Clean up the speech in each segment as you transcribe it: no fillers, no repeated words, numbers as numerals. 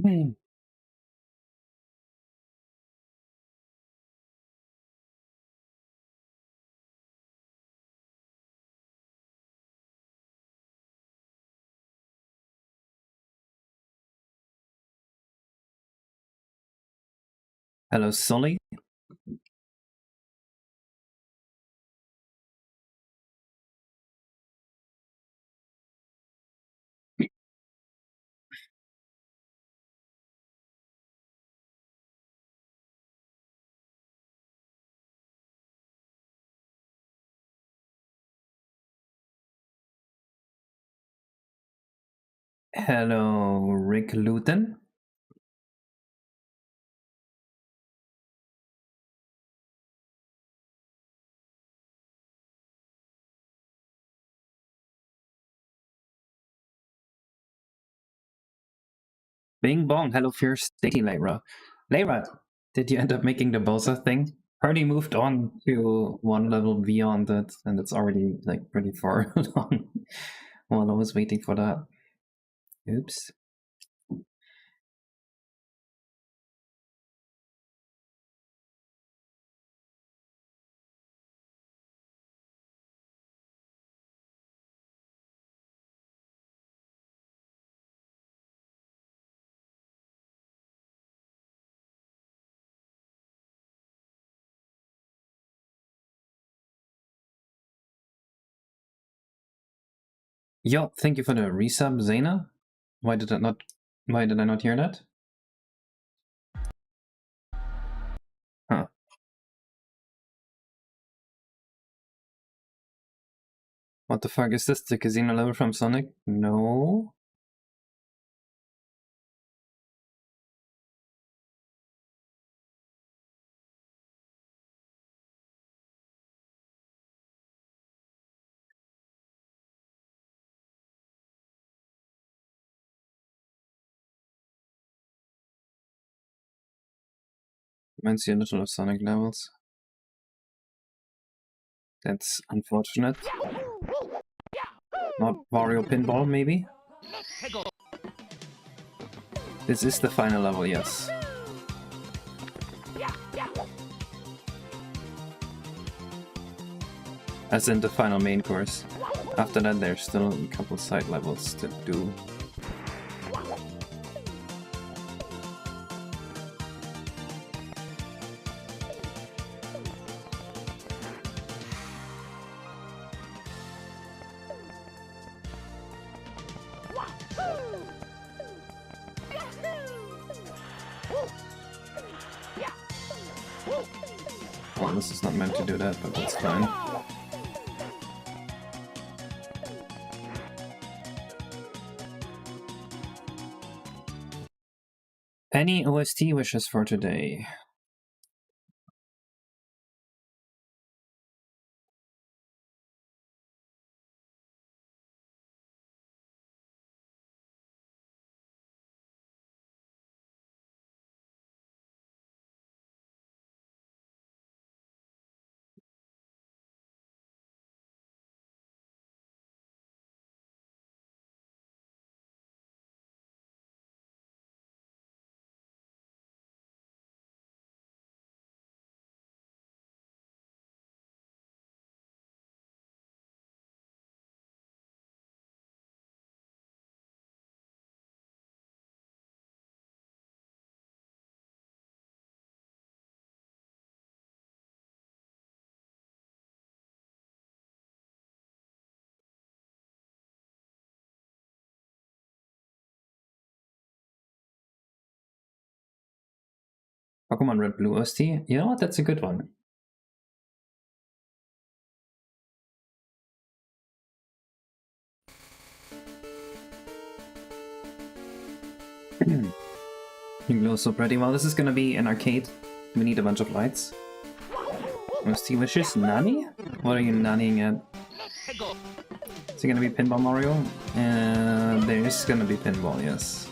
Hmm. Hello, Sully. Hello, Rick Luton. Bing bong. Hello, Fierce Sticky Layra. Layra, did you end up making the Bosa thing? Already moved on to one level beyond it, and it's already like pretty far along while I was waiting for that. Oops. Yo, thank you for the resub, Zena. Why did I not hear that? Huh. What the fuck is this? The casino level from Sonic? No. Reminds you a little of Sonic levels. That's unfortunate. Not Wario Pinball, maybe? This is the final level, yes. As in the final main course. After that, there's still a couple side levels to do. Well, this is not meant to do that, but that's fine. Any OST wishes for today? Pokemon Red Blue OST? You know what? That's a good one. You glow so pretty. Well, this is gonna be an arcade. We need a bunch of lights. OST wishes? Nani? What are you nannying at? Is it gonna be Pinball Mario? There is gonna be Pinball, yes.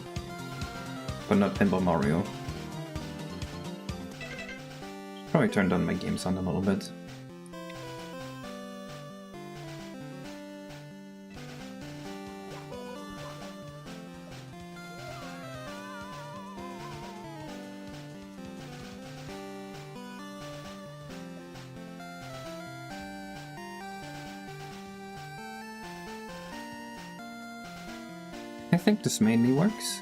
But not Pinball Mario. Probably turn down my game sound a little bit. I think this mainly works.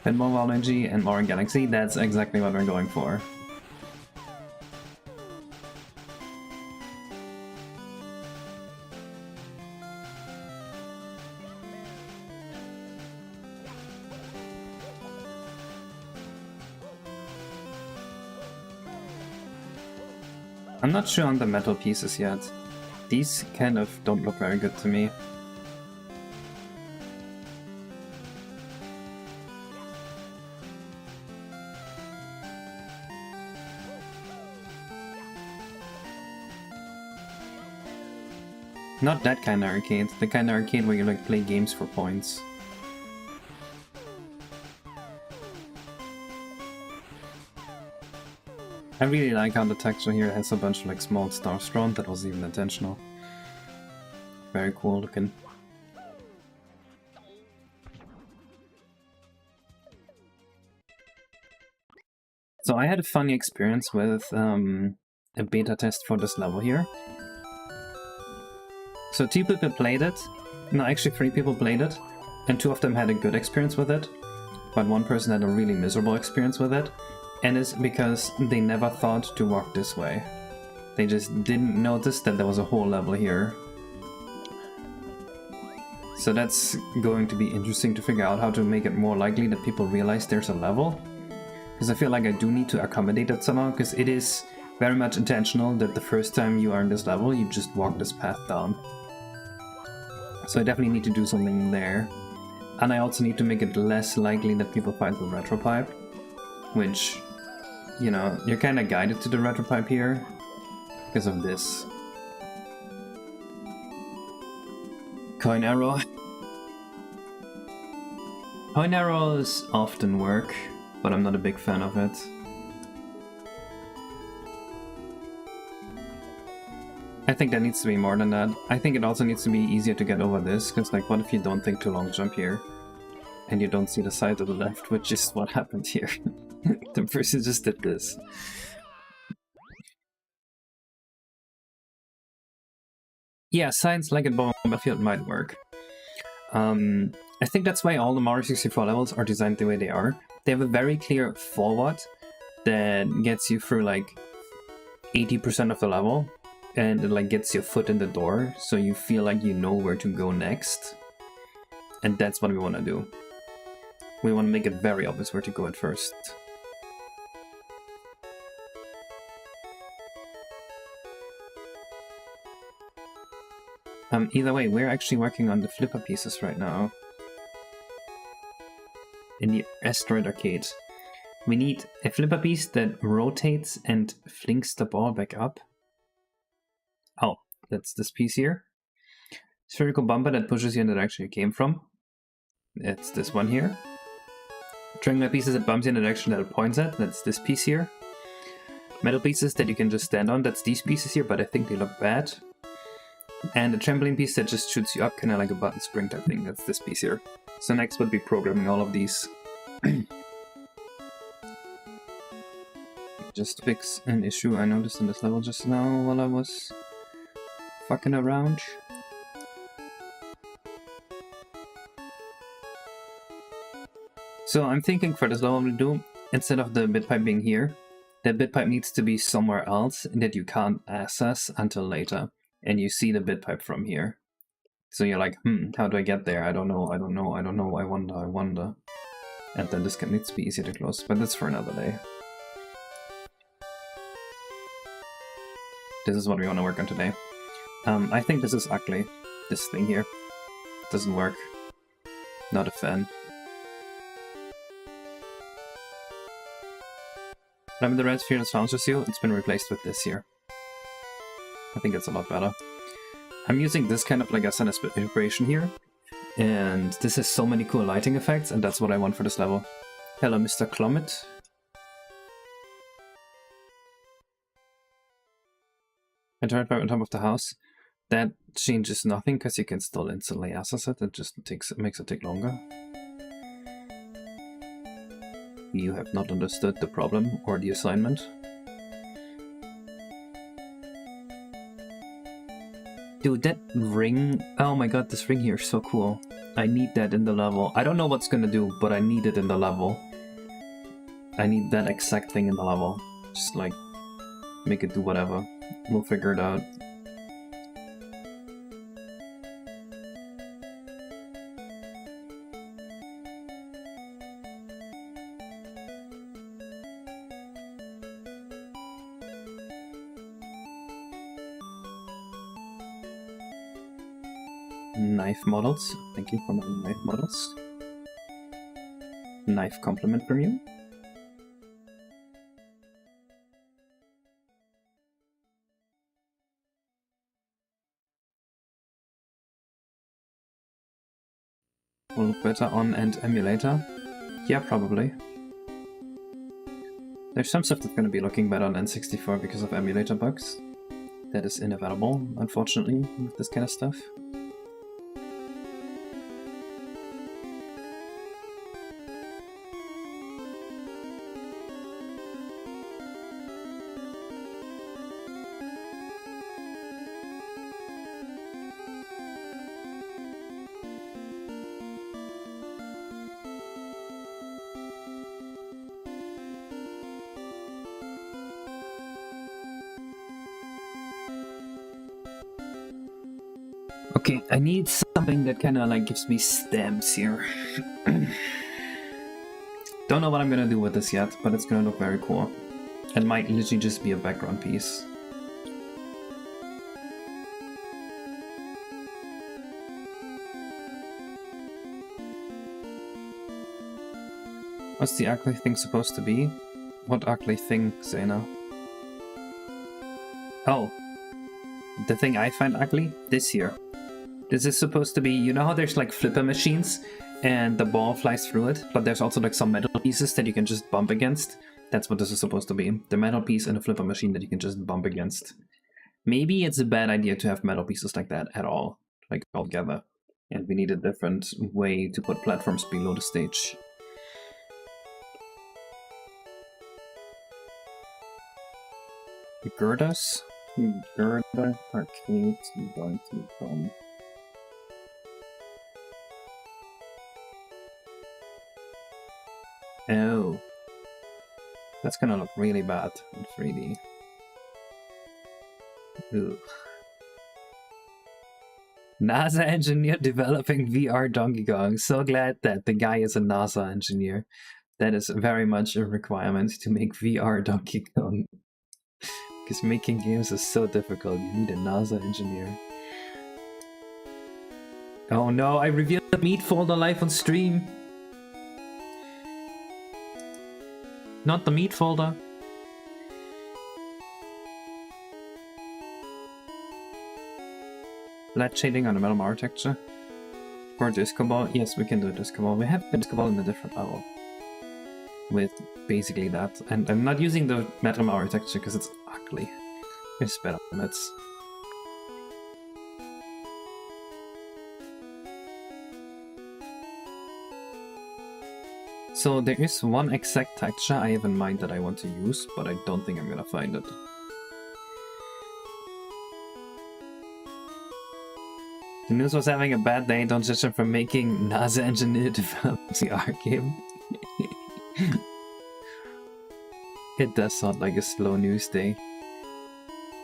And more Waluigi and more in Galaxy, that's exactly what we're going for. I'm not sure on the metal pieces yet. These kind of don't look very good to me. Not that kind of arcade, the kind of arcade where you like play games for points. I really like how the texture here has a bunch of like small stars drawn. That wasn't even intentional. Very cool looking. So I had a funny experience with a beta test for this level here. So 2 people played it, no actually 3 people played it, and 2 of them had a good experience with it, but 1 person had a really miserable experience with it, and it's because they never thought to walk this way. They just didn't notice that there was a whole level here. So that's going to be interesting to figure out how to make it more likely that people realize there's a level. Because I feel like I do need to accommodate that somehow, because it is very much intentional that the first time you are in this level, you just walk this path down. So I definitely need to do something there. And I also need to make it less likely that people find the retro pipe, which, you know, you're kind of guided to the retro pipe here because of this. Coin arrow. Coin arrows often work, but I'm not a big fan of it. I think that needs to be more than that. I think it also needs to be easier to get over this, because like, what if you don't think too long jump here? And you don't see the side to the left, which is what happened here. The person just did this. Yeah, science like a Battlefield might work. I think that's why all the Mario 64 levels are designed the way they are. They have a very clear forward that gets you through like 80% of the level, and it like gets your foot in the door, so you feel like you know where to go next. And that's what we want to do. We want to make it very obvious where to go at first. Either way, we're actually working on the flipper pieces right now. In the Astral arcade. We need a flipper piece that rotates and flinks the ball back up. Oh, that's this piece here. Spherical bumper that pushes you in the direction you came from. It's this one here. Triangular pieces that bumps you in the direction that it points at. That's this piece here. Metal pieces that you can just stand on. That's these pieces here, but I think they look bad. And a trampoline piece that just shoots you up, kind of like a button spring type thing. That's this piece here. So next would be programming all of these. Just fix an issue I noticed in this level just now while I was fucking around. So I'm thinking for this level to do, instead of the bit pipe being here, the bit pipe needs to be somewhere else that you can't access until later. And you see the bit pipe from here. So you're like, how do I get there? I don't know, I wonder. And then this needs to be easier to close, but that's for another day. This is what we want to work on today. I think this is ugly. This thing here. Doesn't work. Not a fan. Remember the red sphere that sponsors you? It's been replaced with this here. I think it's a lot better. I'm using this kind of like as an inspiration here. And this has so many cool lighting effects, and that's what I want for this level. Hello, Mr. Clommet. I turned right on top of the house. That changes nothing because you can still instantly access it. It just makes it take longer. You have not understood the problem or the assignment. Dude, that ring... Oh my god, this ring here is so cool. I need that in the level. I don't know what's gonna do, but I need it in the level. I need that exact thing in the level. Just like, make it do whatever. We'll figure it out. Knife models. Thank you for my knife models. Knife compliment from you. Will look better on and emulator. Yeah, probably. There's some stuff that's going to be looking better on N64 because of emulator bugs. That is inevitable, unfortunately, with this kind of stuff. Okay, I need something that kind of like gives me stamps here. Don't know what I'm gonna do with this yet, but it's gonna look very cool. It might literally just be a background piece. What's the ugly thing supposed to be? What ugly thing, Zena? Oh, the thing I find ugly? This here. This is supposed to be, you know how there's like flipper machines and the ball flies through it, but there's also like some metal pieces that you can just bump against? That's what this is supposed to be. The metal piece in a flipper machine that you can just bump against. Maybe it's a bad idea to have metal pieces like that at all, like all together. And we need a different way to put platforms below the stage. Girders? Girder arcade going to come. Oh, that's gonna look really bad in 3D. Ugh. NASA engineer developing VR Donkey Kong. So glad that the guy is a NASA engineer. That is very much a requirement to make VR Donkey Kong. Because making games is so difficult, you need a NASA engineer. Oh no, I revealed the meat folder live on stream! Not the meat folder. LED shading on the metal architecture. For disco ball, yes, we can do a disco ball. We have a disco ball in a different level. With basically that. And I'm not using the metal architecture because it's ugly. It's better limits. So there is one exact texture I have in mind that I want to use, but I don't think I'm gonna find it. The news was having a bad day, don't judge him for making NASA engineer develop the art game. It does sound like a slow news day.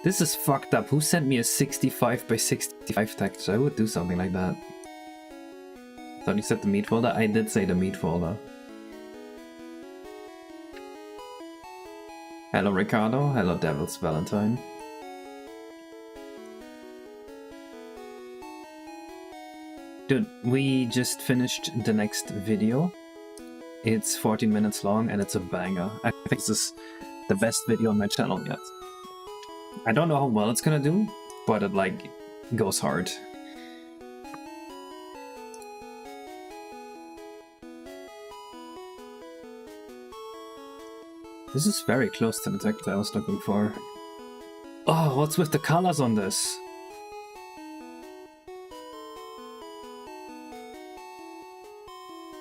This is fucked up. Who sent me a 65 by 65 texture? I would do something like that. Thought you said the meat folder? I did say the meat folder. Hello Ricardo, hello Devil's Valentine. Dude, we just finished the next video. It's 14 minutes long and it's a banger. I think this is the best video on my channel yet. I don't know how well it's gonna do, but it like goes hard. This is very close to the texture I was looking for. Oh, what's with the colors on this?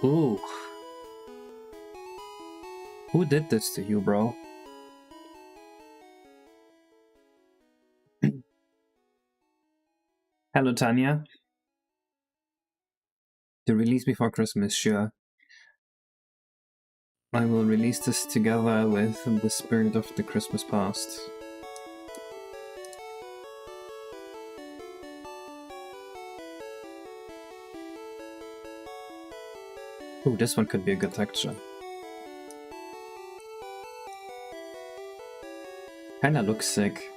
Ooh. Who did this to you, bro? Hello, Tanya. The release before Christmas, sure. I will release this together with the spirit of the Christmas past. Ooh, this one could be a good texture. Kinda looks sick.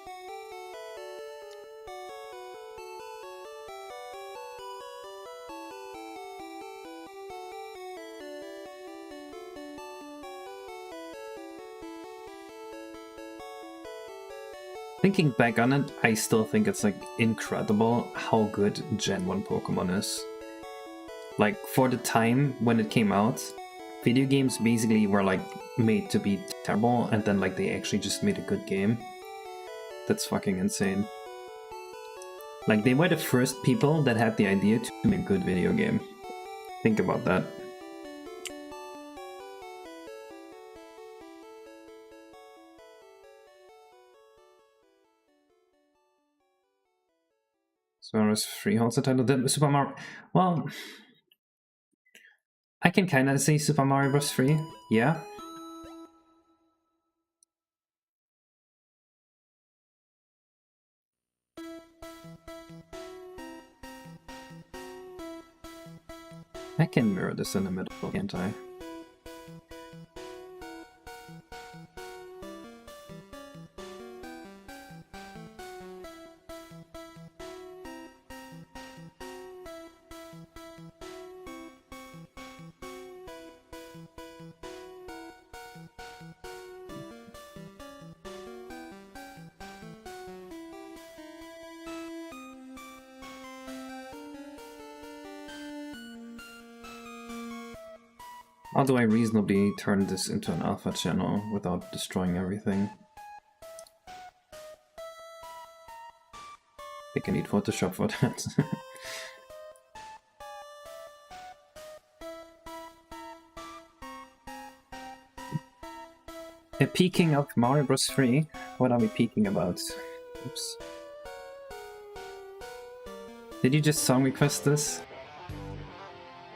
Thinking back on it, I still think it's like incredible how good Gen 1 Pokemon is. Like, for the time when it came out, video games basically were like made to be terrible, and then like they actually just made a good game. That's fucking insane. Like, they were the first people that had the idea to make a good video game. Think about that. So there's 3 holds the title. Then Super Mario. Well, I can kinda say Super Mario Bros. 3, yeah. I can mirror this in the middle, can't I? How do I reasonably turn this into an alpha channel without destroying everything? I think I need Photoshop for that. A peeking of Mario Bros. 3? What are we peeking about? Oops. Did you just song request this?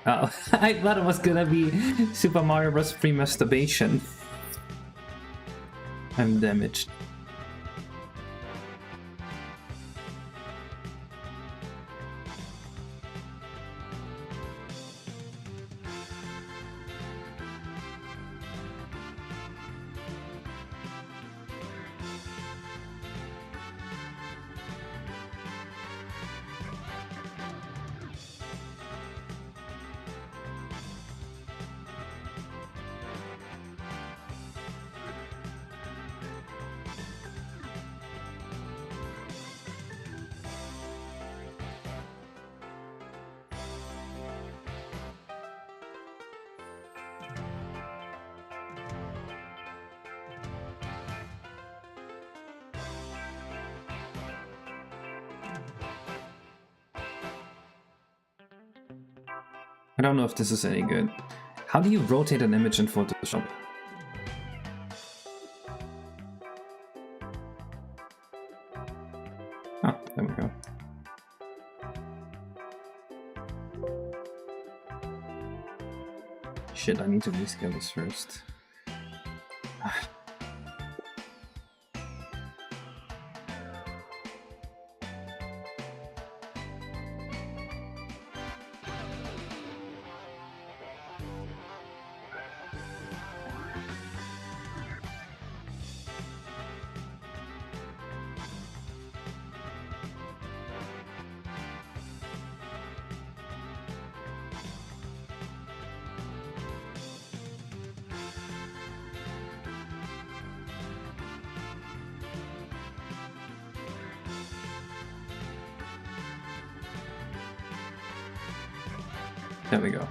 Oh, I thought it was gonna be Super Mario Bros. 3 masturbation. I'm damaged. I don't know if this is any good. How do you rotate an image in Photoshop? Oh, there we go. Shit, I need to rescale this first. There we go.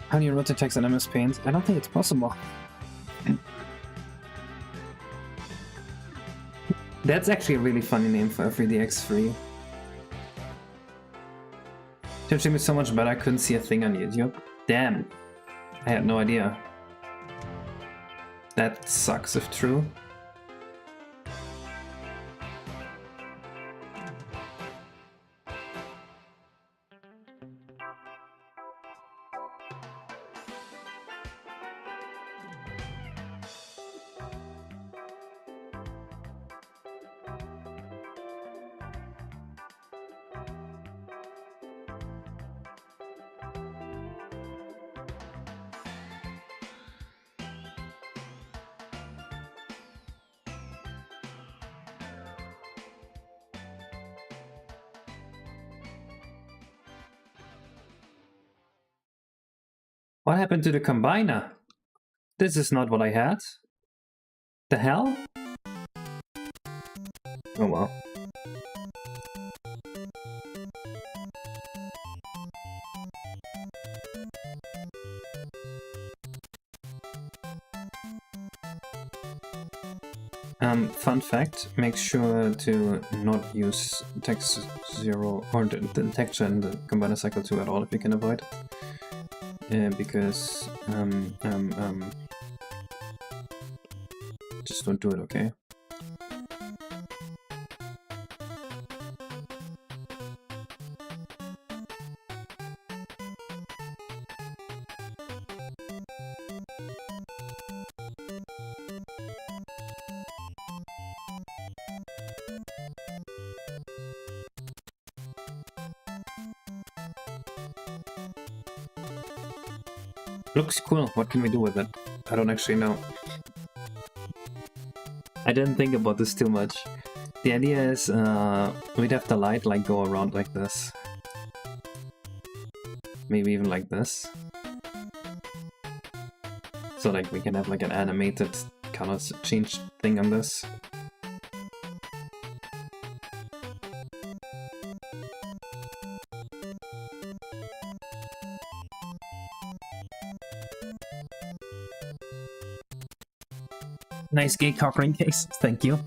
How do you rotate text in MS Paint? I don't think it's possible. That's actually a really funny name for a 3DX3. Touching me so much better I couldn't see a thing on YouTube. Damn. I had no idea. That sucks if true. What happened to the combiner? This is not what I had. The hell? Oh well. Fun fact, make sure to not use text 0 or the texture in the combiner cycle 2 at all if you can avoid it. Because just don't do it, okay? Looks cool. What can we do with it? I don't actually know. I didn't think about this too much. The idea is we'd have the light like go around like this. Maybe even like this. So like we can have like an animated color change thing on this. Nice gay cock ring case, thank you.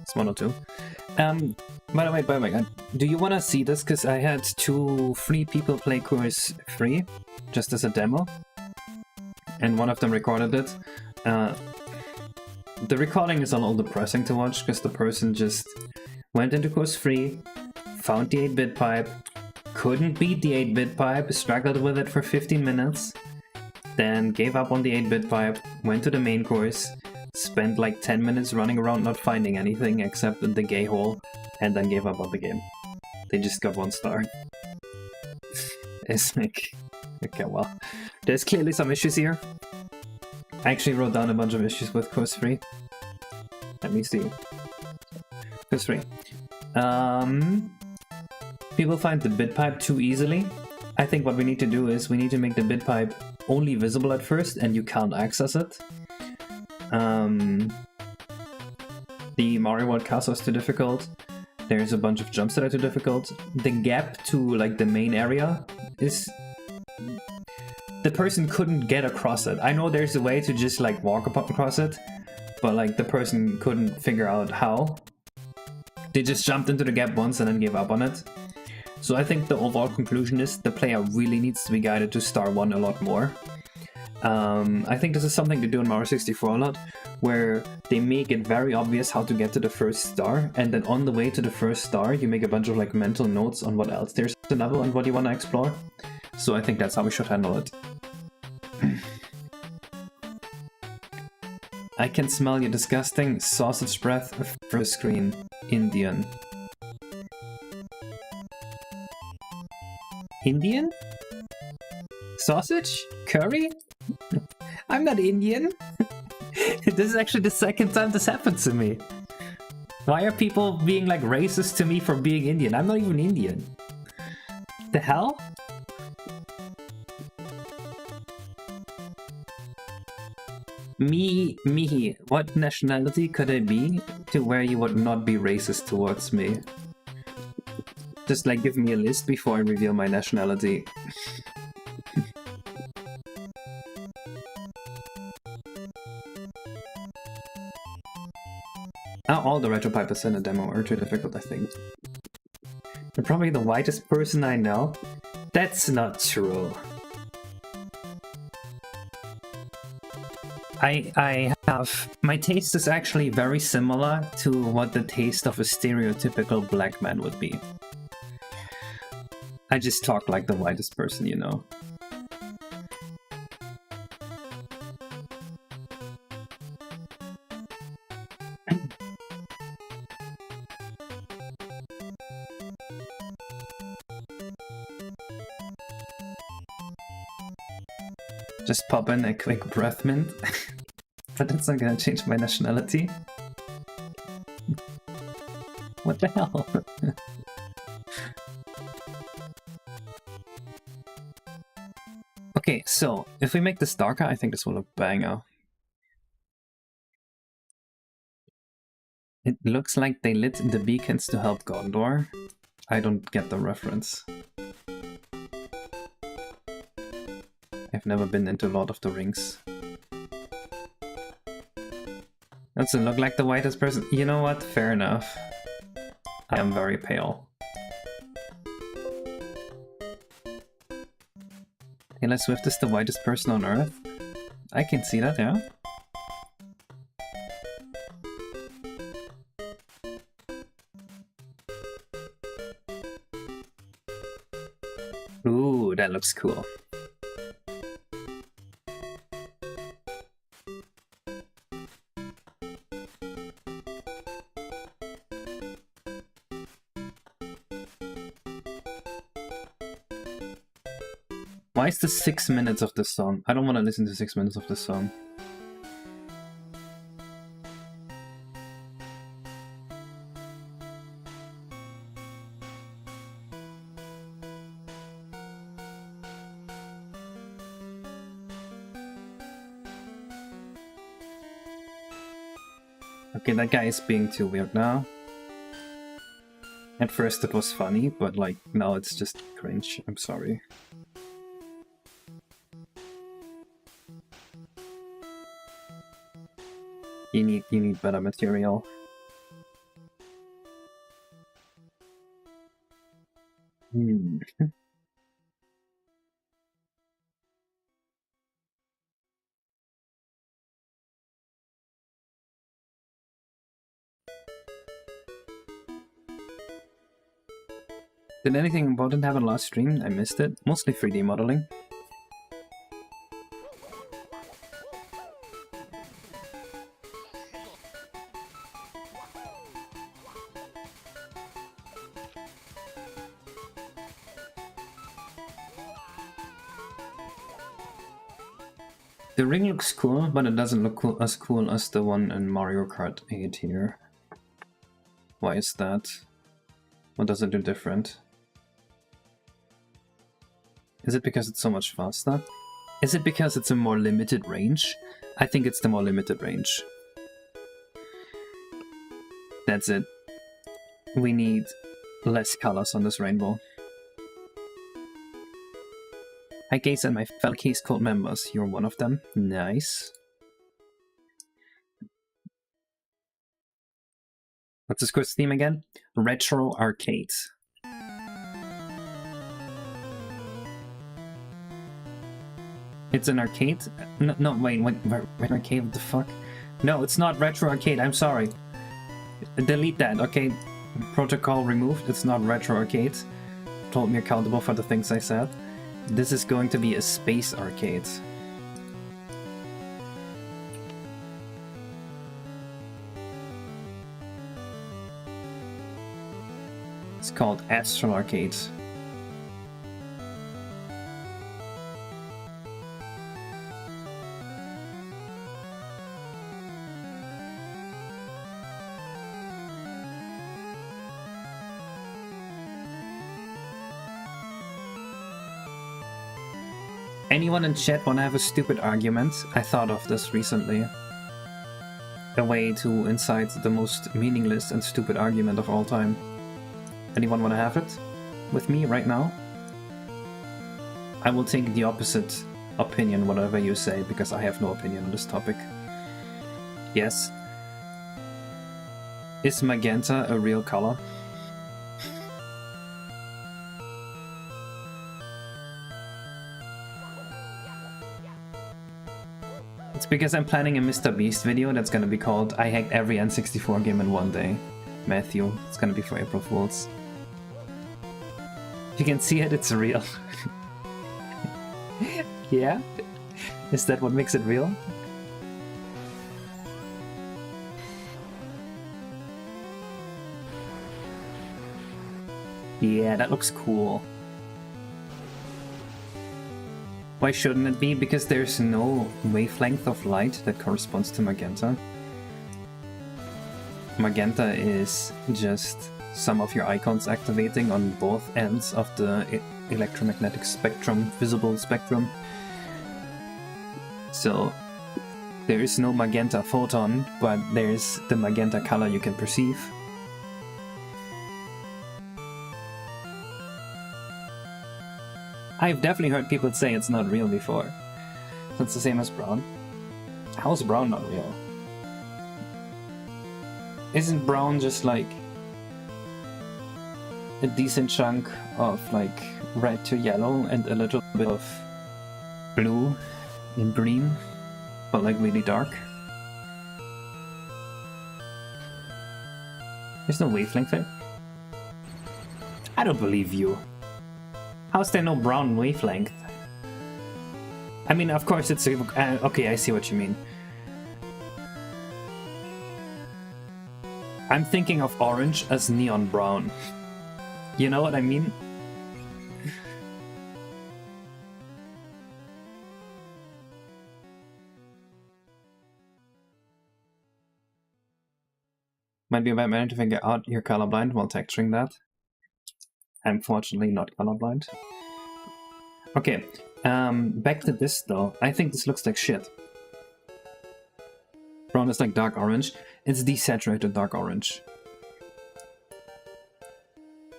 It's 102. By the way, do you want to see this? Because I had 2 free people play course free, just as a demo, and one of them recorded it. The recording is a little depressing to watch, because the person just went into course free, found the 8-bit pipe, couldn't beat the 8-bit pipe, struggled with it for 15 minutes, then gave up on the 8-bit pipe, went to the main course, spent like 10 minutes running around not finding anything except the gay hole, and then gave up on the game. They just got 1 star. It's like... okay, well. There's clearly some issues here. I actually wrote down a bunch of issues with course 3. Let me see. Course 3. People find the bit pipe too easily. I think what we need to do is we need to make the bit pipe only visible at first and you can't access it. The Mario World castle is too difficult. There's a bunch of jumps that are too difficult. The gap to like the main area is... the person couldn't get across it. I know there's a way to just like walk across it, but like the person couldn't figure out how. They just jumped into the gap once and then gave up on it. So I think the overall conclusion is the player really needs to be guided to star 1 a lot more. I think this is something they do in Mario 64 a lot, where they make it very obvious how to get to the first star, and then on the way to the first star you make a bunch of like mental notes on what else there's to level and what you want to explore. So I think that's how we should handle it. I can smell your disgusting sausage breath from the screen. Indian. Indian? Sausage? Curry? I'm not Indian. This is actually the second time this happened to me. Why are people being like racist to me for being Indian? I'm not even Indian. The hell? Me, what nationality could I be to where you would not be racist towards me? Just like give me a list before I reveal my nationality. All the retro pipers in the demo are too difficult, I think. You're probably the whitest person I know. That's not true. I have... My taste is actually very similar to what the taste of a stereotypical black man would be. I just talk like the whitest person, you know. Just pop in a quick breath mint. But that's not gonna change my nationality. What the hell? Okay, so if we make this darker, I think this will look banger. It looks like they lit the beacons to help Gondor. I don't get the reference. I've never been into Lord of the Rings. Doesn't look like the whitest person. You know what? Fair enough. I am very pale. Taylor Swift is the whitest person on Earth? I can see that, yeah. Ooh, that looks cool. Why is this 6 minutes of this song? I don't want to listen to 6 minutes of this song. Okay, that guy is being too weird now. At first it was funny, but like now it's just cringe. I'm sorry. You need better material. Did anything important happen last stream? I missed it. Mostly 3D modeling. The ring looks cool, but it doesn't look as cool as the one in Mario Kart 8 here. Why is that? What does it do different? Is it because it's so much faster? Is it because it's a more limited range? I think it's the more limited range. That's it. We need less colors on this rainbow. Hi Gaze and my fellow Case Code members, you're one of them. Nice. What's this course theme again? Retro Arcade. It's an arcade? No, wait, arcade, what the fuck? No, it's not Retro Arcade, I'm sorry. Delete that, okay? Protocol removed, it's not Retro Arcade. Hold me accountable for the things I said. This is going to be a space arcade. It's called Astral Arcade. Anyone in chat wanna have a stupid argument? I thought of this recently. A way to incite the most meaningless and stupid argument of all time. Anyone wanna have it? With me right now? I will take the opposite opinion, whatever you say, because I have no opinion on this topic. Yes. Is magenta a real color? Because I'm planning a Mr. Beast video that's gonna be called I Hacked Every N64 Game in One Day. Matthew. It's gonna be for April Fools. If you can see it, it's real. Yeah? Is that what makes it real? Yeah, that looks cool. Why shouldn't it be? Because there's no wavelength of light that corresponds to magenta. Magenta is just some of your icons activating on both ends of the electromagnetic spectrum, visible spectrum. So there is no magenta photon, but there's the magenta color you can perceive. I've definitely heard people say it's not real before. So it's the same as brown. How's brown not real? Isn't brown just like a decent chunk of like red to yellow and a little bit of blue and green, but like really dark? There's no wavelength there? I don't believe you. How's there no brown wavelength? I mean, of course it's okay, I see what you mean. I'm thinking of orange as neon brown. You know what I mean? Might be a bad manner to figure out you're colorblind while texturing that. I'm fortunately not colorblind. Okay, back to this though. I think this looks like shit. Brown is like dark orange. It's desaturated dark orange.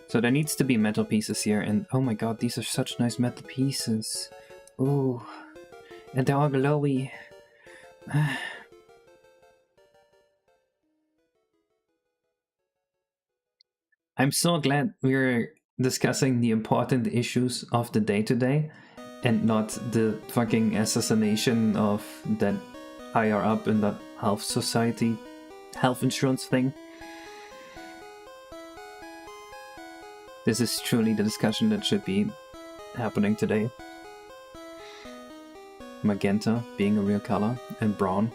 So there needs to be metal pieces here, and oh my god, these are such nice metal pieces. Ooh, and they're all glowy. I'm so glad we're discussing the important issues of the day today, and not the fucking assassination of that higher up in that health society, health insurance thing. This is truly the discussion that should be happening today. Magenta being a real color, and brown.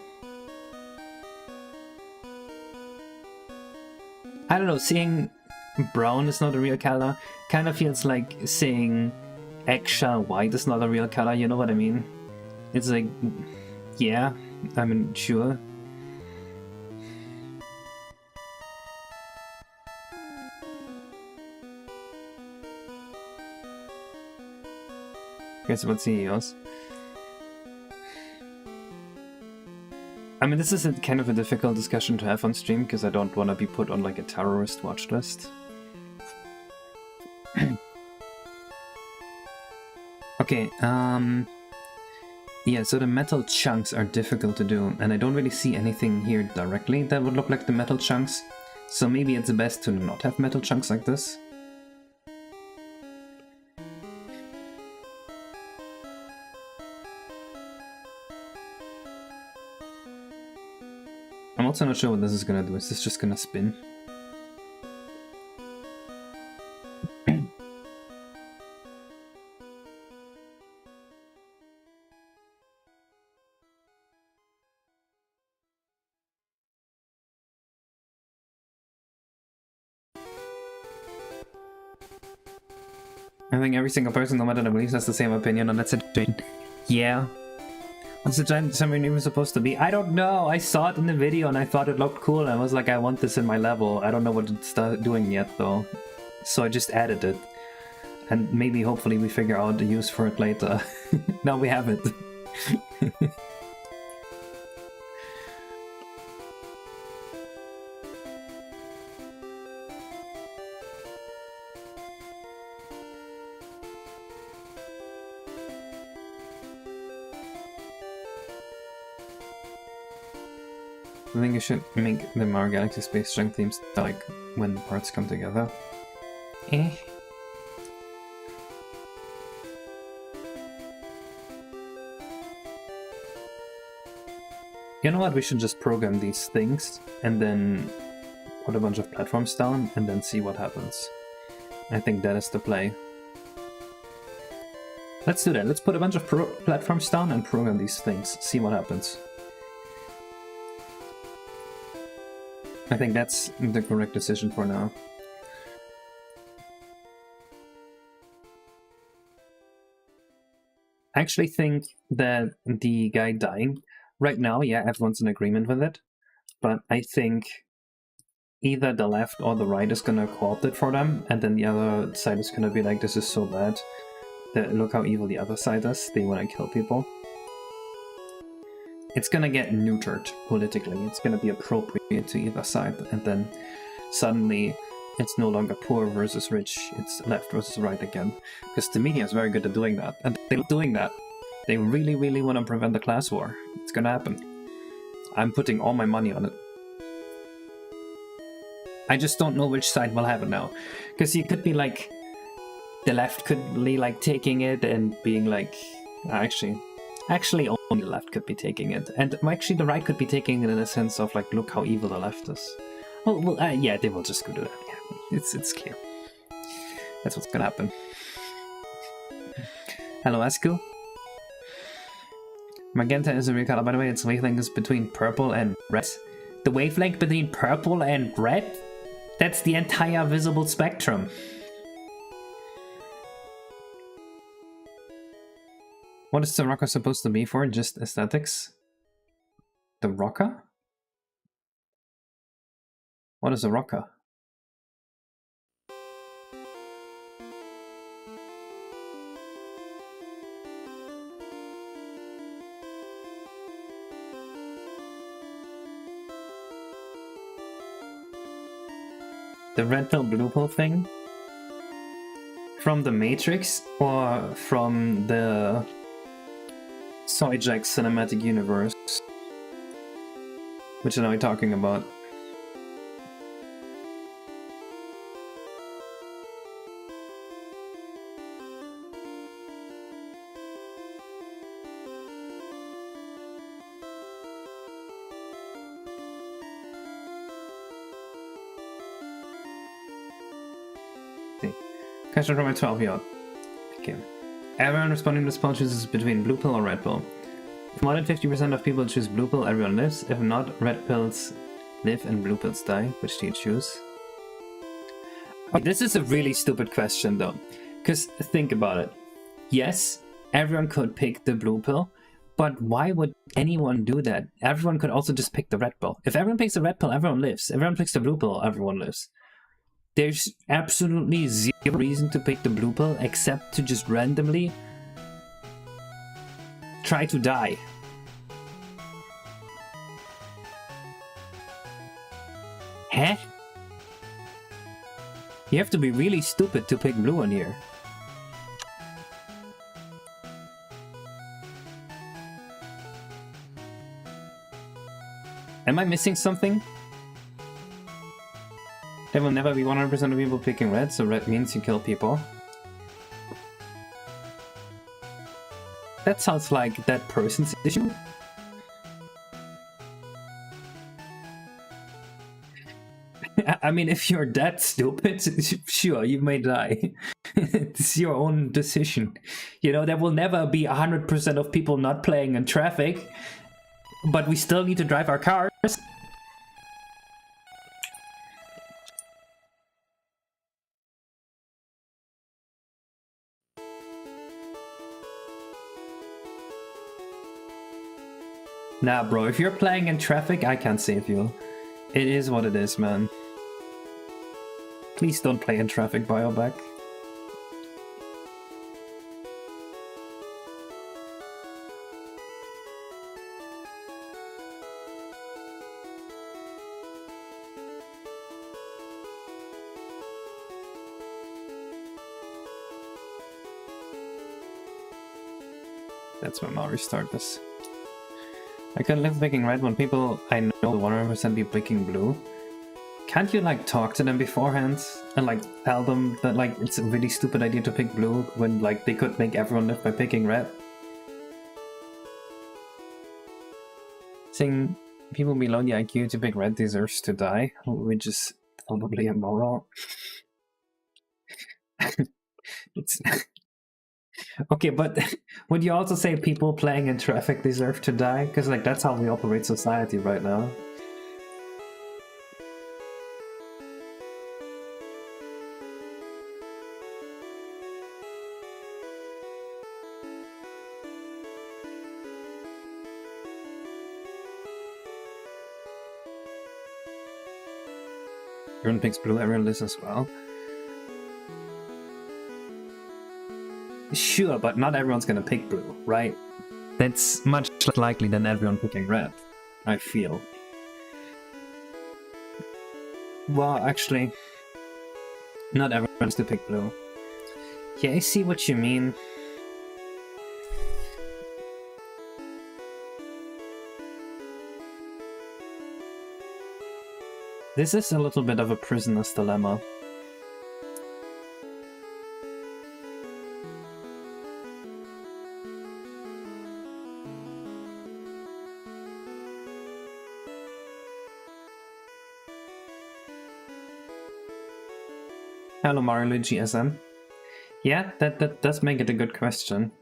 I don't know, seeing brown is not a real color kind of feels like saying eggshell white is not a real color, you know what I mean? It's like, yeah, I mean, sure. Guess about CEOs. I mean, this is a kind of a difficult discussion to have on stream because I don't want to be put on like a terrorist watch list. Okay, yeah, so the metal chunks are difficult to do, and I don't really see anything here directly that would look like the metal chunks, so maybe it's best to not have metal chunks like this. I'm also not sure what this is gonna do. Is this just gonna spin? I think every single person, no matter the beliefs, has the same opinion on that situation. Yeah. What's the giant submarine even supposed to be? I don't know! I saw it in the video and I thought it looked cool and I was like, I want this in my level. I don't know what it's doing yet though. So I just added it. And maybe, hopefully, we figure out the use for it later. Now we have it. I think you should make the Mario Galaxy Space Junk themes like when the parts come together. Eh? You know what, we should just program these things and then put a bunch of platforms down and then see what happens. I think that is the play. Let's do that. Let's put a bunch of platforms down and program these things. See what happens. I think that's the correct decision for now. I actually think that the guy dying, right now, yeah, everyone's in agreement with it, but I think either the left or the right is gonna co-opt it for them, and then the other side is gonna be like, this is so bad, that look how evil the other side is, they wanna kill people. It's gonna get neutered politically, it's gonna be appropriate to either side, and then suddenly it's no longer poor versus rich, it's left versus right again. Because the media is very good at doing that, and they're doing that. They really, really want to prevent the class war. It's gonna happen. I'm putting all my money on it. I just don't know which side will have it now. Because you could be like, the left could be like taking it and being like, actually only the left could be taking it. And actually the right could be taking it in a sense of like, look how evil the left is. Well, yeah, they will just go do that. Yeah, it's clear. That's what's gonna happen. Hello, Asku. Magenta is a real color, by the way. Its wavelength is between purple and red. The wavelength between purple and red? That's the entire visible spectrum. What is the rocker supposed to be for? Just aesthetics? The rocker? What is a rocker? The red pill blue pill thing? From the Matrix or from the Soyjack cinematic universe? Which one are we talking about? Question from my 12-year-old. Okay. Everyone responding to this poll chooses between blue pill or red pill. If more than 50% of people choose blue pill, everyone lives. If not, red pills live and blue pills die. Which do you choose? Okay, this is a really stupid question though. Because think about it. Yes, everyone could pick the blue pill, but why would anyone do that? Everyone could also just pick the red pill. If everyone picks the red pill, everyone lives. If everyone picks the blue pill, everyone lives. There's absolutely zero reason to pick the blue pill except to just randomly try to die. Huh? You have to be really stupid to pick blue on here. Am I missing something? There will never be 100% of people picking red, so red means you kill people. That sounds like that person's issue. I mean, if you're that stupid, sure, you may die. It's your own decision. You know, there will never be 100% of people not playing in traffic, but we still need to drive our cars. Nah, bro, if you're playing in traffic, I can't save you. It is what it is, man. Please don't play in traffic, Bioback. That's when I'll restart this. I can live picking red when people I know will 100% be picking blue. Can't you like talk to them beforehand and like tell them that like it's a really stupid idea to pick blue when like they could make everyone live by picking red? think people below the IQ to pick red deserves to die, which is probably immoral. It's okay, but would you also say people playing in traffic deserve to die? Because like that's how we operate society right now. Everyone picks blue, everyone listens as well. Sure, but not everyone's gonna pick blue, right? That's much less likely than everyone picking red, I feel. Well, actually, not everyone's to pick blue. Yeah, I see what you mean. This is a little bit of a prisoner's dilemma. Hello Mario Luigi SM. Yeah, that does make it a good question.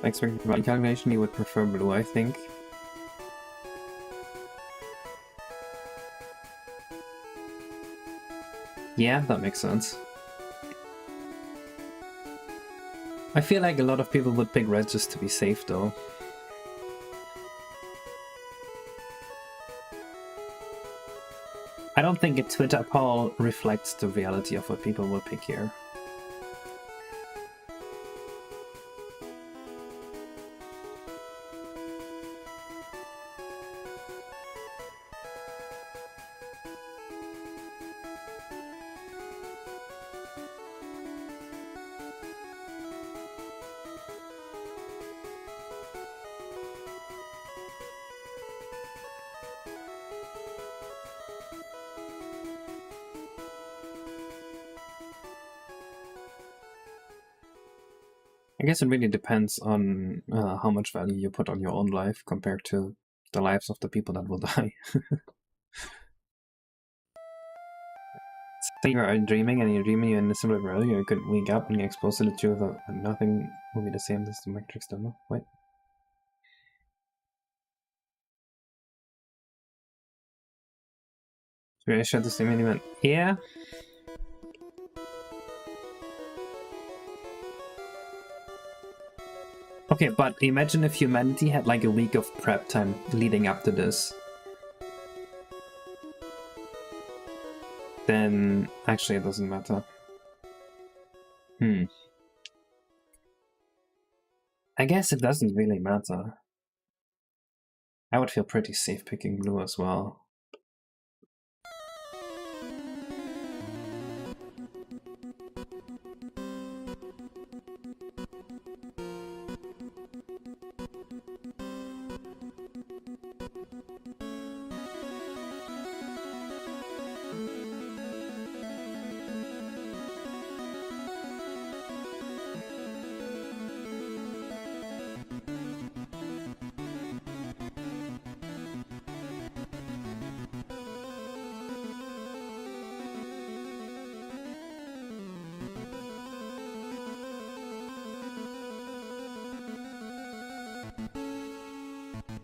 Expected value calculation, you would prefer blue, I think. Yeah, that makes sense. I feel like a lot of people would pick red just to be safe, though. I don't think a Twitter poll reflects the reality of what people will pick here. I guess it really depends on how much value you put on your own life compared to the lives of the people that will die. Say you are dreaming and you're dreaming in a similar world, you could wake up and get exposed to the truth of nothing will be the same as the Matrix demo. What? Should I shut the stream event? Yeah. Okay, but imagine if humanity had like a week of prep time leading up to this. Then actually it doesn't matter. I guess it doesn't really matter. I would feel pretty safe picking blue as well.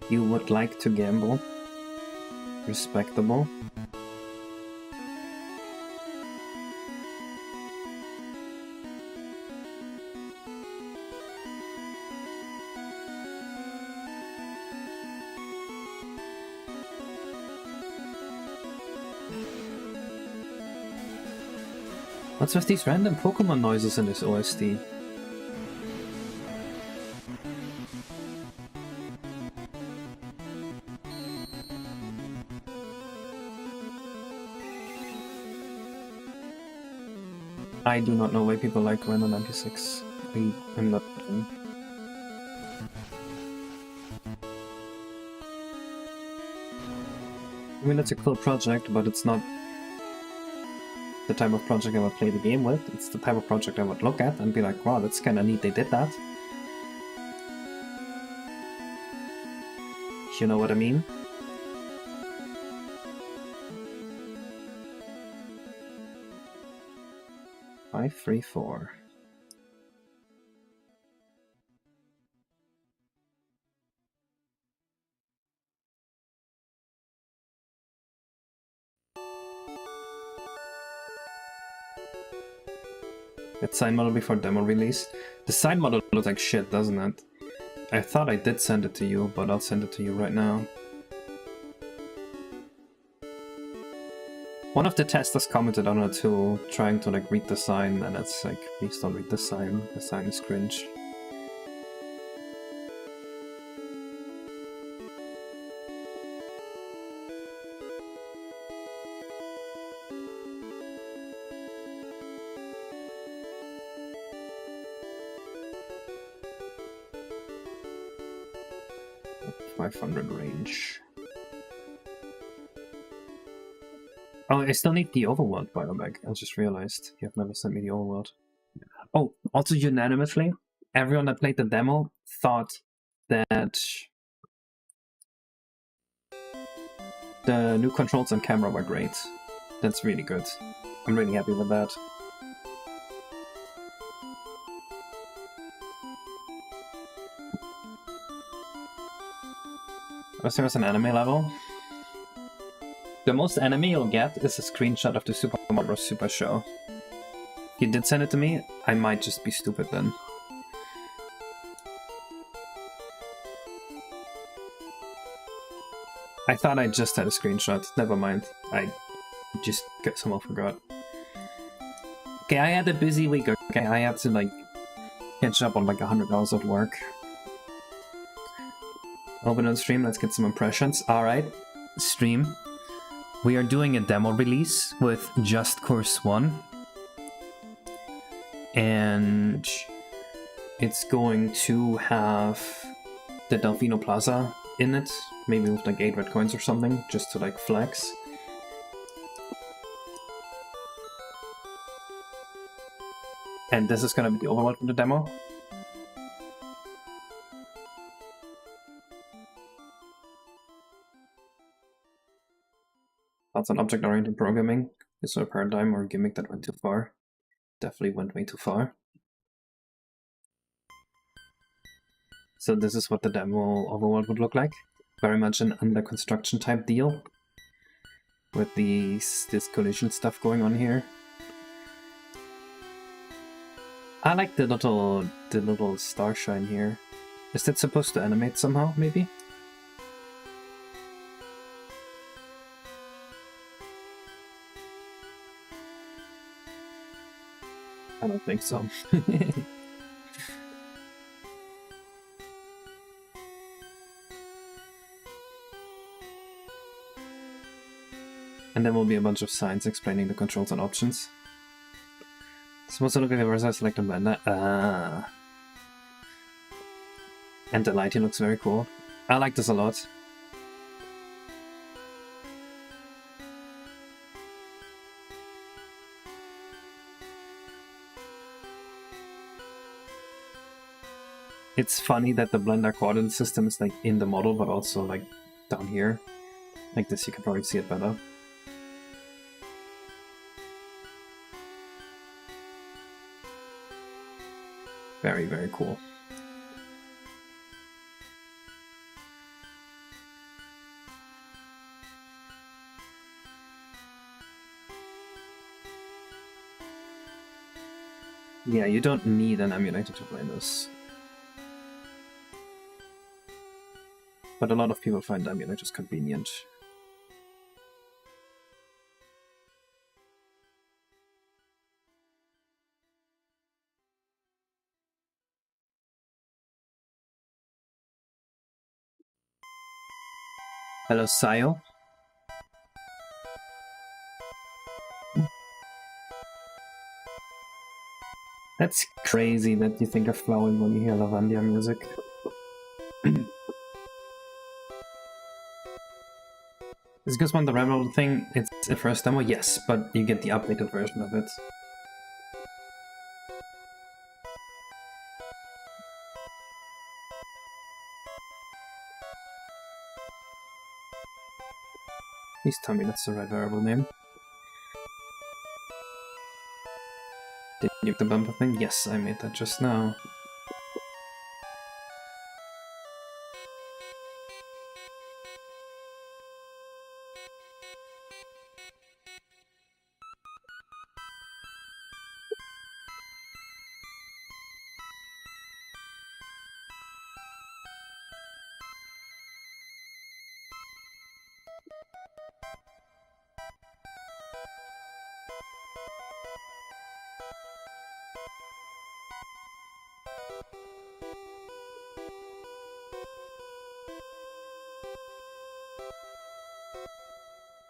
You would like to gamble? Respectable. What's with these random Pokemon noises in this OST? I do not know why people like Random 96. I'm not doing. I mean, it's a cool project, but it's not the type of project I would play the game with. It's the type of project I would look at and be like, wow, that's kind of neat they did that. You know what I mean? Five, 3, 4. That side model before demo release. The side model looks like shit, doesn't it? I thought I did send it to you, but I'll send it to you right now. One of the testers commented on it too, trying to like read the sign, and it's like, please don't read the sign is cringe. .500 range. Oh, I still need the overworld biobag. I just realized you have never sent me the overworld. Oh, also unanimously, everyone that played the demo thought that the new controls and camera were great. That's really good. I'm really happy with that. Was there an anime level? The most anime you'll get is a screenshot of the Super Mario Super Show. You did send it to me, I might just be stupid then. I thought I just had a screenshot, never mind. I just somehow forgot. Okay, I had a busy week, okay, I had to like catch up on like 100 hours of work. Open on stream, let's get some impressions. Alright, stream. We are doing a demo release with just Course 1. And it's going to have the Delfino Plaza in it, maybe with like 8 red coins or something, just to like flex. And this is gonna be the overworld for the demo. That's an object-oriented programming. Is there a paradigm or a gimmick that went too far? Definitely went way too far. So this is what the demo overworld would look like. Very much an under construction type deal. With this collision stuff going on here. I like the little starshine here. Is that supposed to animate somehow, maybe? I don't think so. And then will be a bunch of signs explaining the controls and options. Supposed to look at the verse I select on blender. Ah. And the lighting looks very cool. I like this a lot. It's funny that the Blender coordinate system is like in the model, but also like down here. Like this, you can probably see it better. Very, very cool. Yeah, you don't need an emulator to play this. But a lot of people find emulators convenient. Hello, Sayo. That's crazy that you think of flowing when you hear Lavandia music. Is Goose One the Rebel thing? It's a first demo? Yes, but you get the updated version of it. Please tell me that's the right variable name. Did you make the bumper thing? Yes, I made that just now.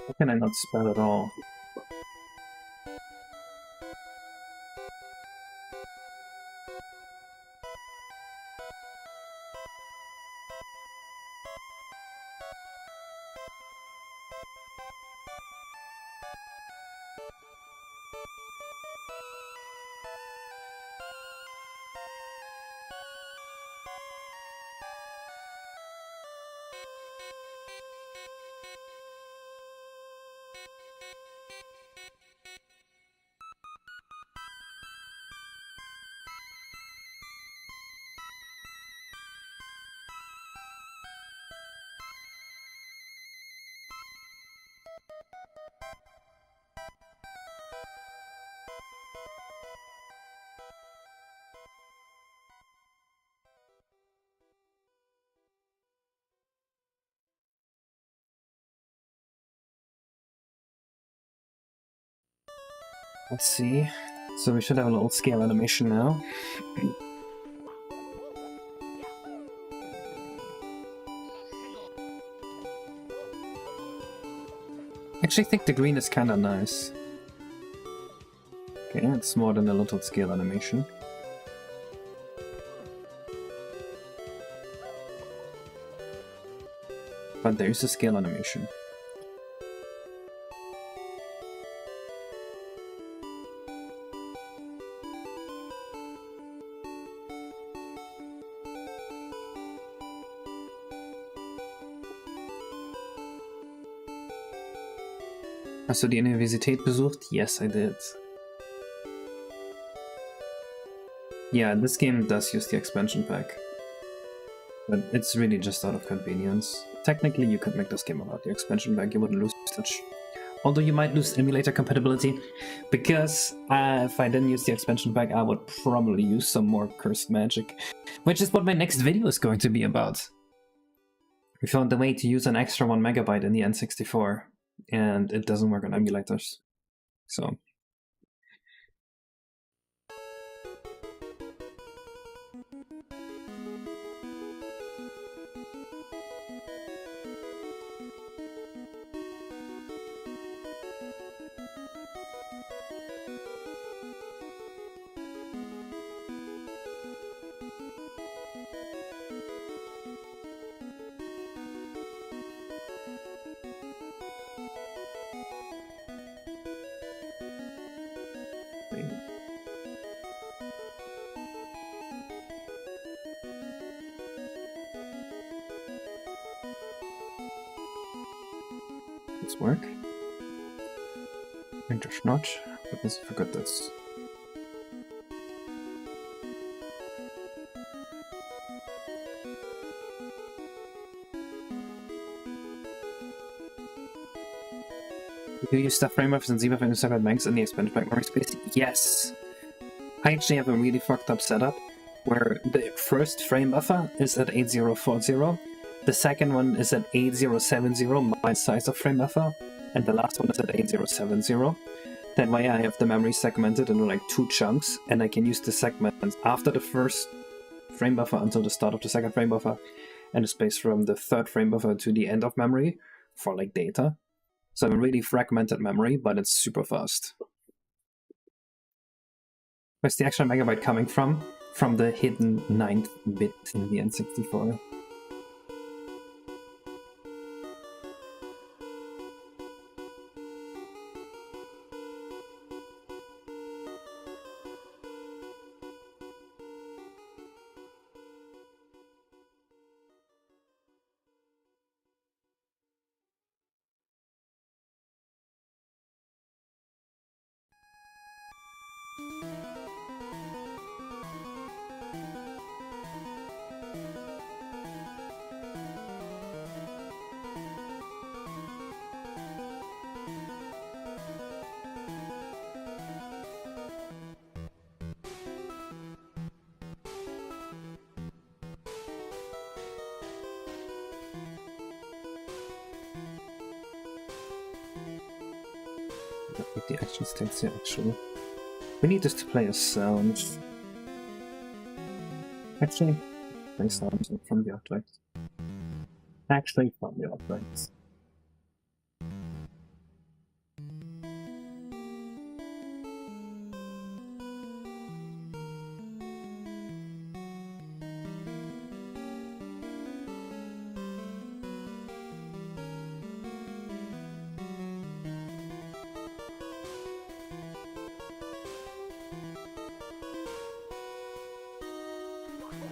How can I not spell at all? Let's see. So we should have a little scale animation now. I actually think the green is kinda nice. Okay, it's more than a little scale animation. But there is a scale animation. Hast du die Universität besucht? Yes, I did. Yeah, this game does use the expansion pack. But it's really just out of convenience. Technically, you could make this game without the expansion pack, you wouldn't lose much. Although you might lose emulator compatibility, because if I didn't use the expansion pack, I would probably use some more cursed magic. Which is what my next video is going to be about. We found a way to use an extra 1 megabyte in the N64, and it doesn't work on emulators. So... Let's work. Enter not, but let's forget this. Do you use stuff frame buffers and Z buffers and separate banks in the expansion pack memory space? Yes! I actually have a really fucked up setup where the first frame buffer is at 8040, the second one is at 8070, my size of frame buffer, and the last one is at 8070. That way I have the memory segmented into like 2 chunks, and I can use the segments after the first frame buffer until the start of the second frame buffer, and the space from the third frame buffer to the end of memory for like data. So a really fragmented memory, but it's super fast. Where's the extra megabyte coming from? From the hidden 9th bit in the N64. The action states here, actually. We need this to play a sound. Actually, play sound from the object. Actually, from the object.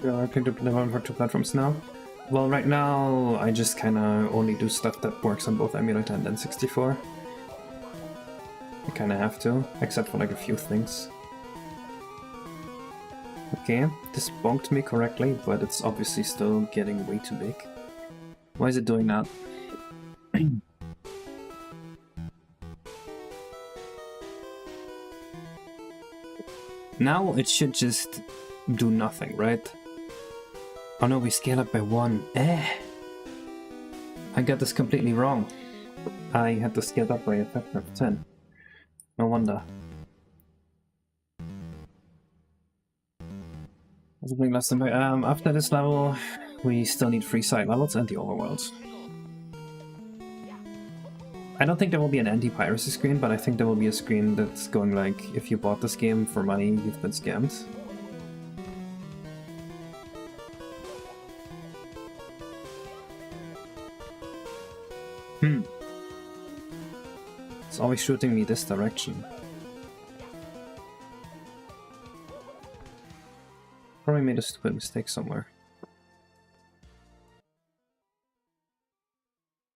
I picked up the one for 2 platforms now. Well, right now I just kinda only do stuff that works on both emulator and N64. I kinda have to, except for like a few things. Okay, this bonked me correctly, but it's obviously still getting way too big. Why is it doing that? Now it should just do nothing, right? Oh no, we scale up by 1. I got this completely wrong. I had to scale up by a factor of 10. No wonder. Something less than after this level, we still need 3 side levels and the overworld. I don't think there will be an anti-piracy screen, but I think there will be a screen that's going like, if you bought this game for money, you've been scammed. It's always shooting me this direction. Probably made a stupid mistake somewhere.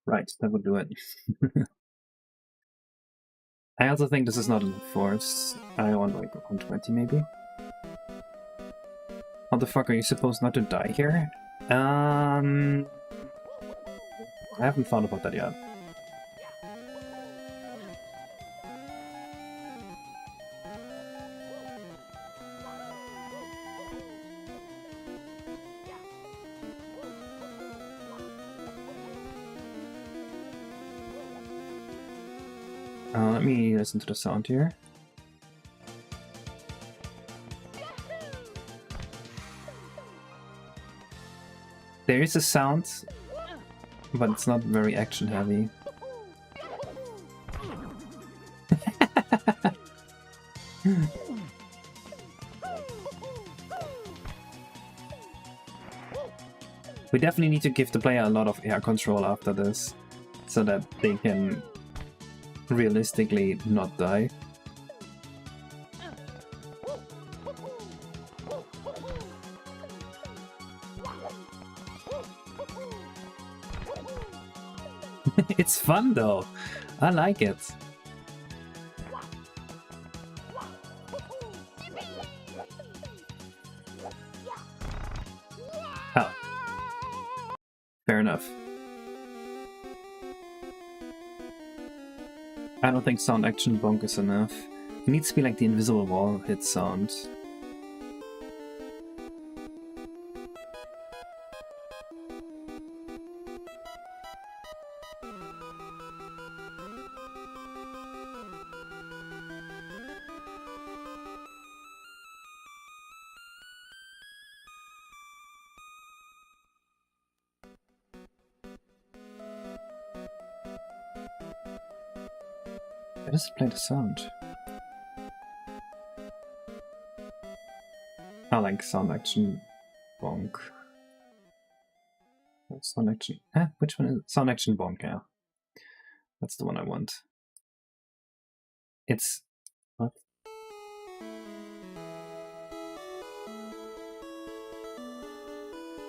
Right, that would do it. I also think this is not enough force. I want like 120 maybe. How the fuck are you supposed not to die here? I haven't thought about that yet. Let me listen to the sound here. There is a sound, but it's not very action heavy. We definitely need to give the player a lot of air control after this, so that they can realistically not die. It's fun though. I like it. Oh. Fair enough. I don't think sound action bonk is enough. It needs to be like the invisible wall hit sound. Where does it play the sound? I like sound action bonk. Sound action. Which one is it? Sound action bonk, yeah. That's the one I want. It's what?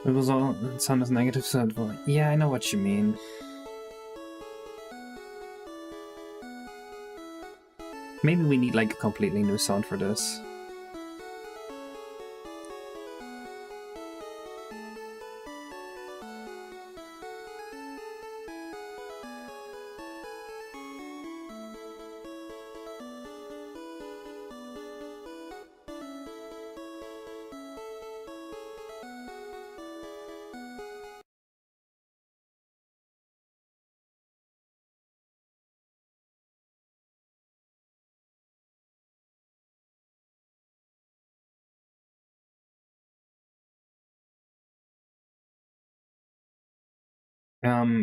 It was all it sounded negative, so yeah, I know what you mean. Maybe we need like a completely new sound for this.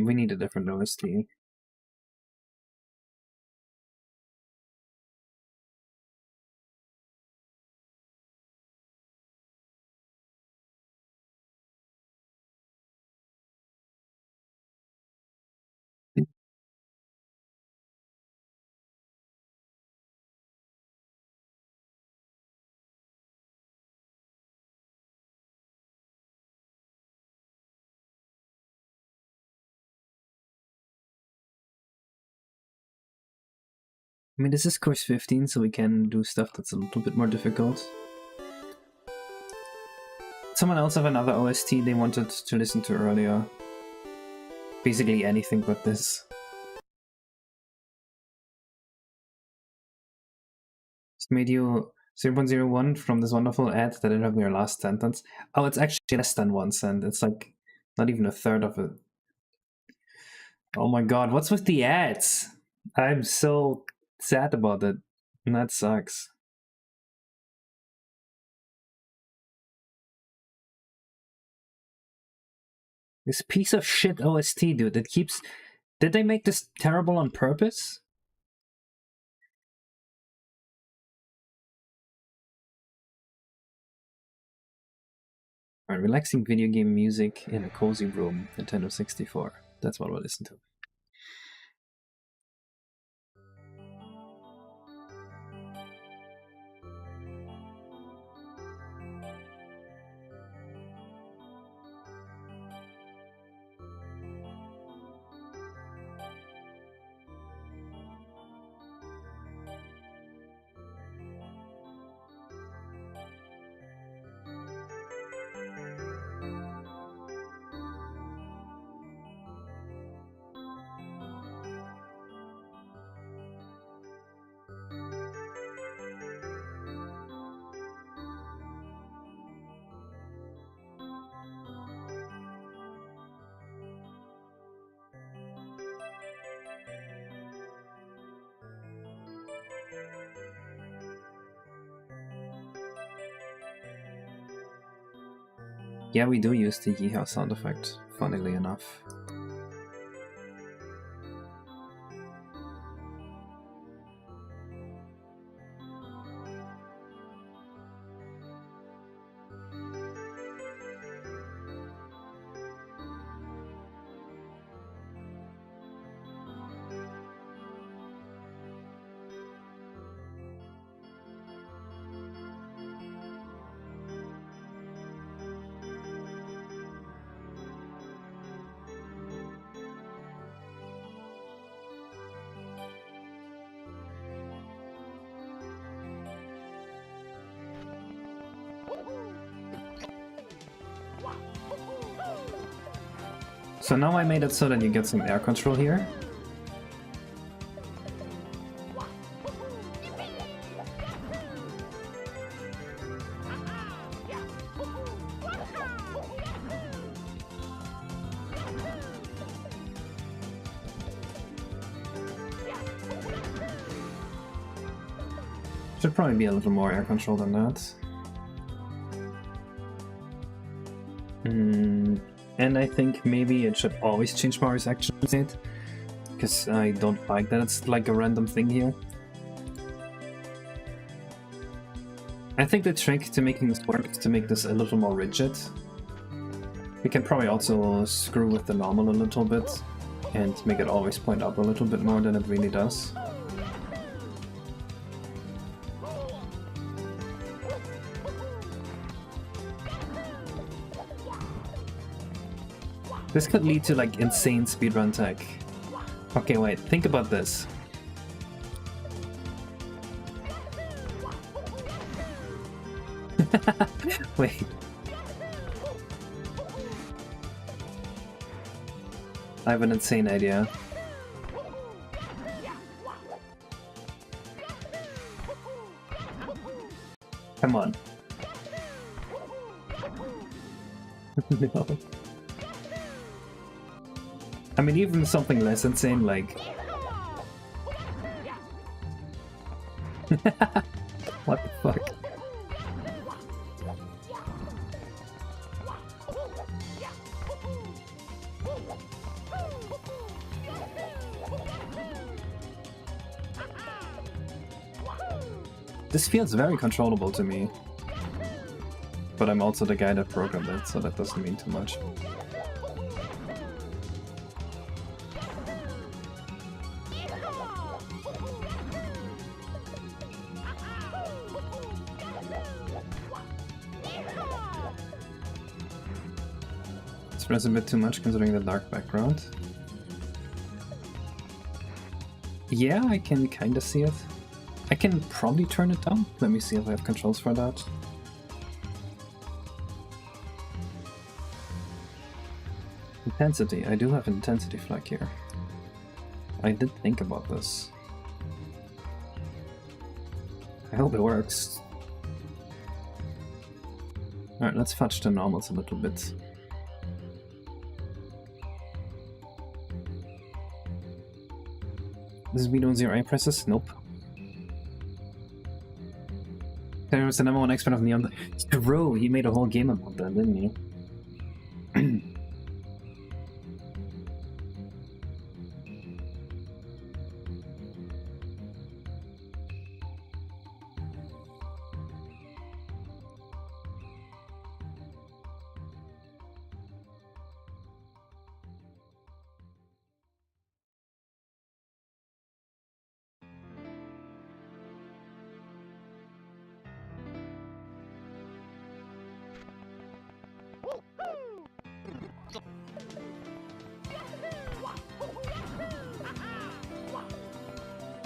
We need a different OST. I mean, this is course 15, so we can do stuff that's a little bit more difficult. Someone else have another OST they wanted to listen to earlier. Basically anything but this. Just made you 0.01 from this wonderful ad that I have in your last sentence. Oh, it's actually less than 1 cent. It's like not even a third of it. Oh my god, what's with the ads? I'm so sad about it. And that sucks. This piece of shit OST, dude, it keeps... Did they make this terrible on purpose? Alright, relaxing video game music in a cozy room, Nintendo 64. That's what we'll listen to. Yeah, we do use the yeehaw sound effect, funnily enough. So now I made it so that you get some air control here. Should probably be a little more air control than that. And I think maybe it should always change Mario's action state, because I don't like that it's like a random thing here. I think the trick to making this work is to make this a little more rigid. We can probably also screw with the normal a little bit and make it always point up a little bit more than it really does. This could lead to like insane speedrun tech. Okay, wait, think about this. Wait. I have an insane idea. Come on. No. I mean, even something less insane, like... What the fuck? This feels very controllable to me. But I'm also the guy that programmed it, so that doesn't mean too much. Spreads a bit too much considering the dark background. Yeah, I can kinda see it. I can probably turn it down. Let me see if I have controls for that. Intensity. I do have an intensity flag here. I did think about this. I hope it works. Alright, let's fudge the normals a little bit. This is video on 0 eye presses? Nope. There was the #1 expert of Neon. Bro, he made a whole game about that, didn't he?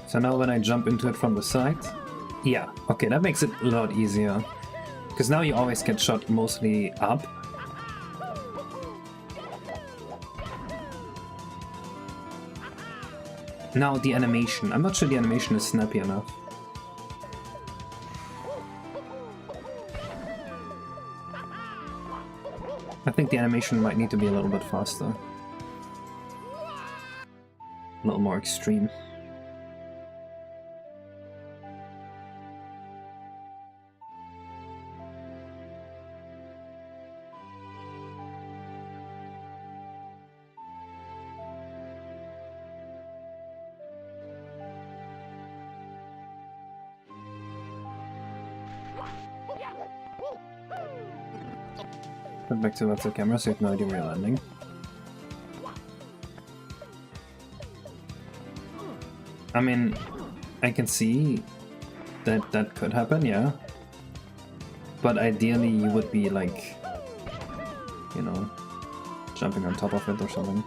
So now when I jump into it from the side, yeah, okay, that makes it a lot easier. Because now you always get shot mostly up. Now the animation, I'm not sure the animation is snappy enough. I think the animation might need to be a little bit faster. A little more extreme. Put back to the camera so you have no idea where you're landing. I mean, I can see that that could happen, yeah. But ideally you would be like, you know, jumping on top of it or something.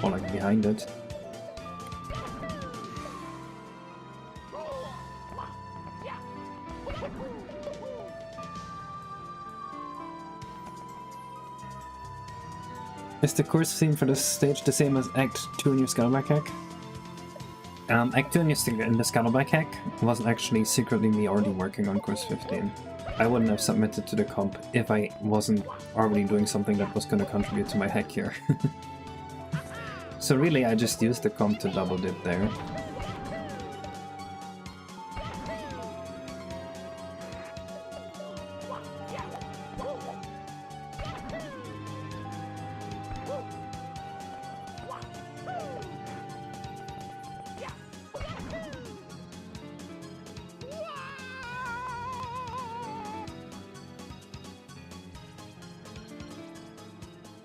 Or like behind it. Is the course theme for this stage the same as Act 2 in your Scuttleback hack? Act 2 in the Scuttleback hack was actually secretly me already working on course 15. I wouldn't have submitted to the comp if I wasn't already doing something that was going to contribute to my hack here. So really I just used the comp to double dip there.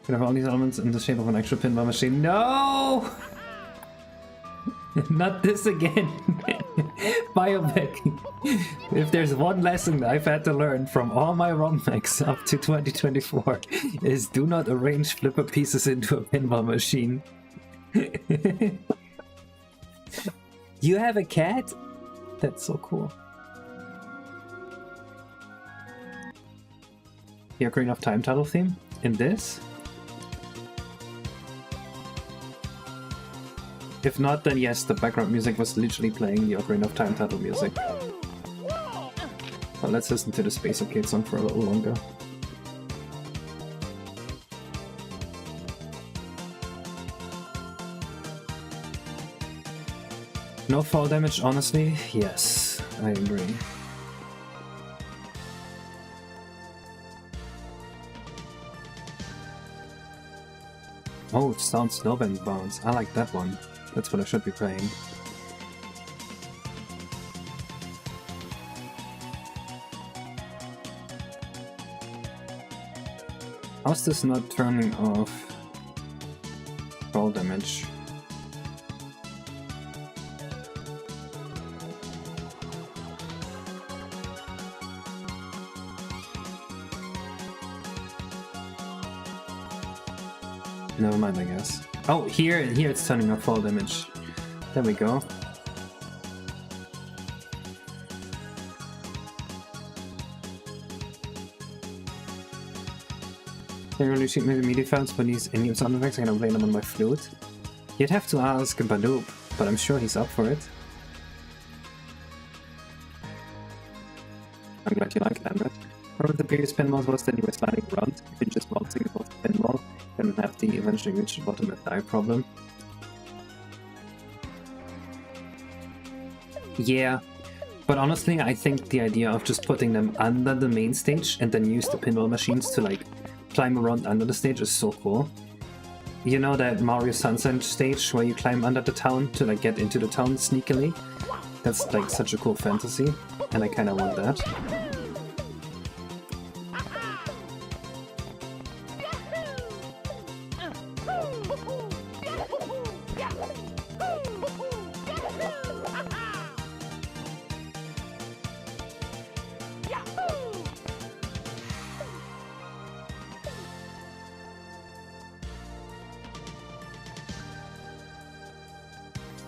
can have all these elements in the shape of an actual pinball machine. No! Not this again! Biopic! If there's one lesson I've had to learn from all my ROM hacks up to 2024 is do not arrange flipper pieces into a pinball machine. You have a cat? That's so cool. The Ocarina of Time title theme? In this? If not, then yes, the background music was literally playing the Ocarina of Time title music. Well, let's listen to the Space Arcade song for a little longer. No fall damage, honestly? Yes, I agree. Oh, it sounds snowbank bounce. I like that one. That's what I should be playing. How's this not turning off fall damage? Never mind, I guess. Oh, here it's turning off fall damage. There we go. They really shoot me the MIDI files for these in-game sound effects. I'm gonna play them on my flute. You'd have to ask Badoop, but I'm sure he's up for it. I'm glad you like that, but one of the previous pinballs was that you were sliding around. You could just bouncing above the pinball and have the eventually reach the bottom and die problem. Yeah, but honestly, I think the idea of just putting them under the main stage and then use the pinball machines to like climb around under the stage is so cool. You know that Mario Sunshine stage where you climb under the town to like get into the town sneakily? That's like such a cool fantasy, and I kinda want that.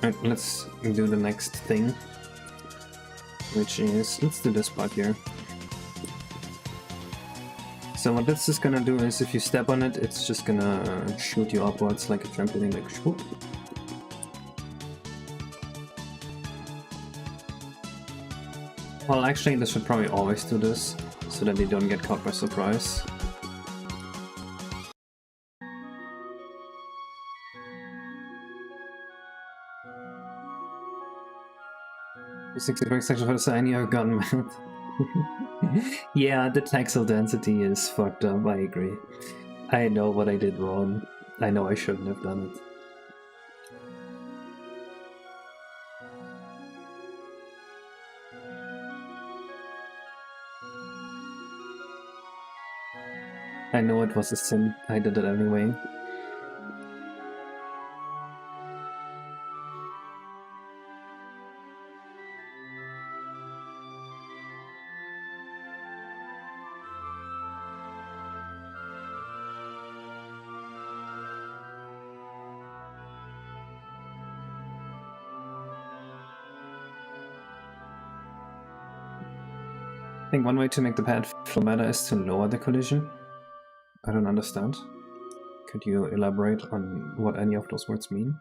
Alright, let's do the next thing, which is, let's do this part here. So what this is gonna do is, if you step on it, it's just gonna shoot you upwards like a trampoline, like shoot. Well, actually, this should probably always do this, so that they don't get caught by surprise. The 60 break section for the sign, you've gotten mad. Yeah, the taxel density is fucked up, I agree. I know what I did wrong. I know I shouldn't have done it. I know it was a sin, I did it anyway. I think one way to make the pad flow better is to lower the collision. I don't understand. Could you elaborate on what any of those words mean?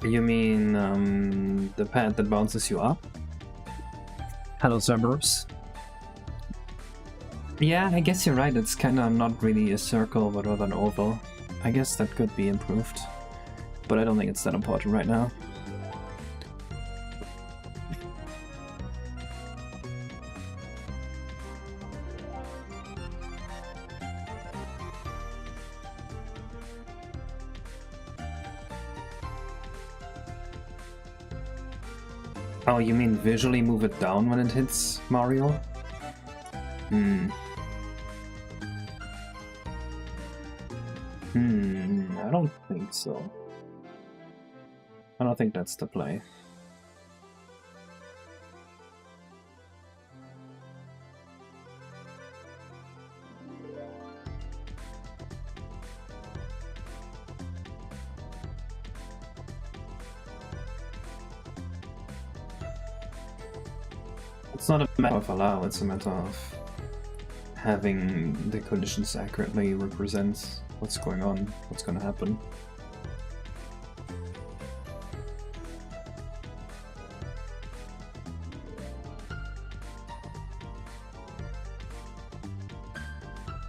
You mean the pad that bounces you up? Hello, Cerberus. Yeah, I guess you're right. It's kind of not really a circle, but rather an oval. I guess that could be improved, but I don't think it's that important right now. Oh, you mean visually move it down when it hits Mario? I don't think so. I don't think that's the play. It's not a matter of allow, it's a matter of having the conditions accurately represent what's going on, what's going to happen.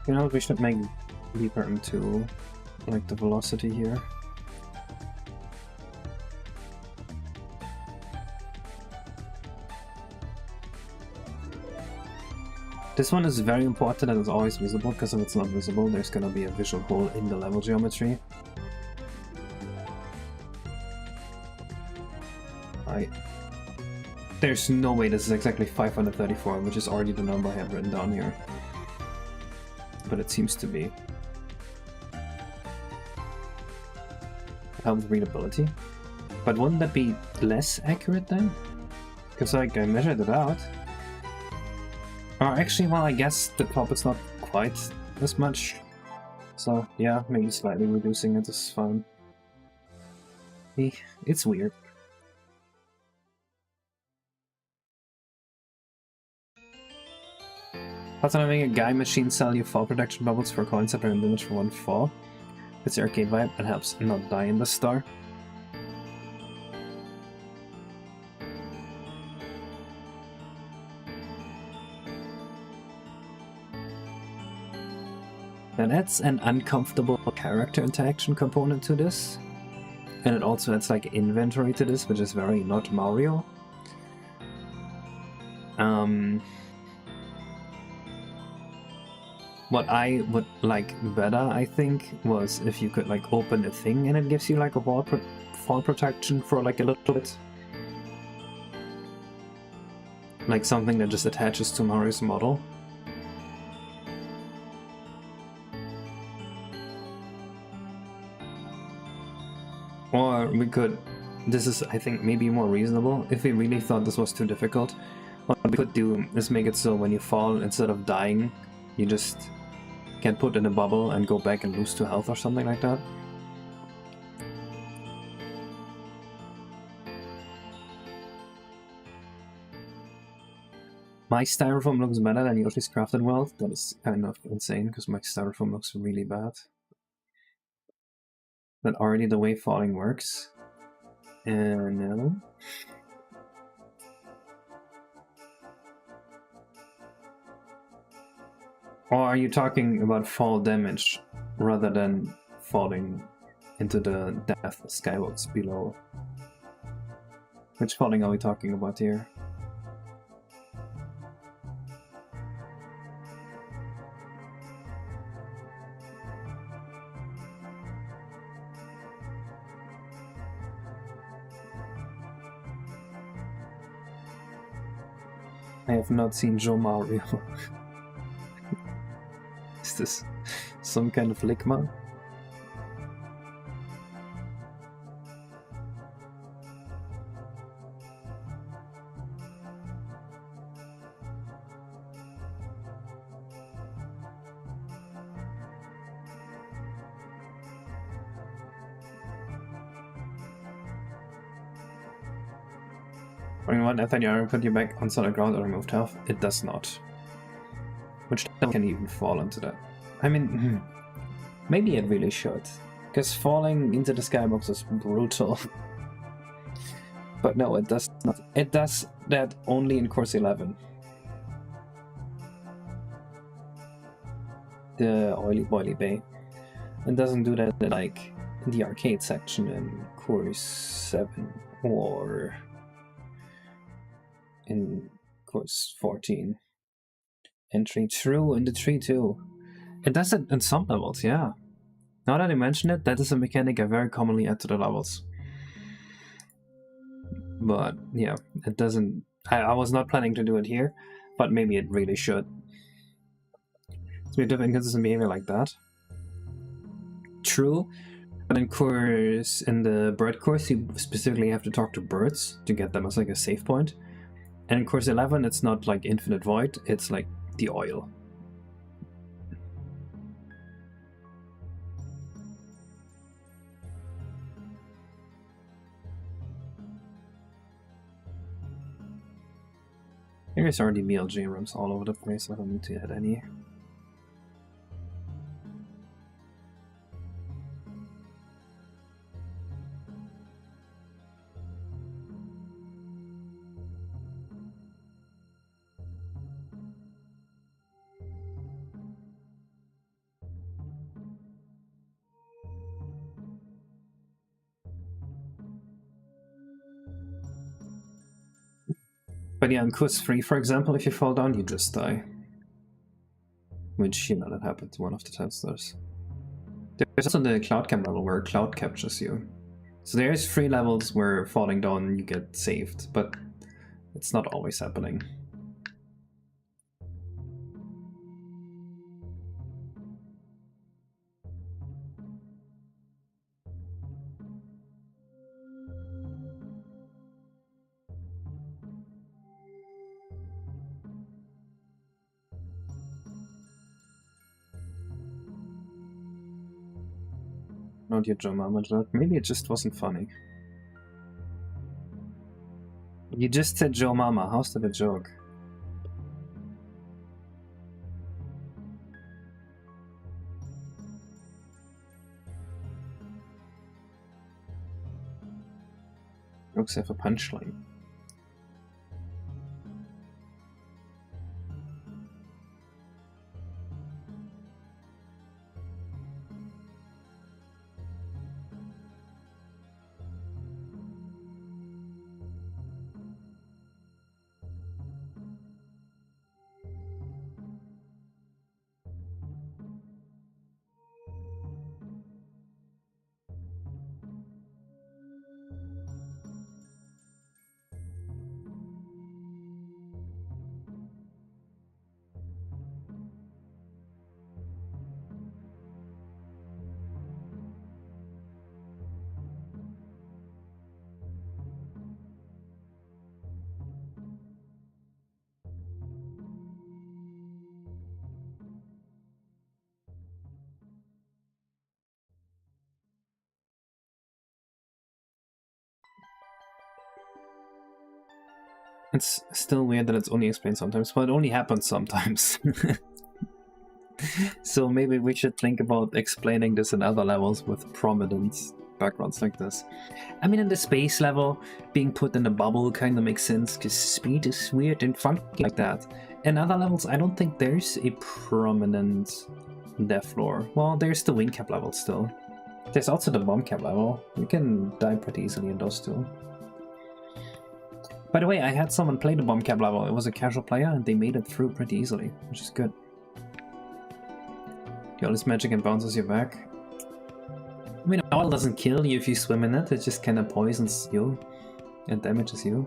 You know, we should make deeper into like the velocity here. This one is very important and it's always visible, because if it's not visible, there's gonna be a visual hole in the level geometry. There's no way this is exactly 534, which is already the number I have written down here. But it seems to be. It helps readability. But wouldn't that be less accurate then? Because like I measured it out. Or actually, well, I guess the top is not quite as much. So yeah, maybe slightly reducing it is fine. It's weird. Also, having a guy machine sell you fall protection bubbles for coins that are in limit for one fall. It's the arcade vibe and helps not die in the star. That adds an uncomfortable character interaction component to this. And it also adds like inventory to this, which is very not Mario. What I would like better, I think, was if you could like open a thing and it gives you like a fall protection for like a little bit. Like something that just attaches to Mario's model. Or we could, this is I think maybe more reasonable, if we really thought this was too difficult, what we could do is make it so when you fall, instead of dying, you just get put in a bubble and go back and lose 2 health or something like that. My styrofoam looks better than Yoshi's Crafted World. That is kind of insane, because my styrofoam looks really bad. But already the way falling works. And no. Or are you talking about fall damage rather than falling into the death skybox below? Which falling are we talking about here? I have not seen Joe Mario. Is this some kind of ligma? What, Nathaniel, put you back on solid ground or removed health? It does not. Which can even fall into that? I mean, maybe it really should. Because falling into the skybox is brutal. But no, it does not. It does that only in course 11. The Oily Boily Bay. It doesn't do that like in the arcade section in course 7 or in course 14. Entry true in the tree too. It does it in some levels, yeah. Now that I mention it, that is a mechanic I very commonly add to the levels. But yeah, it doesn't. I was not planning to do it here, but maybe it really should. So we have inconsistent behavior like that. True, but in the bird course, you specifically have to talk to birds to get them as like a save point. And in course 11, it's not like infinite void, it's like the oil. There's already MLG rooms all over the place, I don't need to add any. But yeah, in course 3, for example, if you fall down, you just die. Which, you know, that happens one of the testers. There's also the cloud cap level where cloud captures you. So there's 3 levels where falling down you get saved, but it's not always happening. Not your Joe Mama joke. Maybe it just wasn't funny. You just said Joe Mama. How's that a joke? Jokes have a punchline. It's still weird that it's only explained sometimes, but it only happens sometimes. So maybe we should think about explaining this in other levels with prominent backgrounds like this. I mean, in the space level, being put in a bubble kind of makes sense, because speed is weird and funky like that. In other levels, I don't think there's a prominent death floor. Well, there's the wing cap level still. There's also the bomb cap level. You can die pretty easily in those two. By the way, I had someone play the bomb cap level. It was a casual player, and they made it through pretty easily, which is good. All this magic and bounces you back. I mean, oil doesn't kill you if you swim in it, it just kind of poisons you and damages you.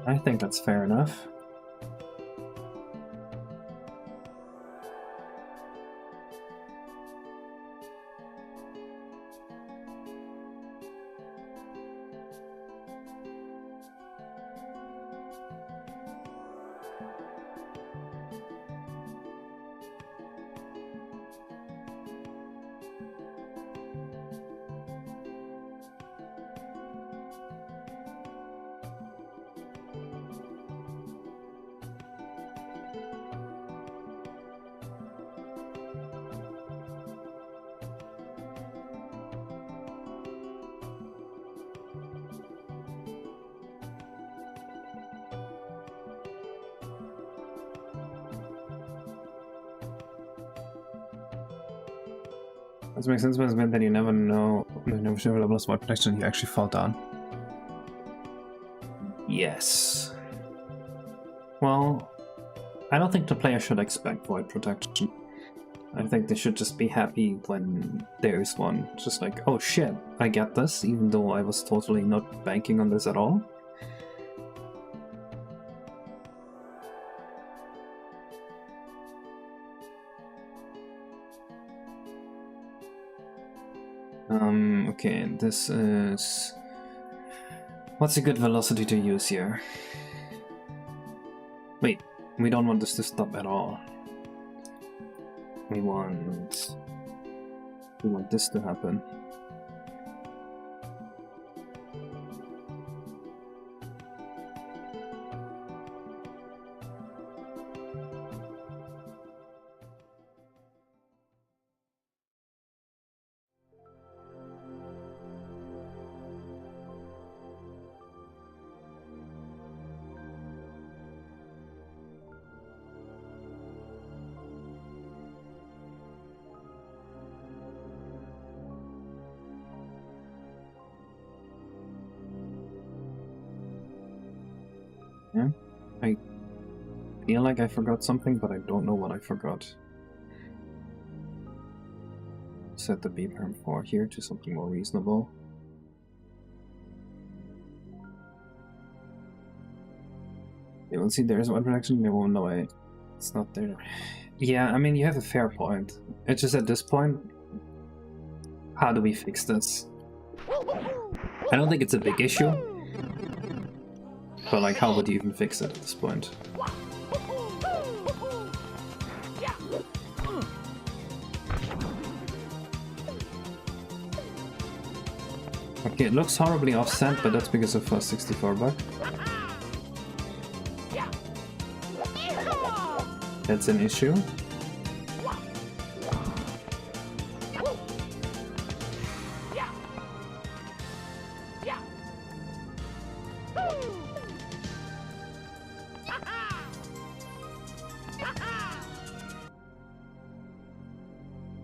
I think that's fair enough. This makes sense, but it's meant that you never know, you never show level of void protection, you actually fall down. Yes. Well, I don't think the player should expect void protection. I think they should just be happy when there is one. Just like, oh shit, I get this, even though I was totally not banking on this at all. Okay, this is... What's a good velocity to use here? Wait, we don't want this to stop at all. We want this to happen. Yeah, I feel like I forgot something, but I don't know what I forgot. Set the B perm 4 here to something more reasonable. They will see there's one protection, they won't know it's not there. Yeah, I mean, you have a fair point. It's just at this point, how do we fix this? I don't think it's a big issue. But like, how would you even fix it at this point? Okay, it looks horribly offset, but that's because of a 64 bug. That's an issue.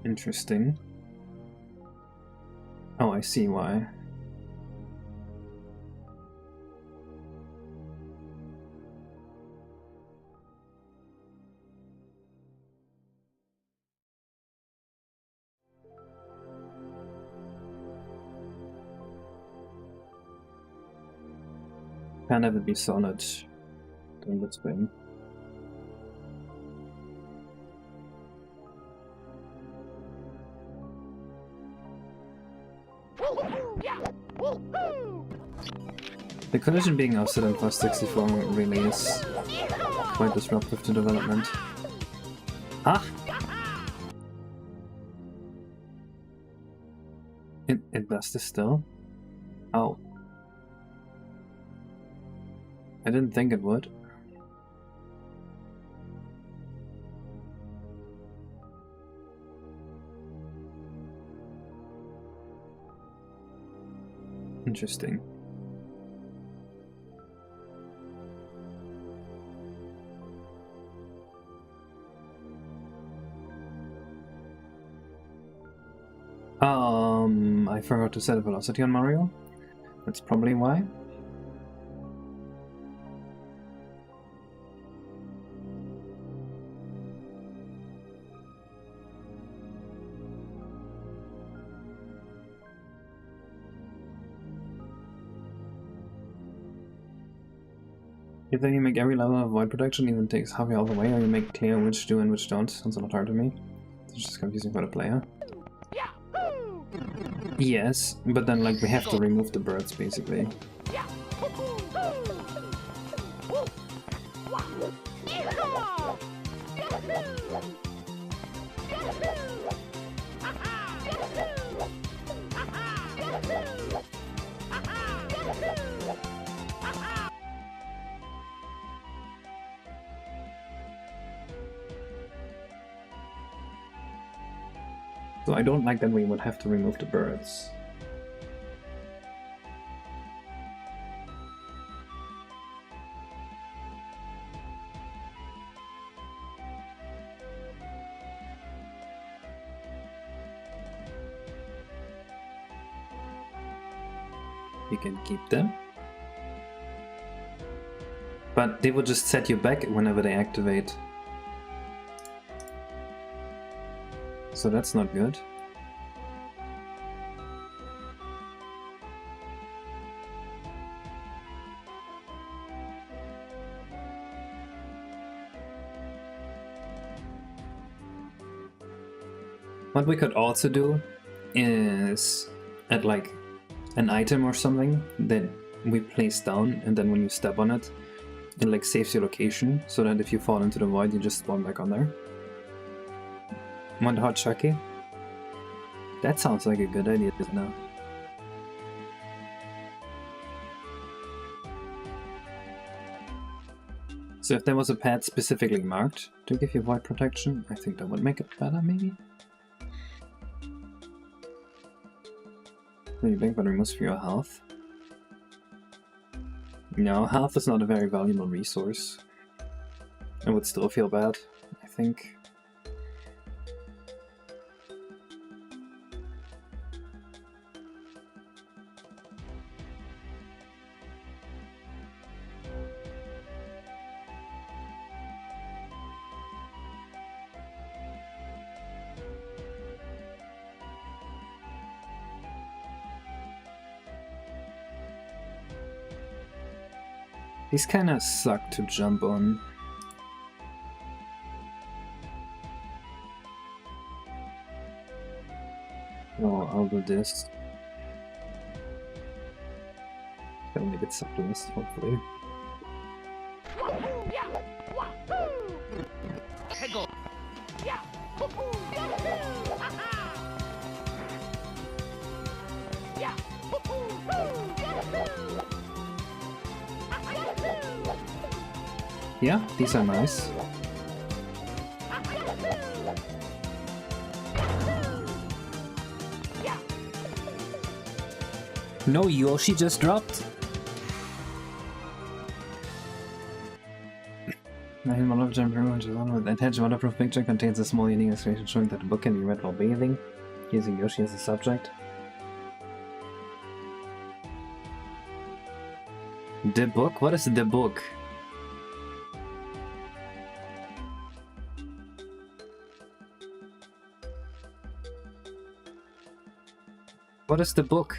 Interesting. Oh, I see why. Can never be solid during the spring. The collision being offset in plus 64 really is quite disruptive to development. Ah! It does this still? Oh. I didn't think it would. Interesting. I forgot to set a velocity on Mario. That's probably why. Either you make every level of void protection, even takes half all the way, or you make clear which do and which don't. Sounds a lot hard to me. It's just confusing for the player. Yes, but then like we have to remove the birds basically. So I don't like that we would have to remove the birds. You can keep them. But they will just set you back whenever they activate. So that's not good. What we could also do is add like an item or something that we place down, and then when you step on it, it like saves your location, so that if you fall into the void, you just spawn back on there. Want hot chucky? That sounds like a good idea now. So if there was a pad specifically marked to give you void protection, I think that would make it better, maybe? Really big, but removes for your health. No, health is not a very valuable resource. I would still feel bad, I think. These kinda suck to jump on. Oh, I'll do this. That'll make it simplest, hopefully. Yeah, these are nice. No, Yoshi just dropped. The attached waterproof picture contains a small unique illustration showing that the book can be read while bathing, using Yoshi as a subject. The book? What is the book? What is the book?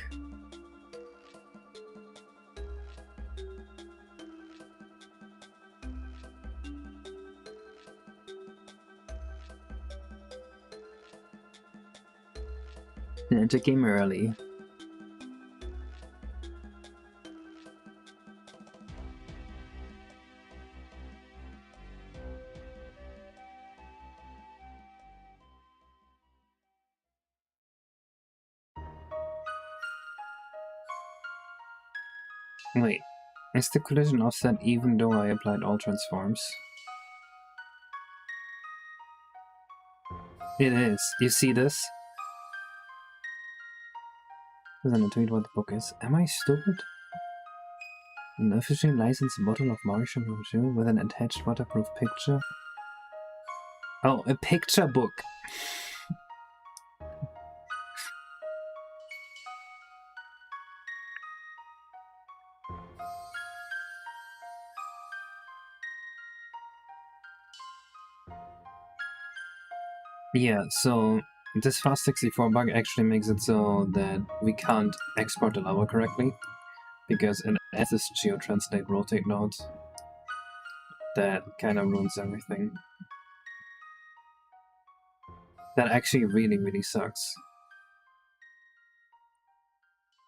Enter game early. Wait, is the collision offset even though I applied all transforms? It is. You see this? Doesn't it tweet what the book is? Am I stupid? An officially licensed bottle of Martian from June with an attached waterproof picture? Oh, a picture book! Yeah, so this Fast64 bug actually makes it so that we can't export the level correctly, because it has this geotranslate rotate node that kind of ruins everything. That actually really sucks.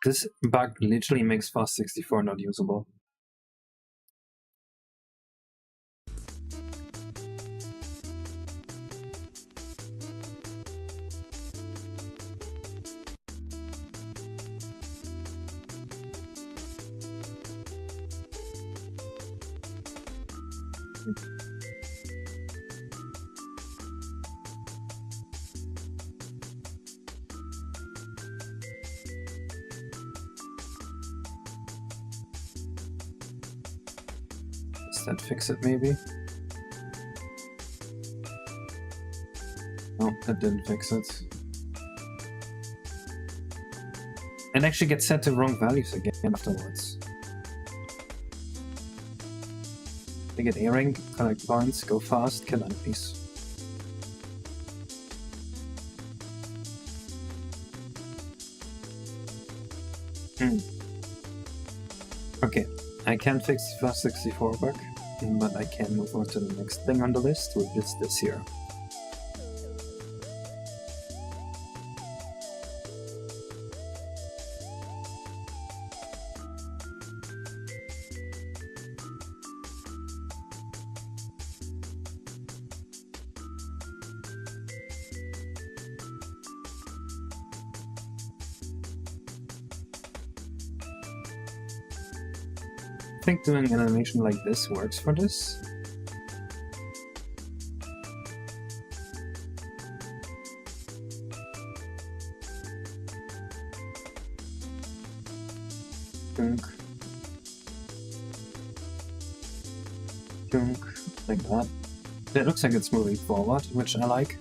This bug literally makes Fast64 not usable. Does that fix it, maybe? Oh, that didn't fix it. And actually get set to wrong values again afterwards. They get A-rank, collect points, go fast, kill enemies. Okay, I can't fix the first 64 bug, but I can move on to the next thing on the list, which is this here. I think doing an animation like this works for this. Dunk. Dunk. Like that. It looks like it's moving forward, which I like.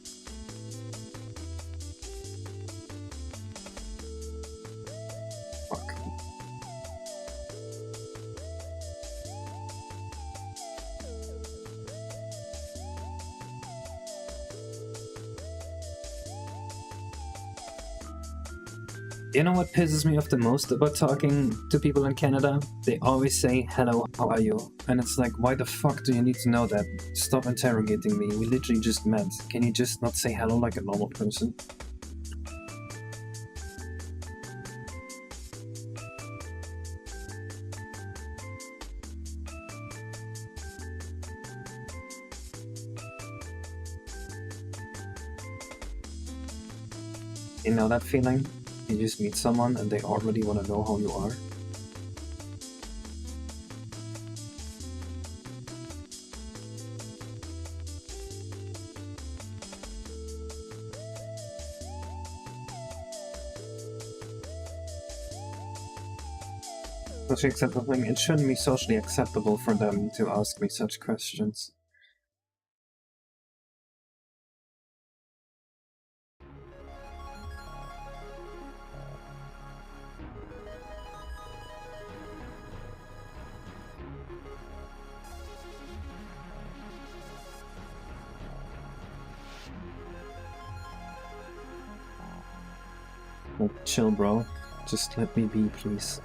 You know what pisses me off the most about talking to people in Canada? They always say, hello, how are you? And it's like, why the fuck do you need to know that? Stop interrogating me, we literally just met. Can you just not say hello like a normal person? You know that feeling? You just meet someone and they already want to know how you are. Socially acceptable thing. It shouldn't be socially acceptable for them to ask me such questions. Like, chill, bro. Just let me be, please.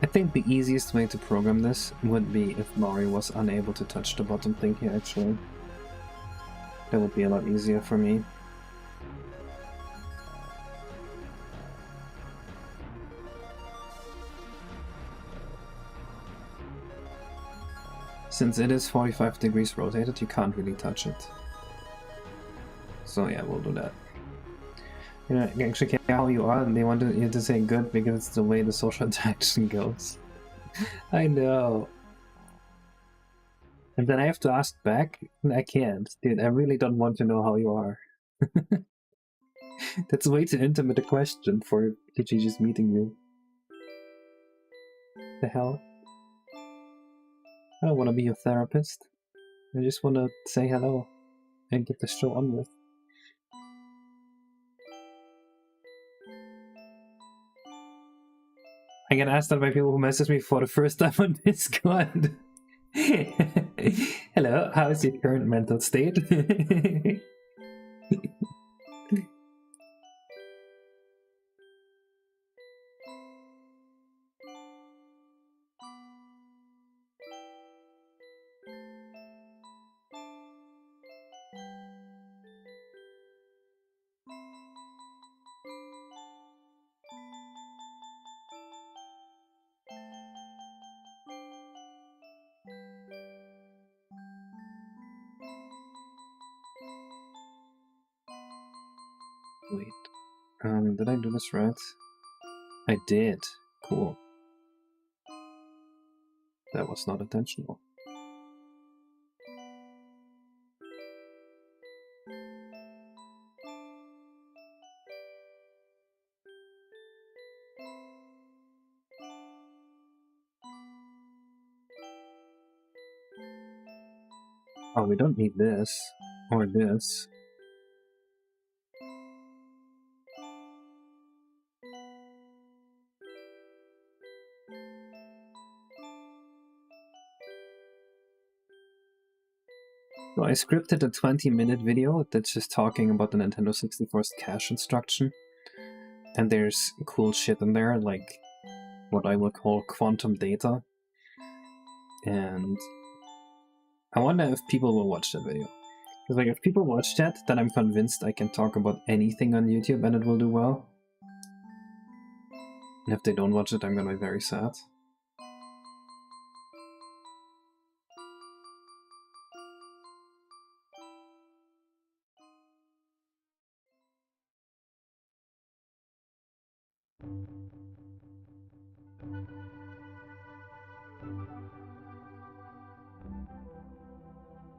I think the easiest way to program this would be if Mario was unable to touch the bottom thing here, actually. That would be a lot easier for me. Since it is 45 degrees rotated, you can't really touch it. So yeah, we'll do that. You know, actually care how you are, and they want you to say good because it's the way the social interaction goes. I know. And then I have to ask back? I can't. Dude, I really don't want to know how you are. That's way too intimate a question for literally just meeting you. The hell? I don't want to be your therapist. I just want to say hello and get the show on with. I get asked that by people who message me for the first time on Discord. Hello, how is your current mental state? Wait, did I do this right? I did. Cool. That was not intentional. Oh, we don't need this. Or this. So I scripted a 20-minute video that's just talking about the Nintendo 64's cache instruction. And there's cool shit in there, like what I would call quantum data. And I wonder if people will watch that video. Because like, if people watch that, then I'm convinced I can talk about anything on YouTube and it will do well. And if they don't watch it, I'm gonna be very sad.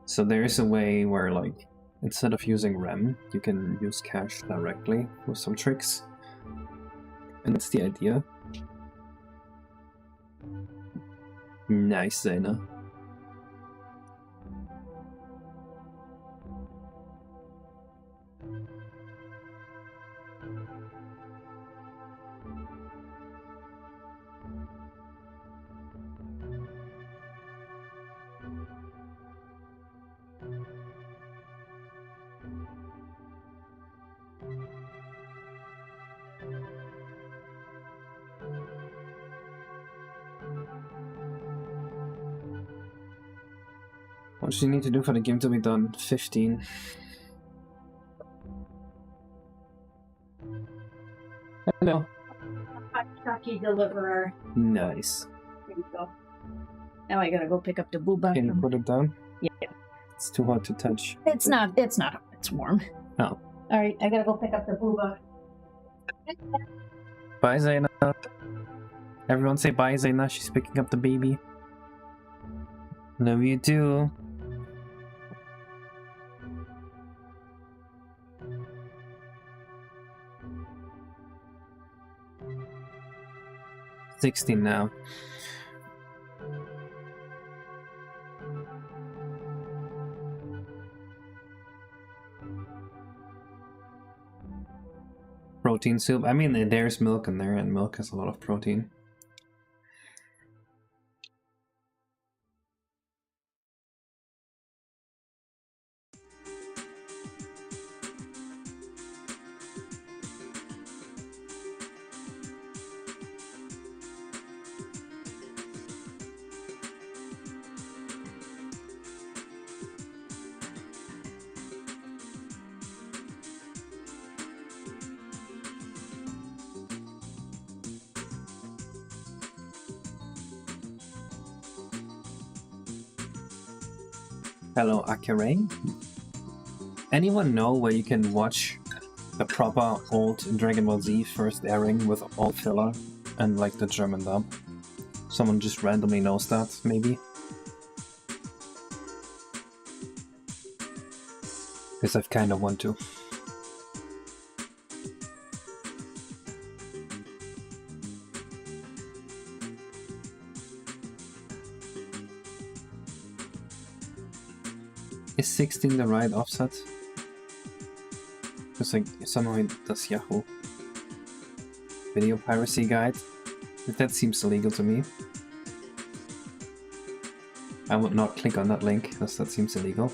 So there is a way where, like, instead of using RAM, you can use cache directly with some tricks. And that's the idea. Nice, Zaina. What do you need to do for the game to be done? 15. Hello. Hot Chucky deliverer. Nice. There you go. Now I gotta go pick up the booba. Can you put it down? Yeah. It's too hot to touch. It's not. It's not. It's warm. Oh. All right, I gotta go pick up the booba. Bye, Zaina. Everyone say bye, Zaina. She's picking up the baby. Love you too. $16 now. Protein soup. I mean, there's milk in there, and milk has a lot of protein. Hello, Akire. Anyone know where you can watch the proper old Dragon Ball Z first airing with all filler and like the German dub? Someone just randomly knows that, maybe? Because I've kind of want to. Is 16 the right offset? Because like somehow it does Yahoo. Video piracy guide. That seems illegal to me. I would not click on that link because that seems illegal.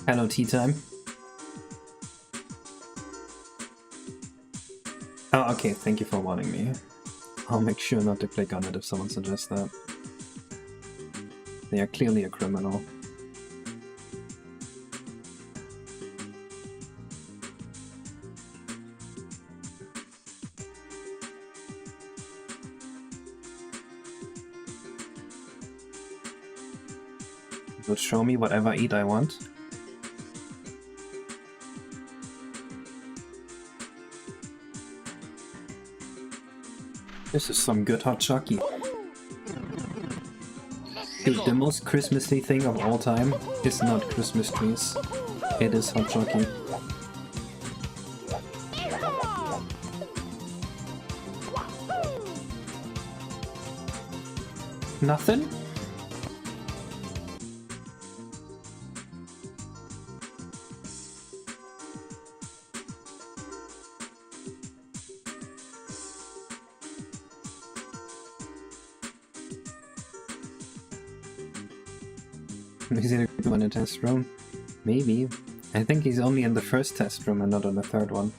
Hello, tea time. Oh, okay, thank you for warning me. I'll make sure not to click on it if someone suggests that. They are clearly a criminal. It would show me whatever eat I want. This is some good hot chocolate. Dude, the most Christmassy thing of all time is not Christmas trees. It is hot chocolate. Nothing? Is he in a test room? Maybe. I think he's only in the first test room and not on the third one.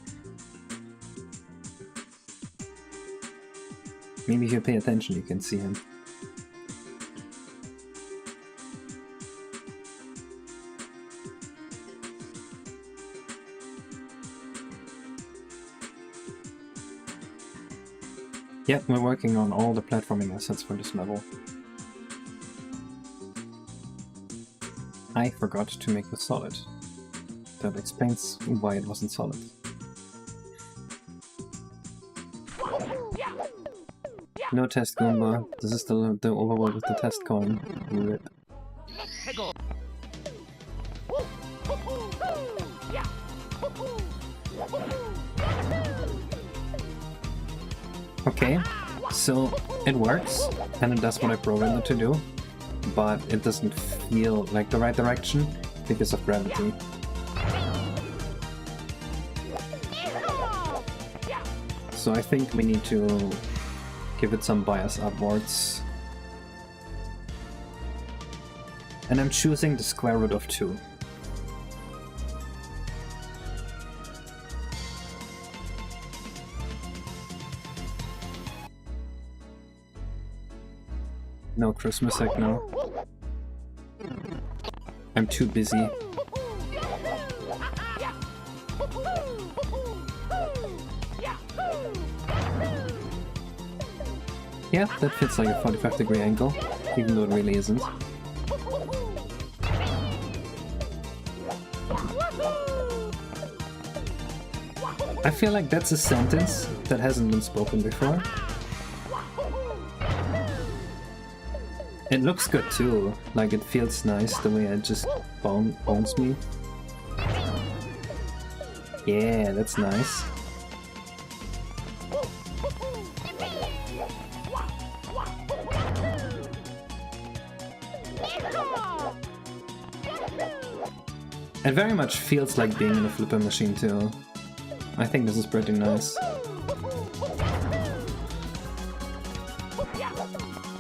Maybe if you pay attention you can see him. Yep, we're working on all the platforming assets for this level. I forgot to make this solid. That explains why it wasn't solid. No test Goomba. This is the overworld with the test coin. Rip. Okay, so it works, and it does what I programmed it to do, but it doesn't feel like the right direction because of gravity. So I think we need to give it some bias upwards. And I'm choosing the square root of 2. No Christmas egg now. I'm too busy. Yeah, that fits like a 45-degree angle, even though it really isn't. I feel like that's a sentence that hasn't been spoken before. It looks good too, like it feels nice the way it just bones me. Yeah, that's nice. It very much feels like being in a flipper machine too. I think this is pretty nice.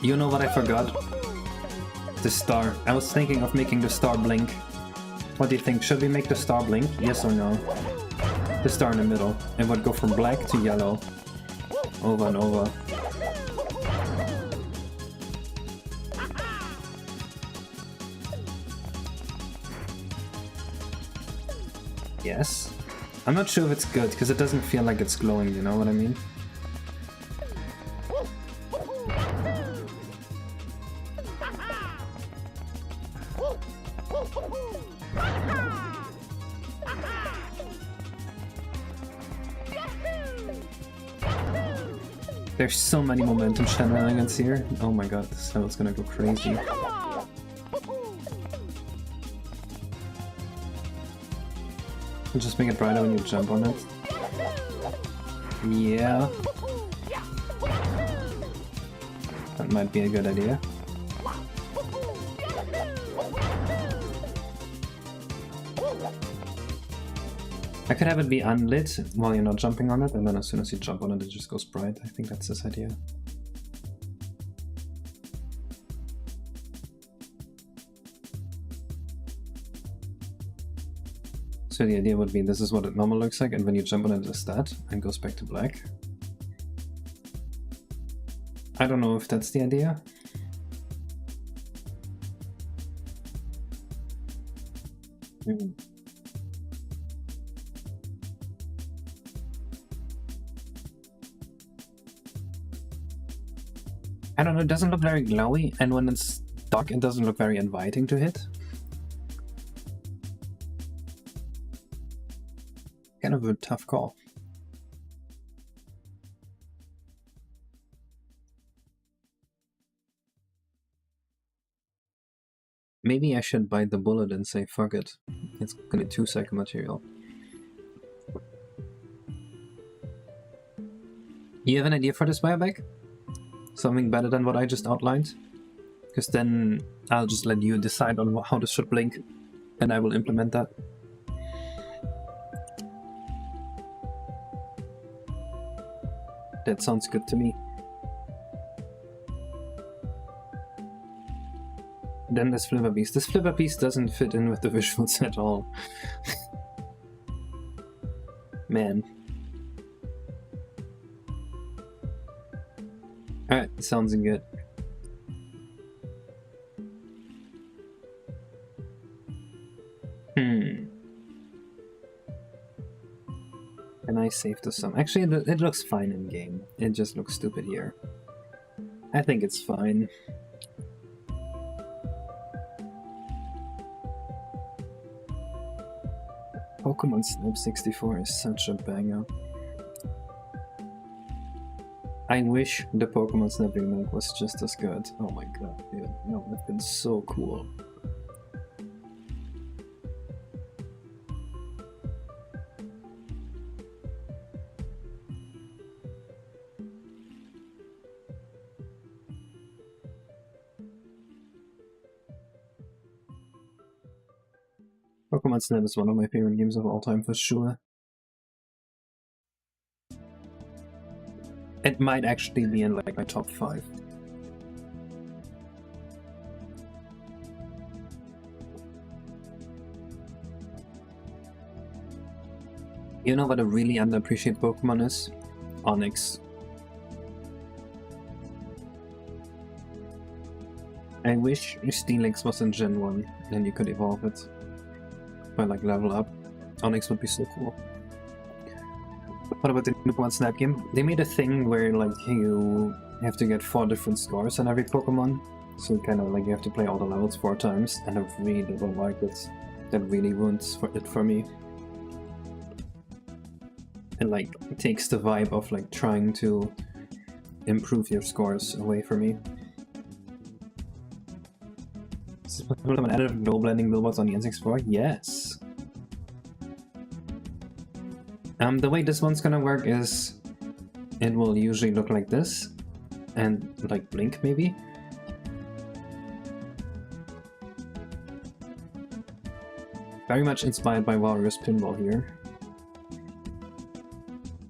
You know what I forgot? The star. I was thinking of making the star blink. What do you think? Should we make the star blink? Yes or no? The star in the middle. It would go from black to yellow. Over and over. Yes. I'm not sure if it's good, because it doesn't feel like it's glowing, you know what I mean? There's so many momentum shenanigans here. Oh my god, this level's gonna go crazy. Just make it brighter when you jump on it. Yeah. That might be a good idea. I could have it be unlit while you're not jumping on it, and then as soon as you jump on it, it just goes bright. I think that's this idea. So the idea would be this is what it normally looks like, and when you jump on it, it's that, and goes back to black. I don't know if that's the idea. I don't know, it doesn't look very glowy, and when it's dark it doesn't look very inviting to hit. Kind of a tough call. Maybe I should bite the bullet and say fuck it. It's gonna be 2 second material. You have an idea for this buyback? Something better than what I just outlined? Because then I'll just let you decide on how this should blink, and I will implement that. That sounds good to me. Then this flipper piece. This flipper piece doesn't fit in with the visuals at all. Man. Alright, sounds good. Can I save the sum? Actually, it looks fine in game. It just looks stupid here. I think it's fine. Pokemon Snap 64 is such a banger. I wish the Pokemon Snap remake was just as good. Oh my god, dude. That would have been so cool. Pokemon Snap is one of my favorite games of all time for sure. It might actually be in like my top 5. You know what a really underappreciated Pokemon is? Onix. I wish Steelix was in Gen 1 and you could evolve it. By like level up. Onix would be so cool. What about the new Pokemon Snap game? They made a thing where like you have to get 4 different scores on every Pokemon. So kind of like you have to play all the levels 4 times, and I really don't like it. That really ruins it for me. And like it takes the vibe of like trying to improve your scores away from me. Is Pokemon added no blending billboards on the N64? Yes. The way this one's gonna work is it will usually look like this and like blink maybe. Very much inspired by Warriors Pinball here.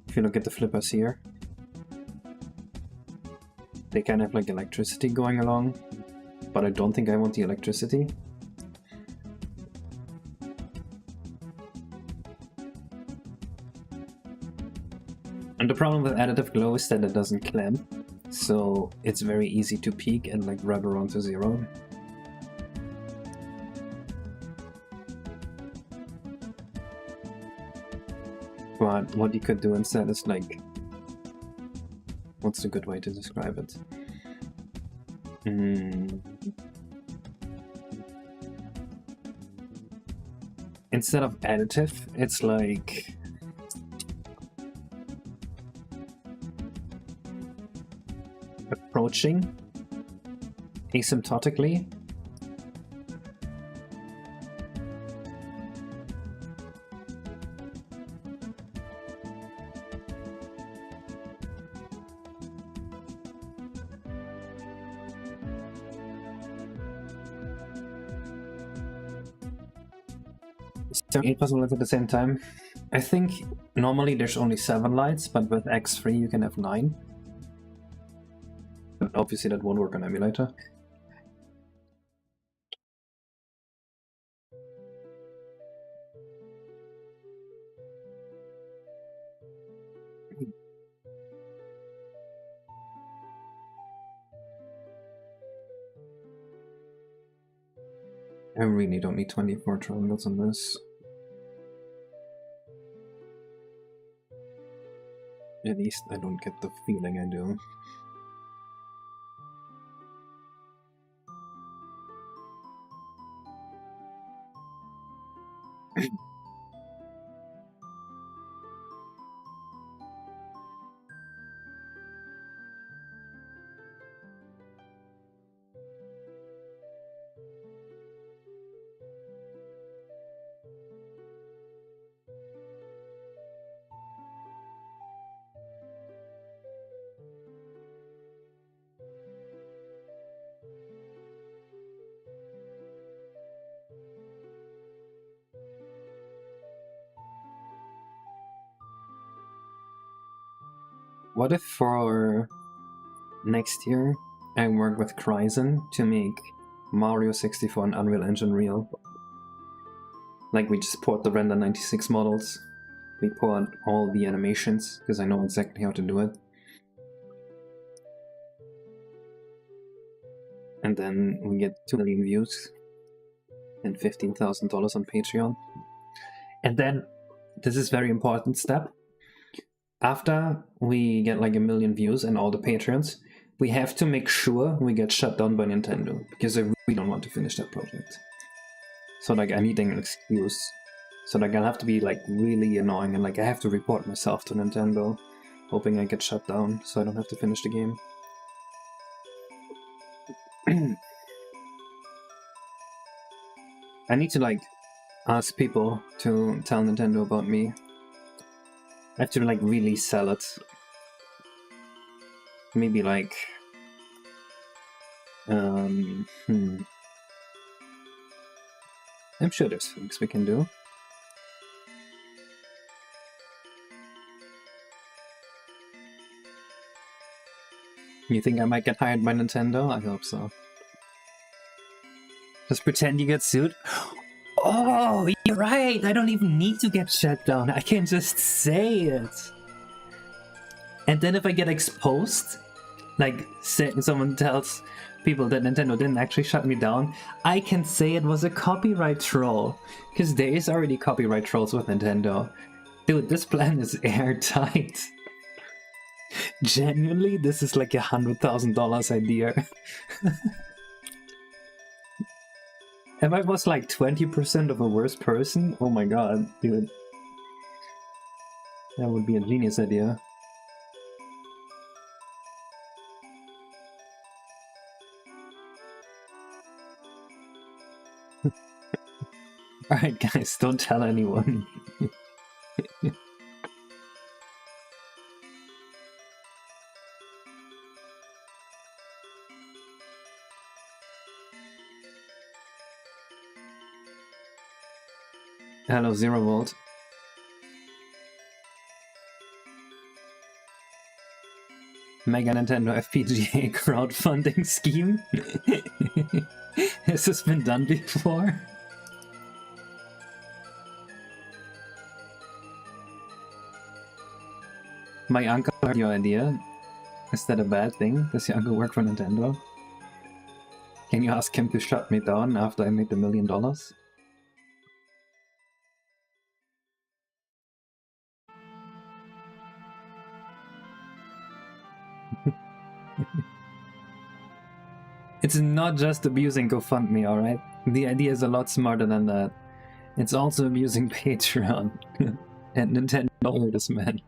If you look at the flippers here, they kind of have like electricity going along, but I don't think I want the electricity. And the problem with additive glow is that it doesn't clamp, so it's very easy to peek and like rub around to 0. But what you could do instead is like... What's a good way to describe it? Instead of additive, it's like... approaching asymptotically. So 8 possibilities at the same time. I think normally there's only 7 lights, but with X3 you can have 9. But obviously that won't work on emulator. I really don't need 24 triangles on this. At least I don't get the feeling I do. What if for next year I work with Kryzen to make Mario 64 and Unreal Engine real? Like we just port the render 96 models, we port all the animations, because I know exactly how to do it. And then we get 2 million views and $15,000 on Patreon. And then, this is very important step, after we get like 1 million views and all the Patreons, we have to make sure we get shut down by Nintendo, because I really don't want to finish that project. So like I need an excuse. So like I'll have to be like really annoying and like I have to report myself to Nintendo, hoping I get shut down so I don't have to finish the game. I need to like ask people to tell Nintendo about me. I have to like really sell it. Maybe like I'm sure there's things we can do. You think I might get hired by Nintendo? I hope so. Just pretend you get sued? Oh, you're right! I don't even need to get shut down. I can just say it. And then if I get exposed, like someone tells people that Nintendo didn't actually shut me down, I can say it was a copyright troll. Because there is already copyright trolls with Nintendo. Dude, this plan is airtight. Genuinely, this is like $100,000 idea. If I was like 20% of a worse person, oh my god, dude. That would be a genius idea. Alright guys, don't tell anyone. Hello, Zero Volt. Mega Nintendo FPGA crowdfunding scheme? Has this been done before? My uncle heard your idea. Is that a bad thing? Does your uncle work for Nintendo? Can you ask him to shut me down after I made the $1 million? It's not just abusing GoFundMe, alright? The idea is a lot smarter than that. It's also abusing Patreon. And Nintendo orders, man.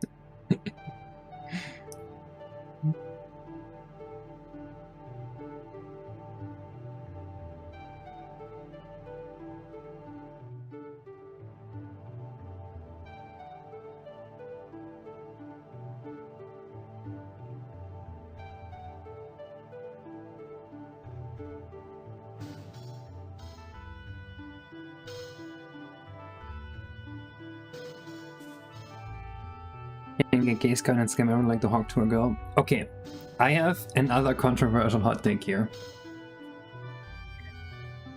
A case card and scam everyone like the Hawk Tour girl. Okay, I have another controversial hot take here.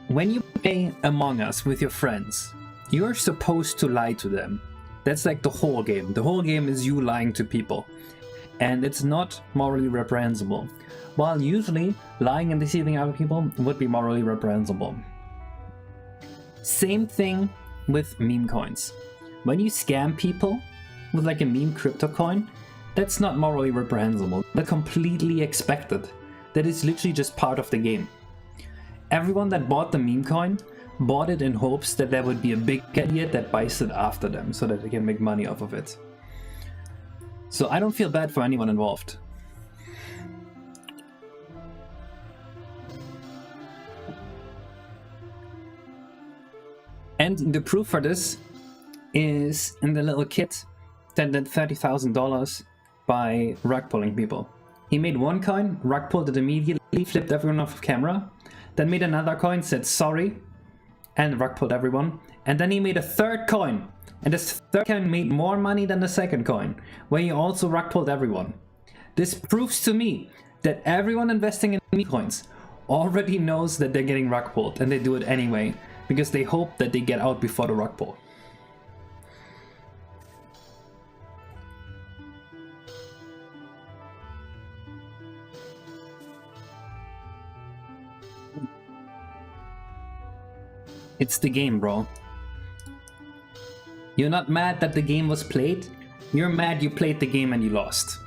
When you play Among Us with your friends, you're supposed to lie to them. That's like the whole game. The whole game is you lying to people. And it's not morally reprehensible. While usually lying and deceiving other people would be morally reprehensible. Same thing with meme coins. When you scam people with like a meme crypto coin, that's not morally reprehensible. That's completely expected. That is literally just part of the game. Everyone that bought the meme coin bought it in hopes that there would be a big idiot that buys it after them so that they can make money off of it. So I don't feel bad for anyone involved. And the proof for this is in the little kid that did $30,000 by rug pulling people. He made one coin, rug pulled it immediately, flipped everyone off camera, then made another coin, said sorry, and rug pulled everyone. And then he made a third coin, and this third coin made more money than the second coin, where he also rug pulled everyone. This proves to me that everyone investing in meme coins already knows that they're getting rug pulled, and they do it anyway because they hope that they get out before the rug pull. It's the game, bro. You're not mad that the game was played. You're mad you played the game and you lost.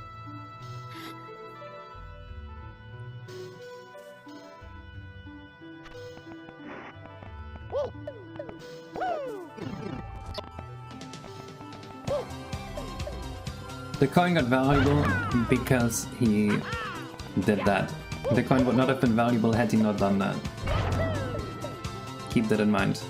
The coin got valuable because he did that. The coin would not have been valuable had he not done that. Keep that in mind.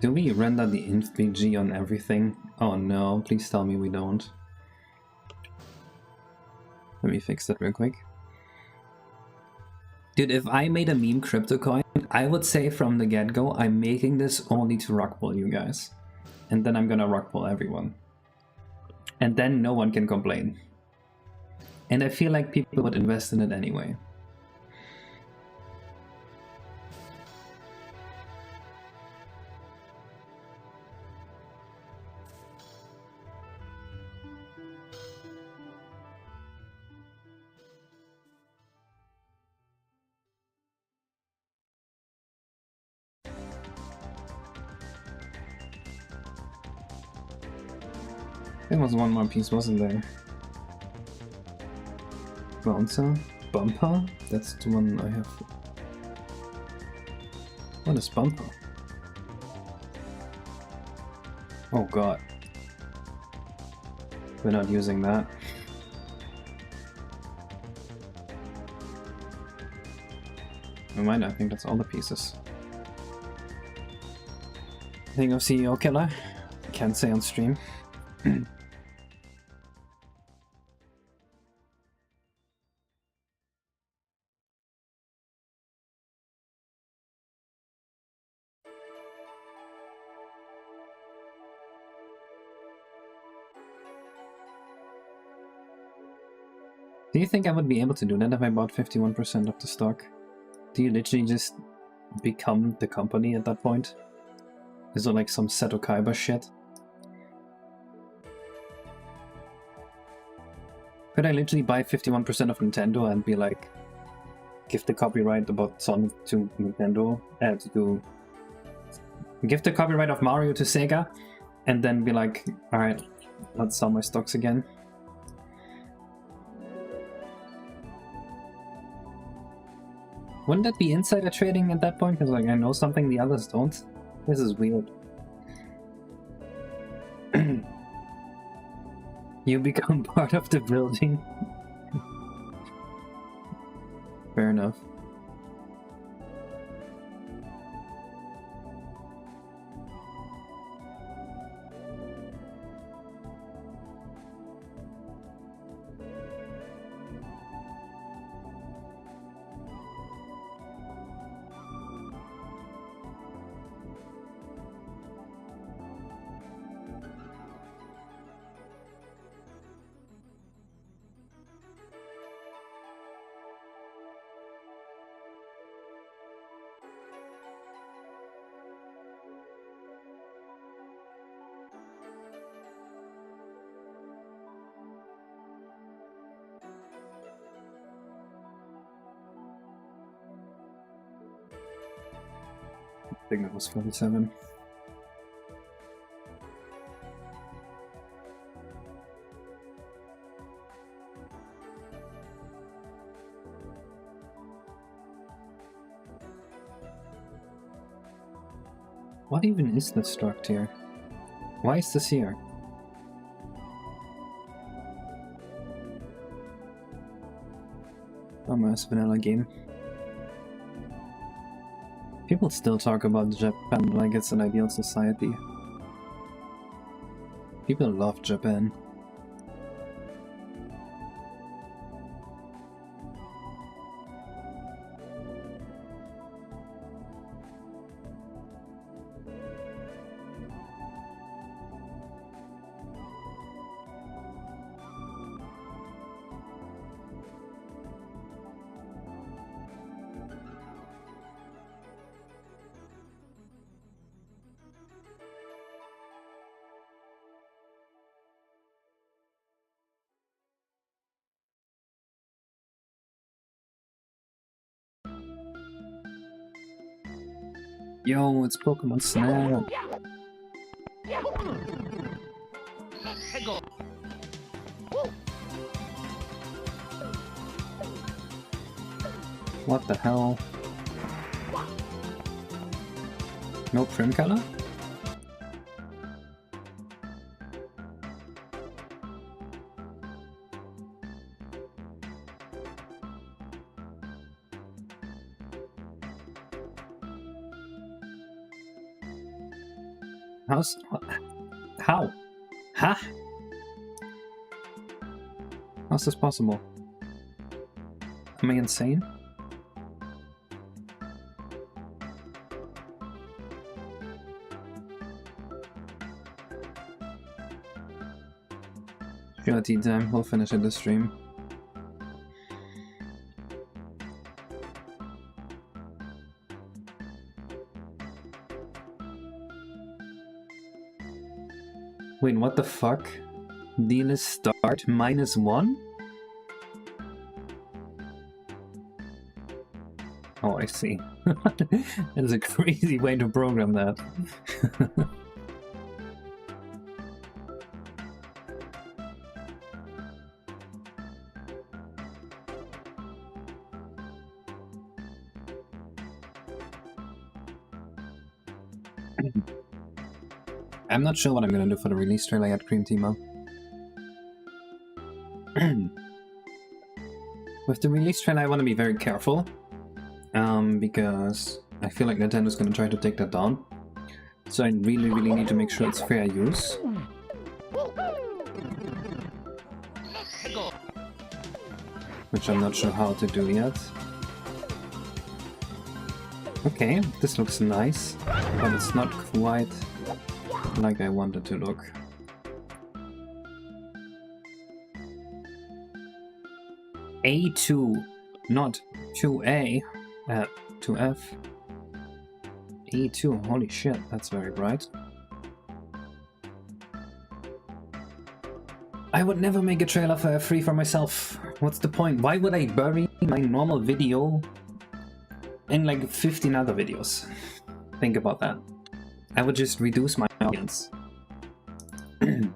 Do we render the inf BG on everything? Oh no, please tell me we don't. Let me fix that real quick. Dude, if I made a meme crypto coin, I would say from the get-go, I'm making this only to rug pull you guys. And then I'm gonna rug pull everyone. And then no one can complain. And I feel like people would invest in it anyway. There was one more piece, wasn't there? Bouncer? Bumper? That's the one I have. What is bumper? Oh god. We're not using that. Never mind, I think that's all the pieces. Think of CEO Killer? Can't say on stream. Do you think I would be able to do that if I bought 51% of the stock? Do you literally just become the company at that point? Is it like some Seto Kaiba shit? Could I literally buy 51% of Nintendo and be like, give the copyright about Sonic to Nintendo, give the copyright of Mario to Sega, and then be like, alright, let's sell my stocks again? Wouldn't that be insider trading at that point? Because like I know something the others don't. This is weird. You become part of the building. Fair enough. I think that was 47. What even is this struct here? Why is this here? Dumbass vanilla game. People still talk about Japan like it's an ideal society. People love Japan. Yo, it's Pokemon Snap! What the hell? No trim color? How? Huh? How's this possible? Am I insane? Sure, tea time. We'll finish it this stream. Wait, what the fuck? Deal is start -1? Oh, I see. That is a crazy way to program that. I'm not sure what I'm gonna do for the release trailer yet, Cream Teemo. With the release trailer, I want to be very careful, because I feel like Nintendo's gonna try to take that down. So I really need to make sure it's fair use. Which I'm not sure how to do yet. Okay, this looks nice, but it's not quite like I wanted to look. A2, not 2A, 2F. A2, holy shit, that's very bright. I would never make a trailer for F3 for myself. What's the point? Why would I bury my normal video in like 15 other videos? Think about that. I would just reduce my audience. It'd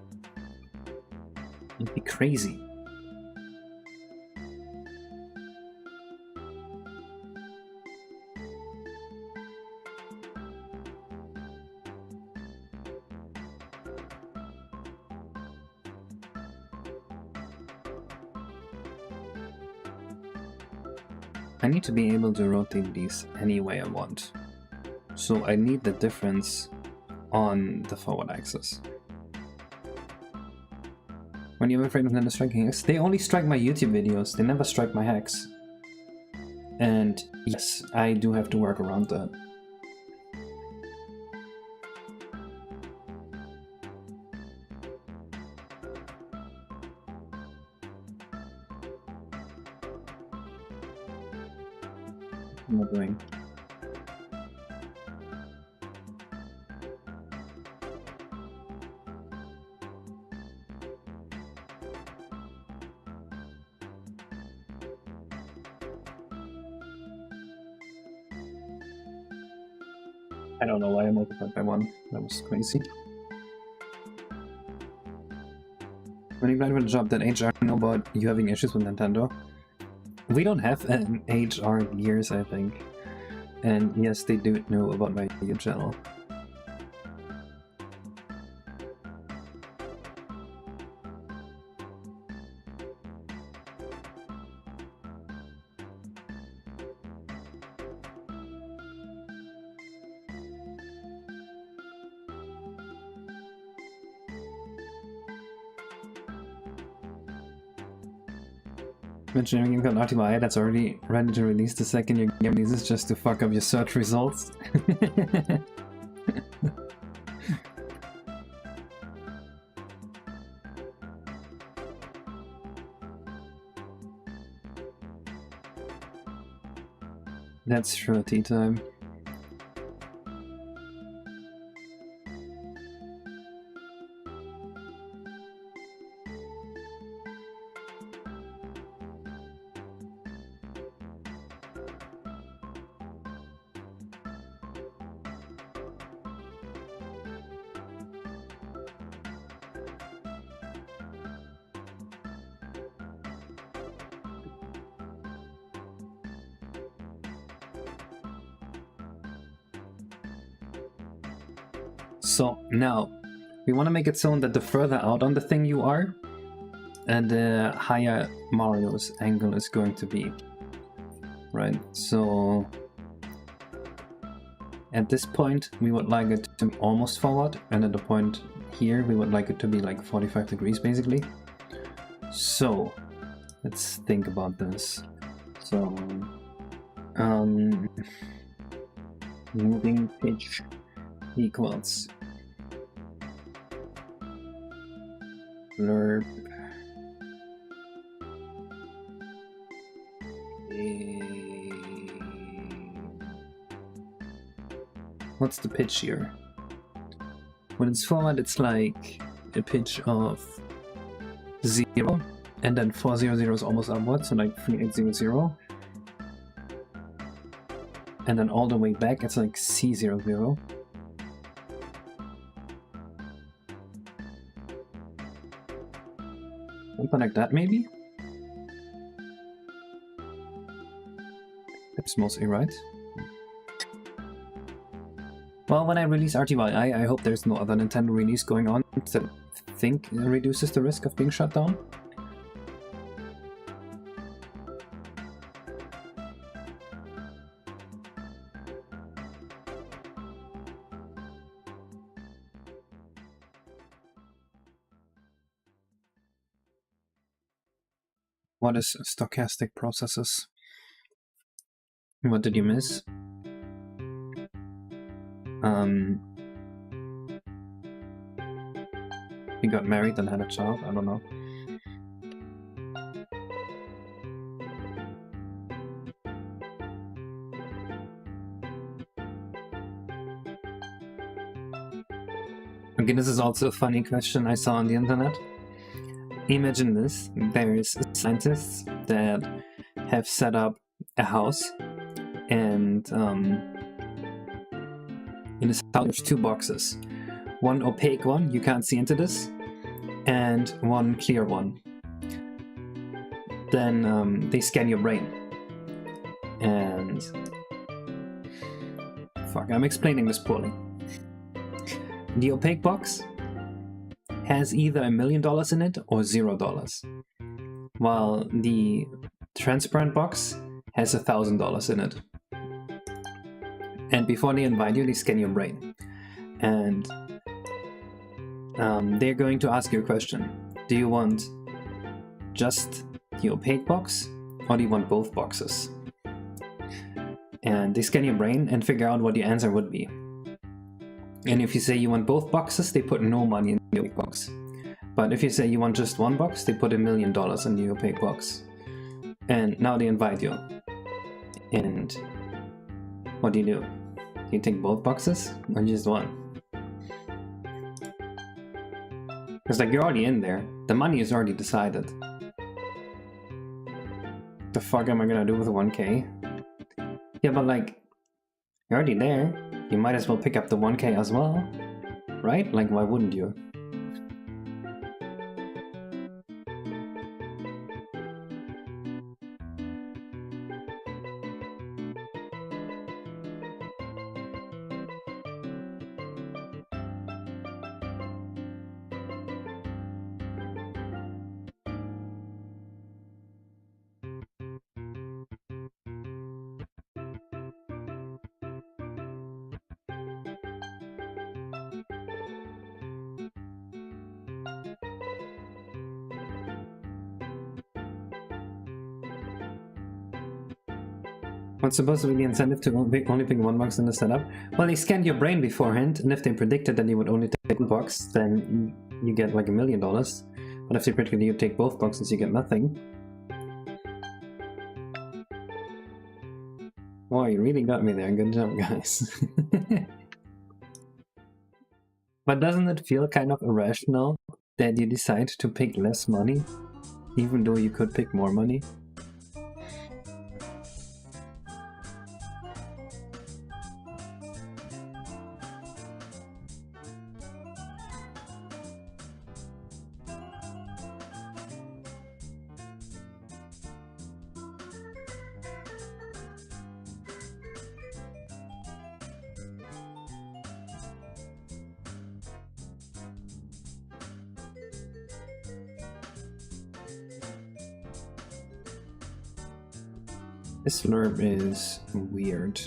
be crazy. I need to be able to rotate these any way I want. So I need the difference on the forward axis. When you're afraid of Nintendo striking hacks, they only strike my YouTube videos, they never strike my hacks. And yes, I do have to work around that. What am I doing? I don't know why I multiplied by 1. That was crazy. When you applied for the job, did HR know about you having issues with Nintendo? We don't have an HR years, I think. And yes, they do know about my YouTube channel. Mentioning you've got RTY that's already ready to release the second your game releases just to fuck up your search results. That's true, tea time. So now, we want to make it so that the further out on the thing you are, and the higher Mario's angle is going to be. Right, so at this point we would like it to be almost forward, and at the point here we would like it to be like 45 degrees basically. So let's think about this. So moving pitch equals blurb what's the pitch here? When it's forward it's like a pitch of 0 and then 400 is almost upwards, so like 3800, and then all the way back it's like C00. Something like that, maybe? That's mostly right. Well, when I release RTYI, I hope there's no other Nintendo release going on that I think reduces the risk of being shut down. What is stochastic processes? What did you miss? He got married and had a child, I don't know. Okay, this is also a funny question I saw on the internet. Imagine this, there's scientists that have set up a house, and in this house there's two boxes. One opaque one, you can't see into this, and one clear one. Then they scan your brain. And... fuck, I'm explaining this poorly. The opaque box has either $1 million in it or $0, while the transparent box has $1,000 in it. And before they invite you, they scan your brain. And they're going to ask you a question. Do you want just the opaque box, or do you want both boxes? And they scan your brain and figure out what your answer would be. And if you say you want both boxes, they put no money in the opaque box. But if you say you want just one box, they put $1 million in the opaque box. And now they invite you. And what do? Do you take both boxes or just one? Because like you're already in there, the money is already decided. The fuck am I gonna do with 1K? Yeah, but like, you're already there. You might as well pick up the 1K as well, right? Like, why wouldn't you? What's supposed to be the incentive to only pick one box in the setup? Well, they scanned your brain beforehand, and if they predicted that you would only take one box, then you get like $1 million. But if they predicted you take both boxes, you get nothing. Wow, you really got me there. Good job, guys. But doesn't it feel kind of irrational that you decide to pick less money, even though you could pick more money? This slurp is weird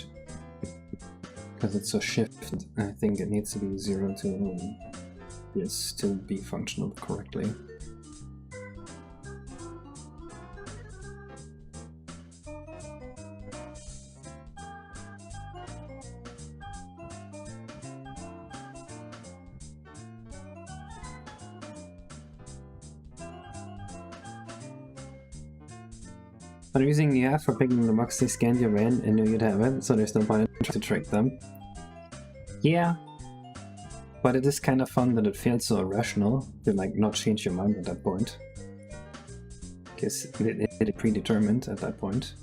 because it's a shift. I think it needs to be 0 to yes, to be functional correctly. But using the app for picking the box, they scanned your van and knew you'd have it, so there's no point in trying to trick them. Yeah, but it is kind of fun that it feels so irrational to like not change your mind at that point. Because it's predetermined at that point.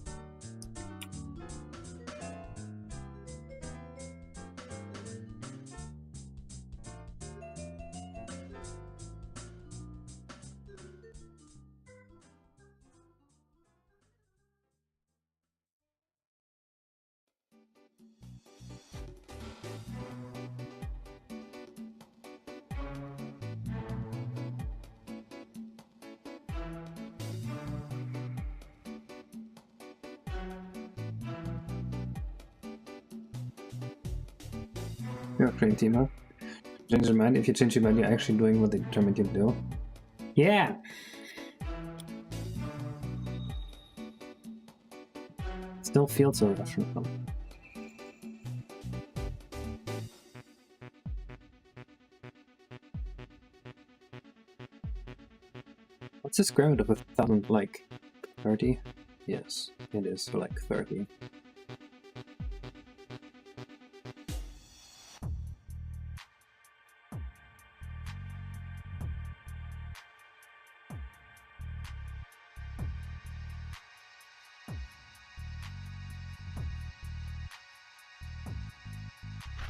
You're great, Timo. Change your mind. If you change your mind, you're actually doing what they determined you to do. Yeah! Still feels so irrational. What's the square root of 1,000, like 30? Yes, it is like 30.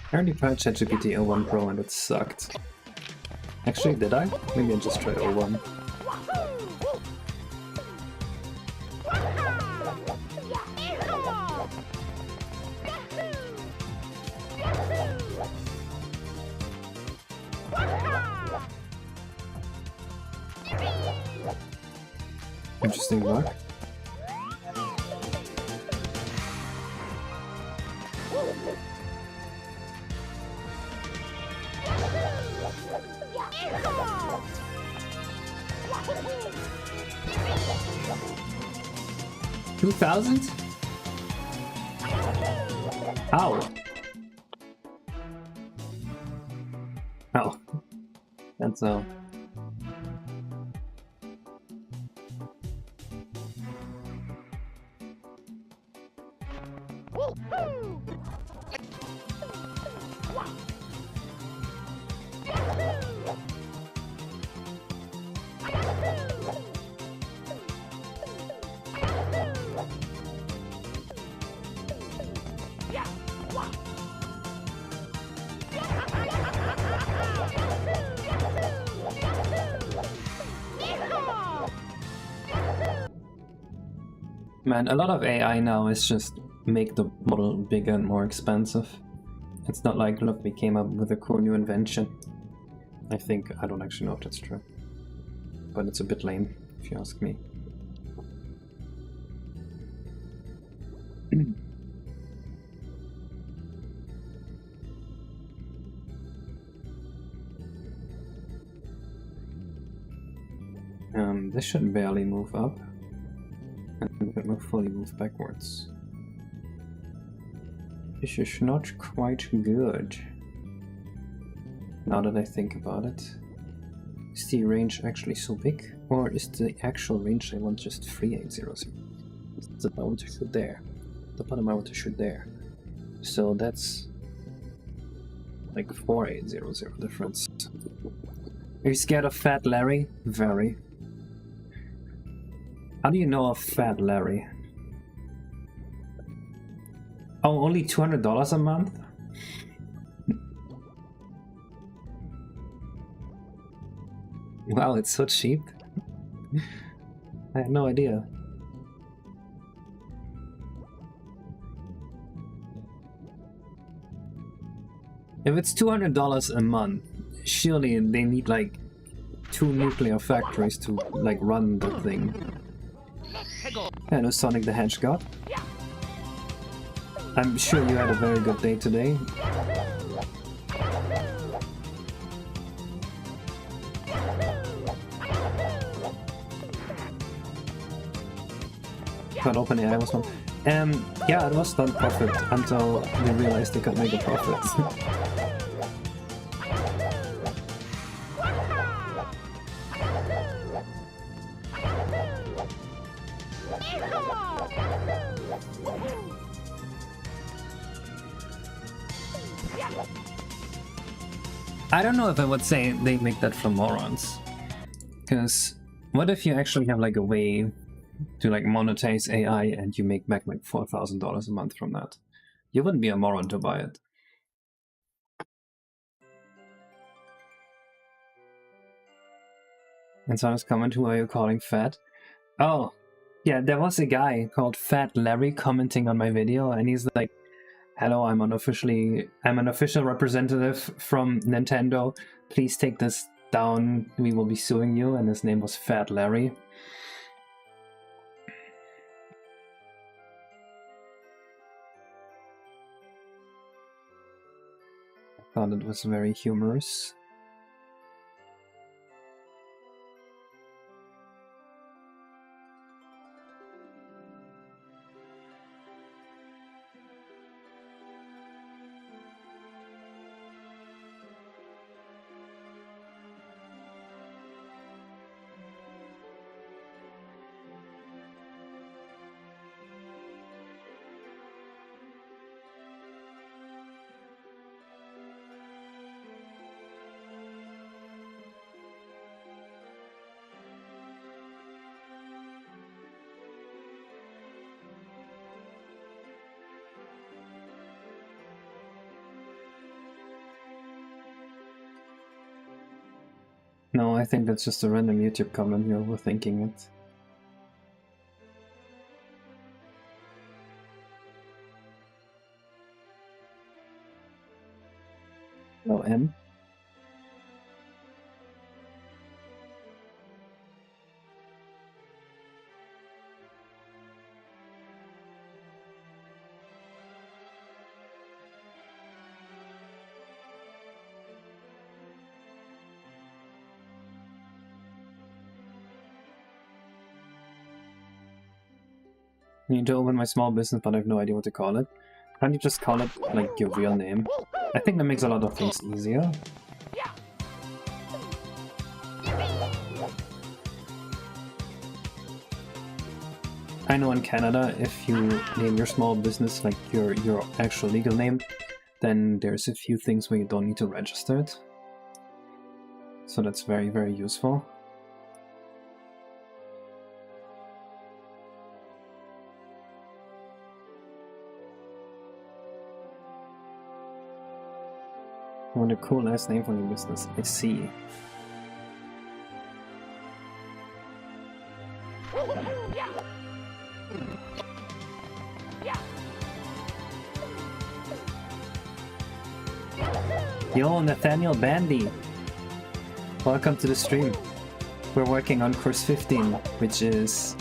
I already tried ChatGPT 01 Pro and it sucked. Actually, did I? Maybe I just tried 01. Interesting luck. $2,000? How? Oh, that's all. Man, a lot of AI now is just make the model bigger and more expensive. It's not like, look, we came up with a cool new invention. I think, I don't actually know if that's true. But it's a bit lame, if you ask me. This should barely move up. And it will fully move backwards. This is not quite good. Now that I think about it. Is the range actually so big? Or is the actual range I want just 3800? The bottom I want to shoot there. The bottom I want to shoot there. So that's like 4800 difference. Are you scared of Fat Larry? Very. How do you know of Fat Larry? Oh, only $200 a month? Wow, it's so cheap. I had no idea. If it's $200 a month, surely they need like 2 nuclear factories to like run the thing. Hello, Sonic the Hedgehog. I'm sure you had a very good day today. But OpenAI was one. Yeah, it was non-profit until they realized they could make a profit. I don't know if I would say they make that for morons. Because what if you actually have like a way to like monetize AI and you make back like $4,000 a month from that? You wouldn't be a moron to buy it. And someone's comment, who are you calling fat? Oh, yeah, there was a guy called Fat Larry commenting on my video, and he's like, hello, I'm an official representative from Nintendo. Please take this down. We will be suing you. And his name was Fat Larry. I thought it was very humorous. No, I think that's just a random YouTube comment. You're overthinking it. No, M. I need to open my small business, but I have no idea what to call it. Can't you just call it, like, your real name? I think that makes a lot of things easier. I know in Canada, if you name your small business like your actual legal name, then there's a few things where you don't need to register it. So that's very, very useful. I want a cool last name for your business. I see. Yo, Nathaniel Bandy! Welcome to the stream. We're working on course 15, which is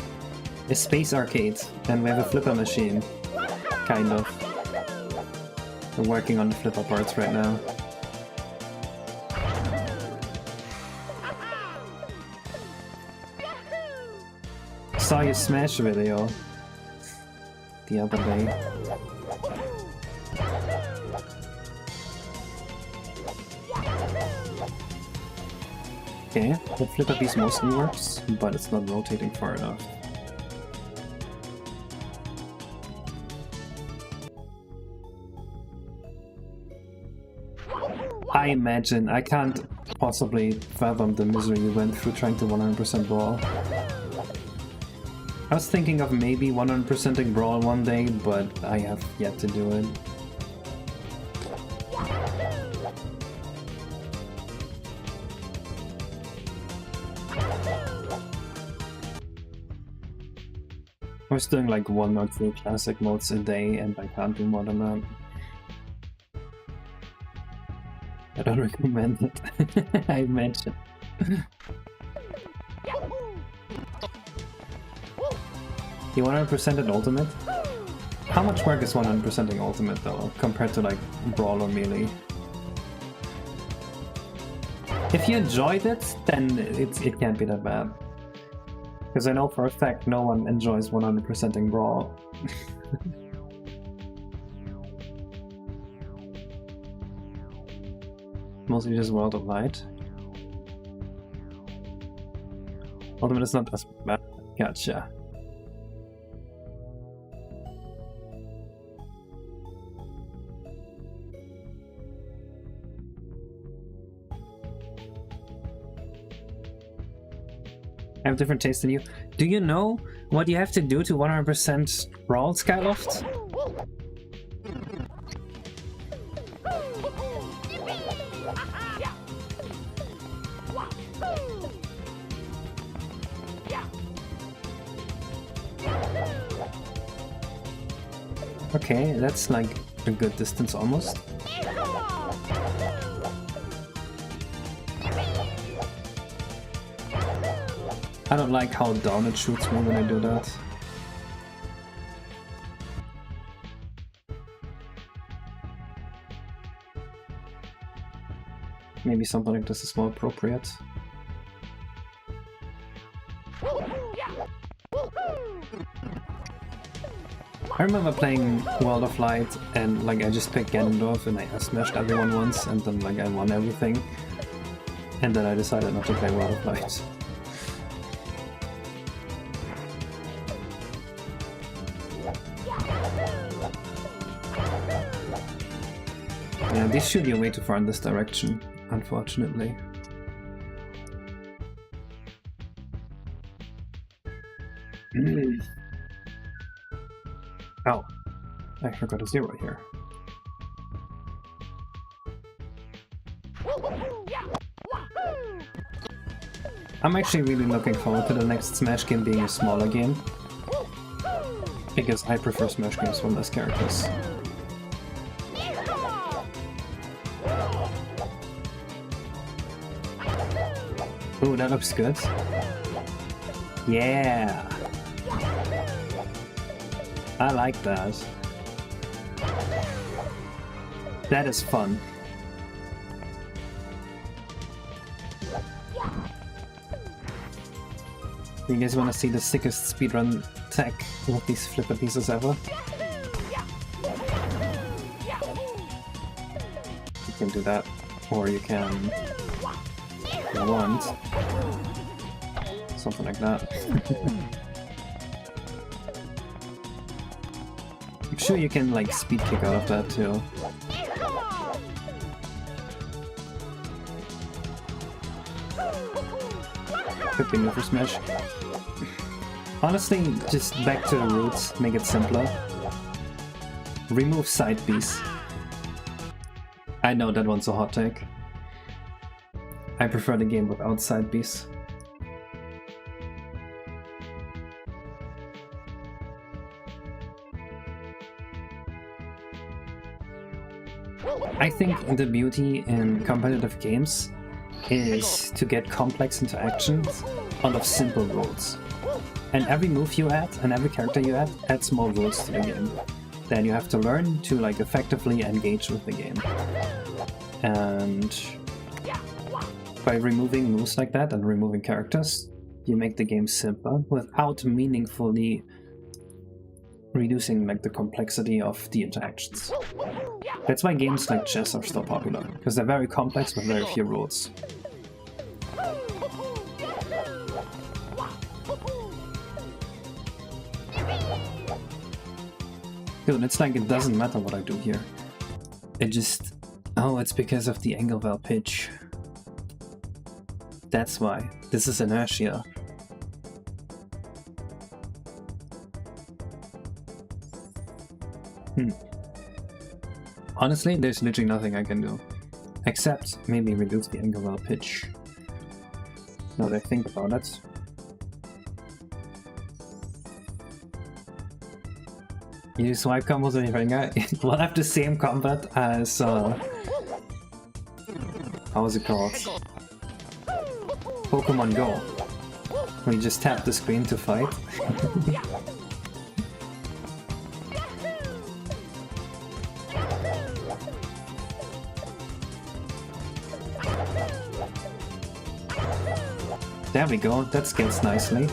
a space arcade, and we have a flipper machine. Kind of. We're working on the flipper parts right now. Saw your Smash video the other day. Okay, the flipper piece mostly works, but it's not rotating far enough. I imagine, I can't possibly fathom the misery you went through trying to 100% Brawl. I was thinking of maybe 100%ing Brawl one day, but I have yet to do it. I was doing like 1 or 2 classic modes a day, and I can't do more than that. I don't recommend it. I imagine. You 100%ed Ultimate? How much work is 100%ing Ultimate though, compared to like Brawl or Melee? If you enjoyed it, then it can't be that bad. Because I know for a fact no one enjoys 100%ing Brawl. Mostly just World of Light. Ultimate is not as bad. Gotcha. I have different taste than you. Do you know what you have to do to 100% Brawl, Skyloft? Okay, that's like a good distance almost. I don't like how down it shoots me when I do that. Maybe something like this is more appropriate. I remember playing World of Light and like I just picked Ganondorf and I smashed everyone once and then like I won everything. And then I decided not to play World of Light. Yeah, these shoot you way too far in this direction, unfortunately. Oh, I forgot a 0 here. I'm actually really looking forward to the next Smash game being a smaller game, because I prefer Smash games with less characters. Ooh, that looks good. Yeah! I like that. That is fun. You guys want to see the sickest speedrun tech with these flipper pieces ever? You can do that, or you can... if you want. Something like that. I'm sure you can like speed kick out of that too. Could be new for Smash. Honestly, just back to the roots, make it simpler. Remove side piece. I know that one's a hot take. I prefer the game without side piece. I think the beauty in competitive games is to get complex interactions out of simple rules. And every move you add and every character you add adds more rules to the game. Then you have to learn to like effectively engage with the game. And by removing moves like that and removing characters, you make the game simpler without meaningfully reducing like the complexity of the interactions. That's why games like chess are still popular, because they're very complex with very few rules. Dude, it's like it doesn't matter what I do here. It just... Oh, it's because of the angle val pitch. That's why. This is inertia. Honestly, there's literally nothing I can do. Except maybe reduce the angle val pitch. Now that I think about it. You swipe combos on your finger. It will have the same combat as how is it called? Pokemon Go. Where you just tap the screen to fight. There we go, that scales nicely.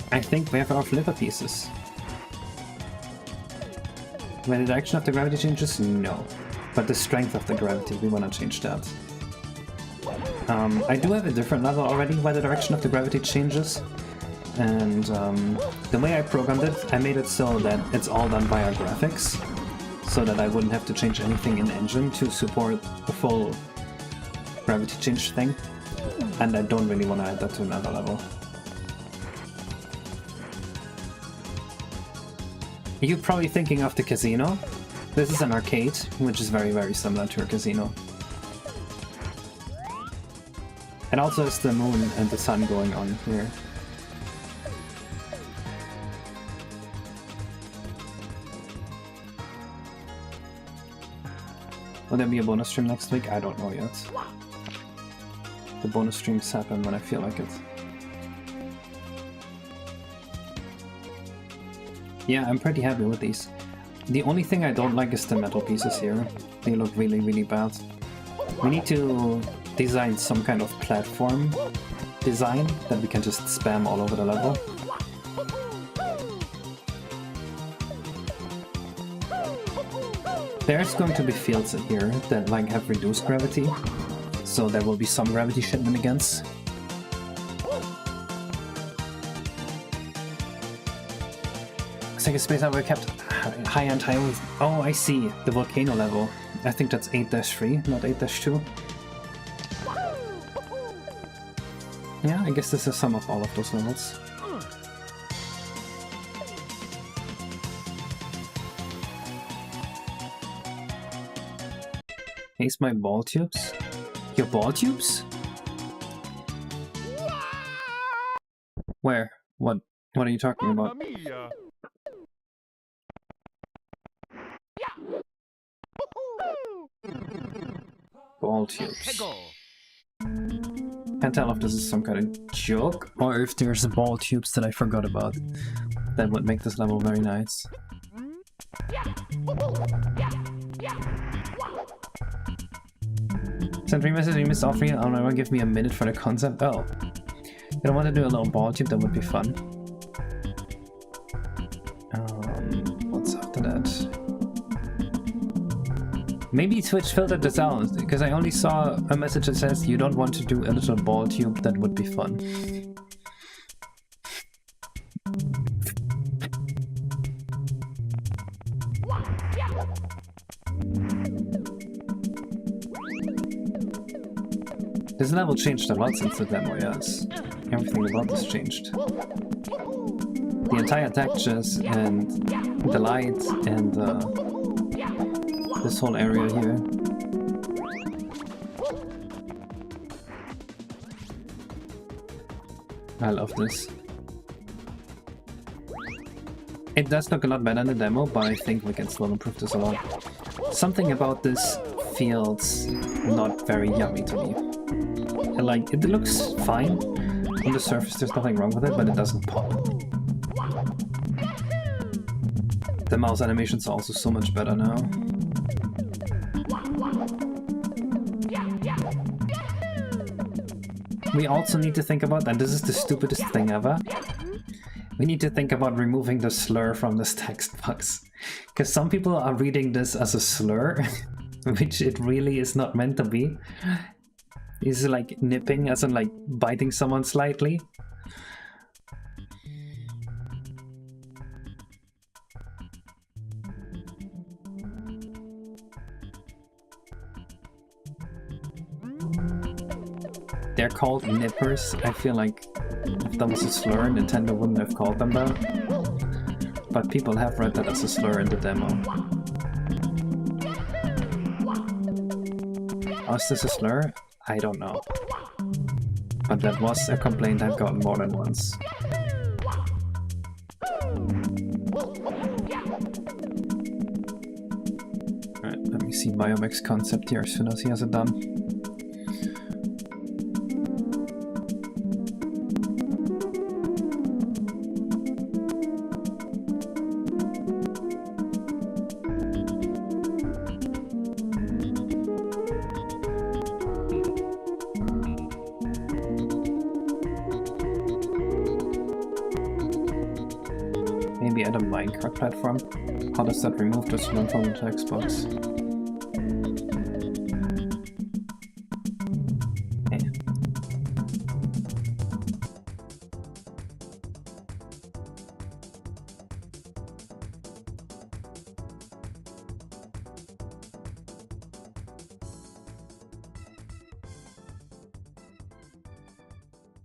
I think we have our flipper pieces. When the direction of the gravity changes? No. But the strength of the gravity, we want to change that. I do have a different level already where the direction of the gravity changes. And the way I programmed it, I made it so that it's all done via graphics. So that I wouldn't have to change anything in engine to support the full gravity change thing. And I don't really want to add that to another level. You're probably thinking of the casino. This is an arcade, which is very, very similar to a casino. And also it's the moon and the sun going on here. Will there be a bonus stream next week? I don't know yet. The bonus streams happen when I feel like it. Yeah, I'm pretty happy with these. The only thing I don't like is the metal pieces here. They look really, really bad. We need to design some kind of platform design that we can just spam all over the level. There's going to be fields in here that like have reduced gravity, so there will be some gravity shenanigans. Second space I kept high and high with... Oh, I see. The volcano level. I think that's 8-3, not 8-2. Yeah, I guess this is some of all of those levels. Here's my ball tubes. Your ball tubes? Where? What are you talking about? Ball tubes. Can't tell if this is some kind of joke or if there's ball tubes that I forgot about. That would make this level very nice. Send 3 messages, you missed all 3. Oh no, give me a minute for the concept. Oh. You don't want to do a little ball tube? That would be fun. What's after that? Maybe Twitch filtered this out, because I only saw a message that says you don't want to do a little ball tube, that would be fun. This level changed a lot since the demo, yes. Everything about this changed. The entire textures and the light and this whole area here. I love this. It does look a lot better in the demo, but I think we can still improve this a lot. Something about this feels not very yummy to me. Like, it looks fine. On the surface there's nothing wrong with it, but it doesn't pop. The mouse animations are also so much better now. We also need to think about, and this is the stupidest thing ever, we need to think about removing the slur from this text box. Because some people are reading this as a slur, which it really is not meant to be. It's like nipping, as in like biting someone slightly. They're called nippers. I feel like if that was a slur, Nintendo wouldn't have called them that. But people have read that as a slur in the demo. Was this a slur? I don't know. But that was a complaint I've gotten more than once. Alright, let me see Biomech's concept here as soon as he has it done. Maybe add a Minecraft platform? How does that remove the slur from the text box?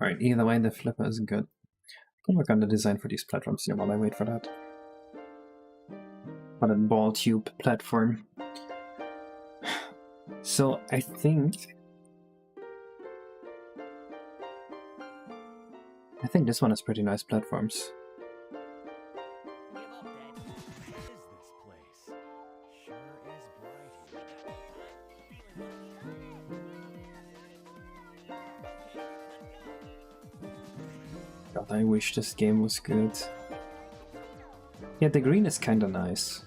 Alright, either way the flipper is good. I can work on the design for these platforms here while I wait for that. On a ball tube platform. So I think this one has pretty nice platforms. God, I wish this game was good. Yeah, the green is kinda nice.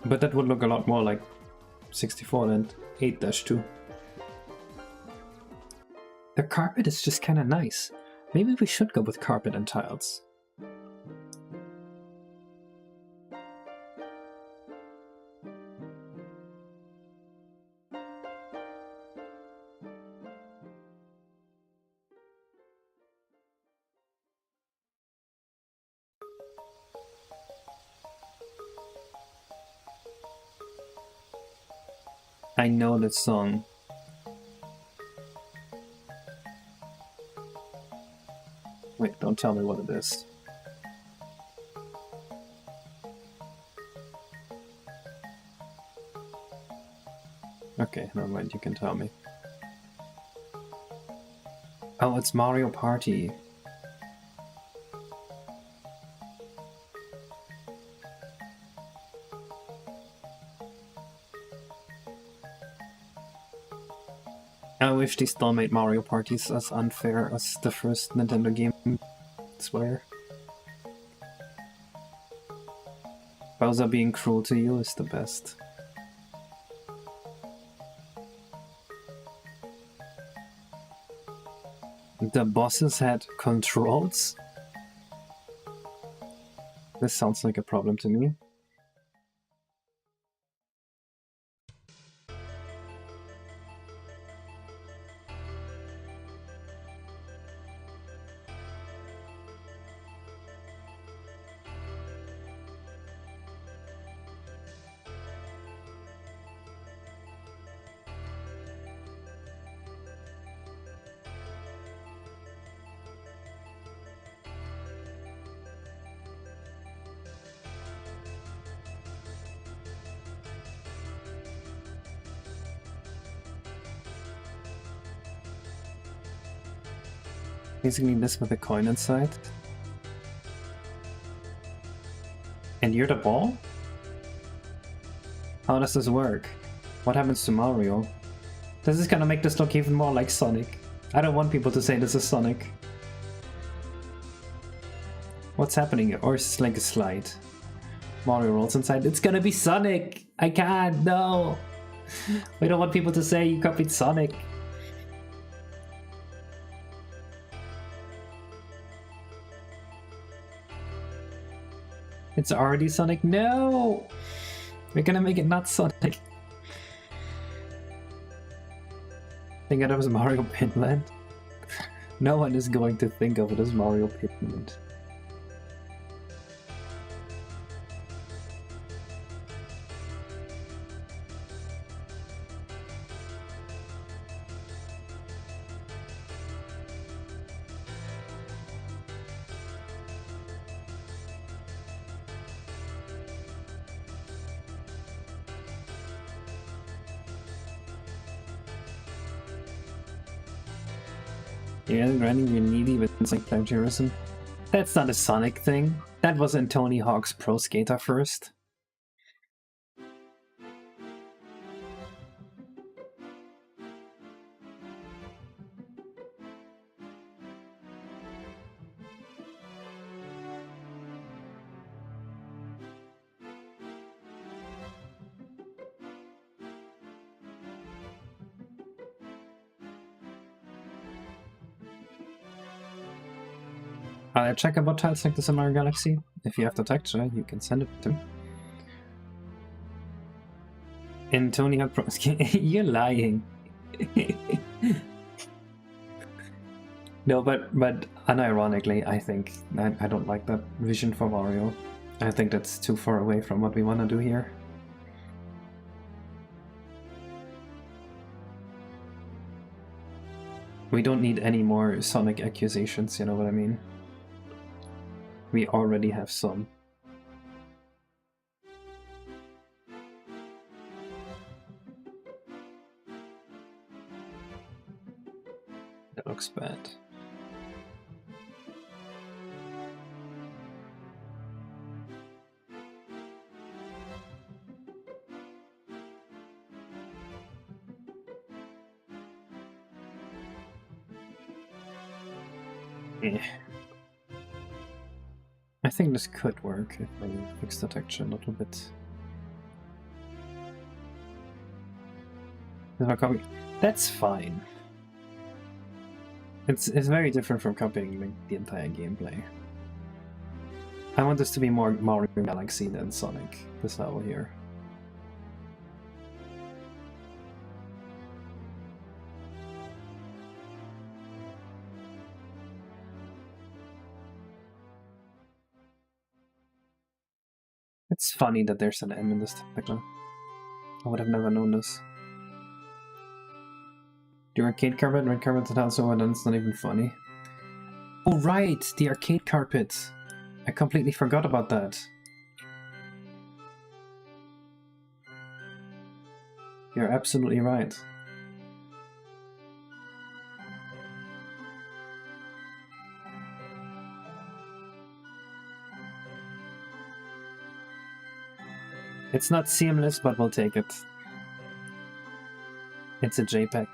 But that would look a lot more like 64 than 8-2. The carpet is just kinda nice. Maybe we should go with carpet and tiles. I know this song. Wait, don't tell me what it is. Okay, never mind, you can tell me. Oh, it's Mario Party. I wish they still made Mario Parties as unfair as the first Nintendo game, I swear. Bowser being cruel to you is the best. The bosses had controls? This sounds like a problem to me. Basically this with a coin inside. And you're the ball? How does this work? What happens to Mario? This is gonna make this look even more like Sonic. I don't want people to say this is Sonic. What's happening here? Or is it like a slide? Mario rolls inside. It's gonna be Sonic! I can't, no! We don't want people to say you copied Sonic. It's already Sonic. No! We're gonna make it not Sonic. Think of it as Mario Pinland. No one is going to think of it as Mario Pinland. Yeah, granting you needy with like plagiarism. That's not a Sonic thing. That was in Tony Hawk's Pro Skater first. I'll check about tiles like this in Mario Galaxy. If you have the texture, you can send it to me. In Tony Hawk Pro Skater, you're lying. No, but unironically, I think I don't like that vision for Mario. I think that's too far away from what we want to do here. We don't need any more Sonic accusations, you know what I mean? We already have some. That looks bad. Eh. I think this could work if I fix the texture a little bit. That's fine. It's very different from copying like, the entire gameplay. I want this to be more Mario Galaxy than Sonic, this level here. It's funny that there's an M in this texture. I would have never known this. The arcade carpet, red carpet, and so on, and it's not even funny. Oh right, the arcade carpet! I completely forgot about that. You're absolutely right. It's not seamless, but we'll take it. It's a JPEG.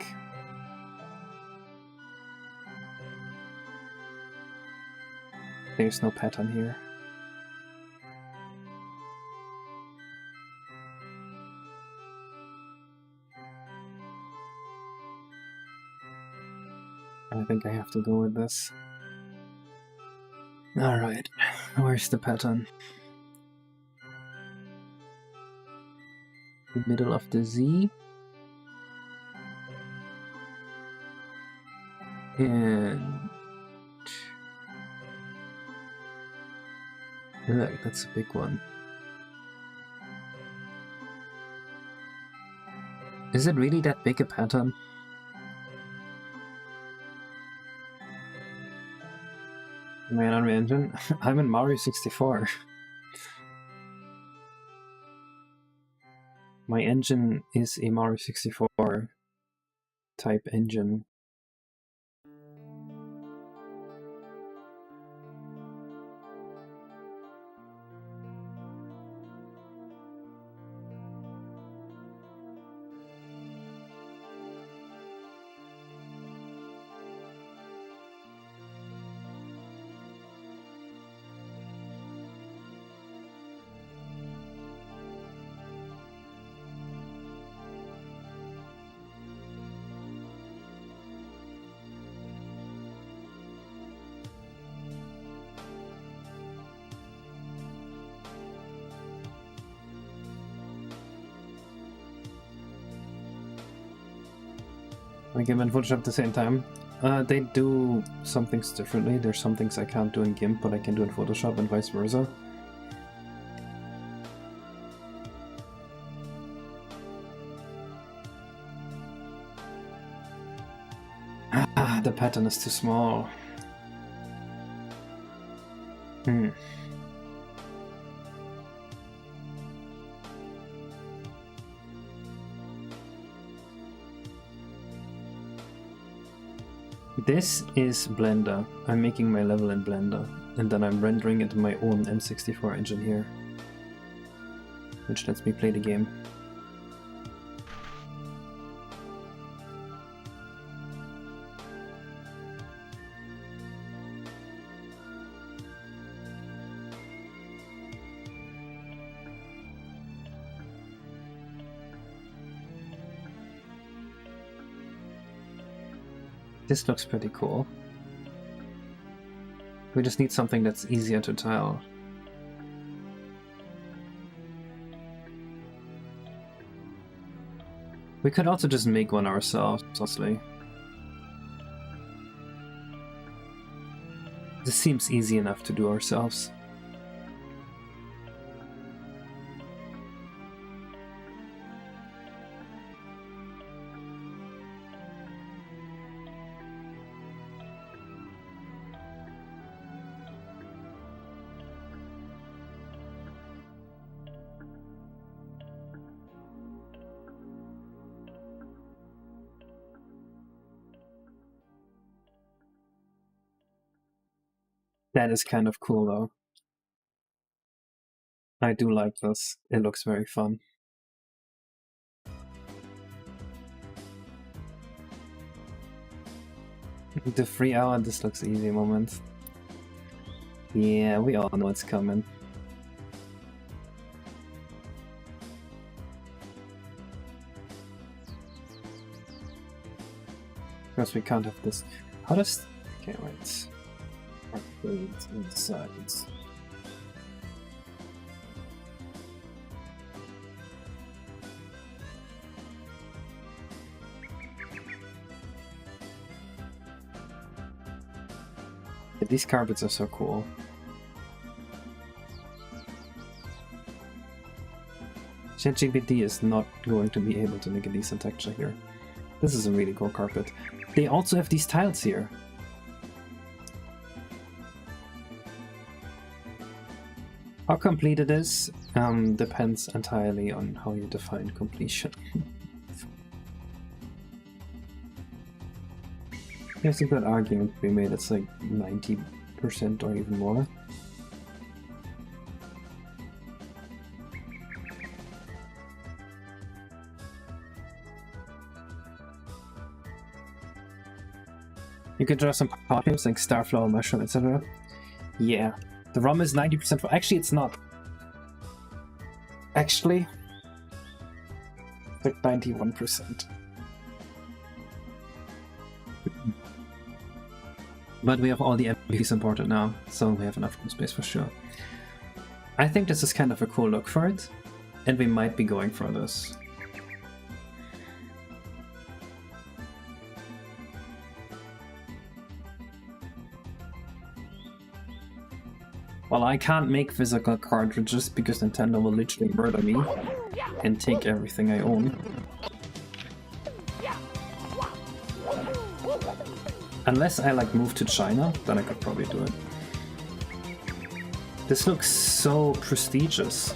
There's no pattern here. I think I have to go with this. Alright, where's the pattern? The middle of the Z. And... look, that's a big one. Is it really that big a pattern? Man, on my engine? I'm in Mario 64. My engine is a Mario 64 type engine. I give in Photoshop at the same time. They do some things differently. There's some things I can't do in GIMP, but I can do in Photoshop and vice versa. Ah, the pattern is too small. This is Blender. I'm making my level in Blender, and then I'm rendering it in my own M64 engine here, which lets me play the game. This looks pretty cool. We just need something that's easier to tile. We could also just make one ourselves, honestly. This seems easy enough to do ourselves. That is kind of cool though. I do like this. It looks very fun. The 3 hour this looks easy moment. Yeah, we all know it's coming. Because we can't have this. How does... Okay, wait. Sides. These carpets are so cool. ChatGPT is not going to be able to make a decent texture here. This is a really cool carpet. They also have these tiles here. How complete it is depends entirely on how you define completion. There's a good argument to be made, it's like 90% or even more. You can draw some pot shapes like starflower, mushroom, etc. Yeah. The ROM is 90% for... Actually, it's not. Actually, like 91%. But we have all the MPs imported now, so we have enough room space for sure. I think this is kind of a cool look for it, and we might be going for this. Well, I can't make physical cartridges because Nintendo will literally murder me and take everything I own. Unless I like move to China, then I could probably do it. This looks so prestigious.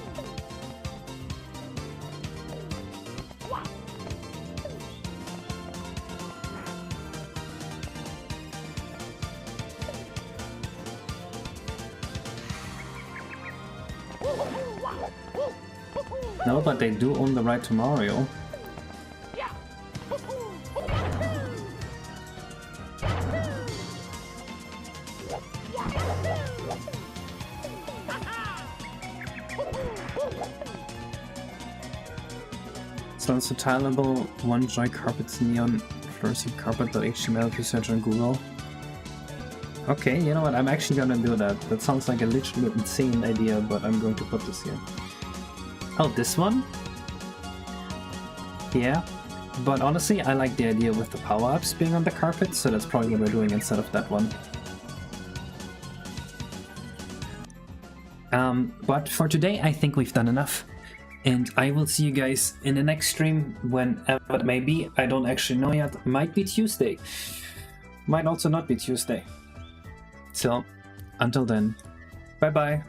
No, but they do own the right to Mario. It's also tileable one-joy carpets neon fluorescent carpet.html if you search on Google. Okay, you know what, I'm actually gonna do that. That sounds like a literally insane idea, but I'm going to put this here. Oh, this one? Yeah. But honestly, I like the idea with the power-ups being on the carpet, so that's probably what we're doing instead of that one. But for today, I think we've done enough. And I will see you guys in the next stream, whenever it may be. I don't actually know yet. Might be Tuesday. Might also not be Tuesday. So, until then, bye-bye.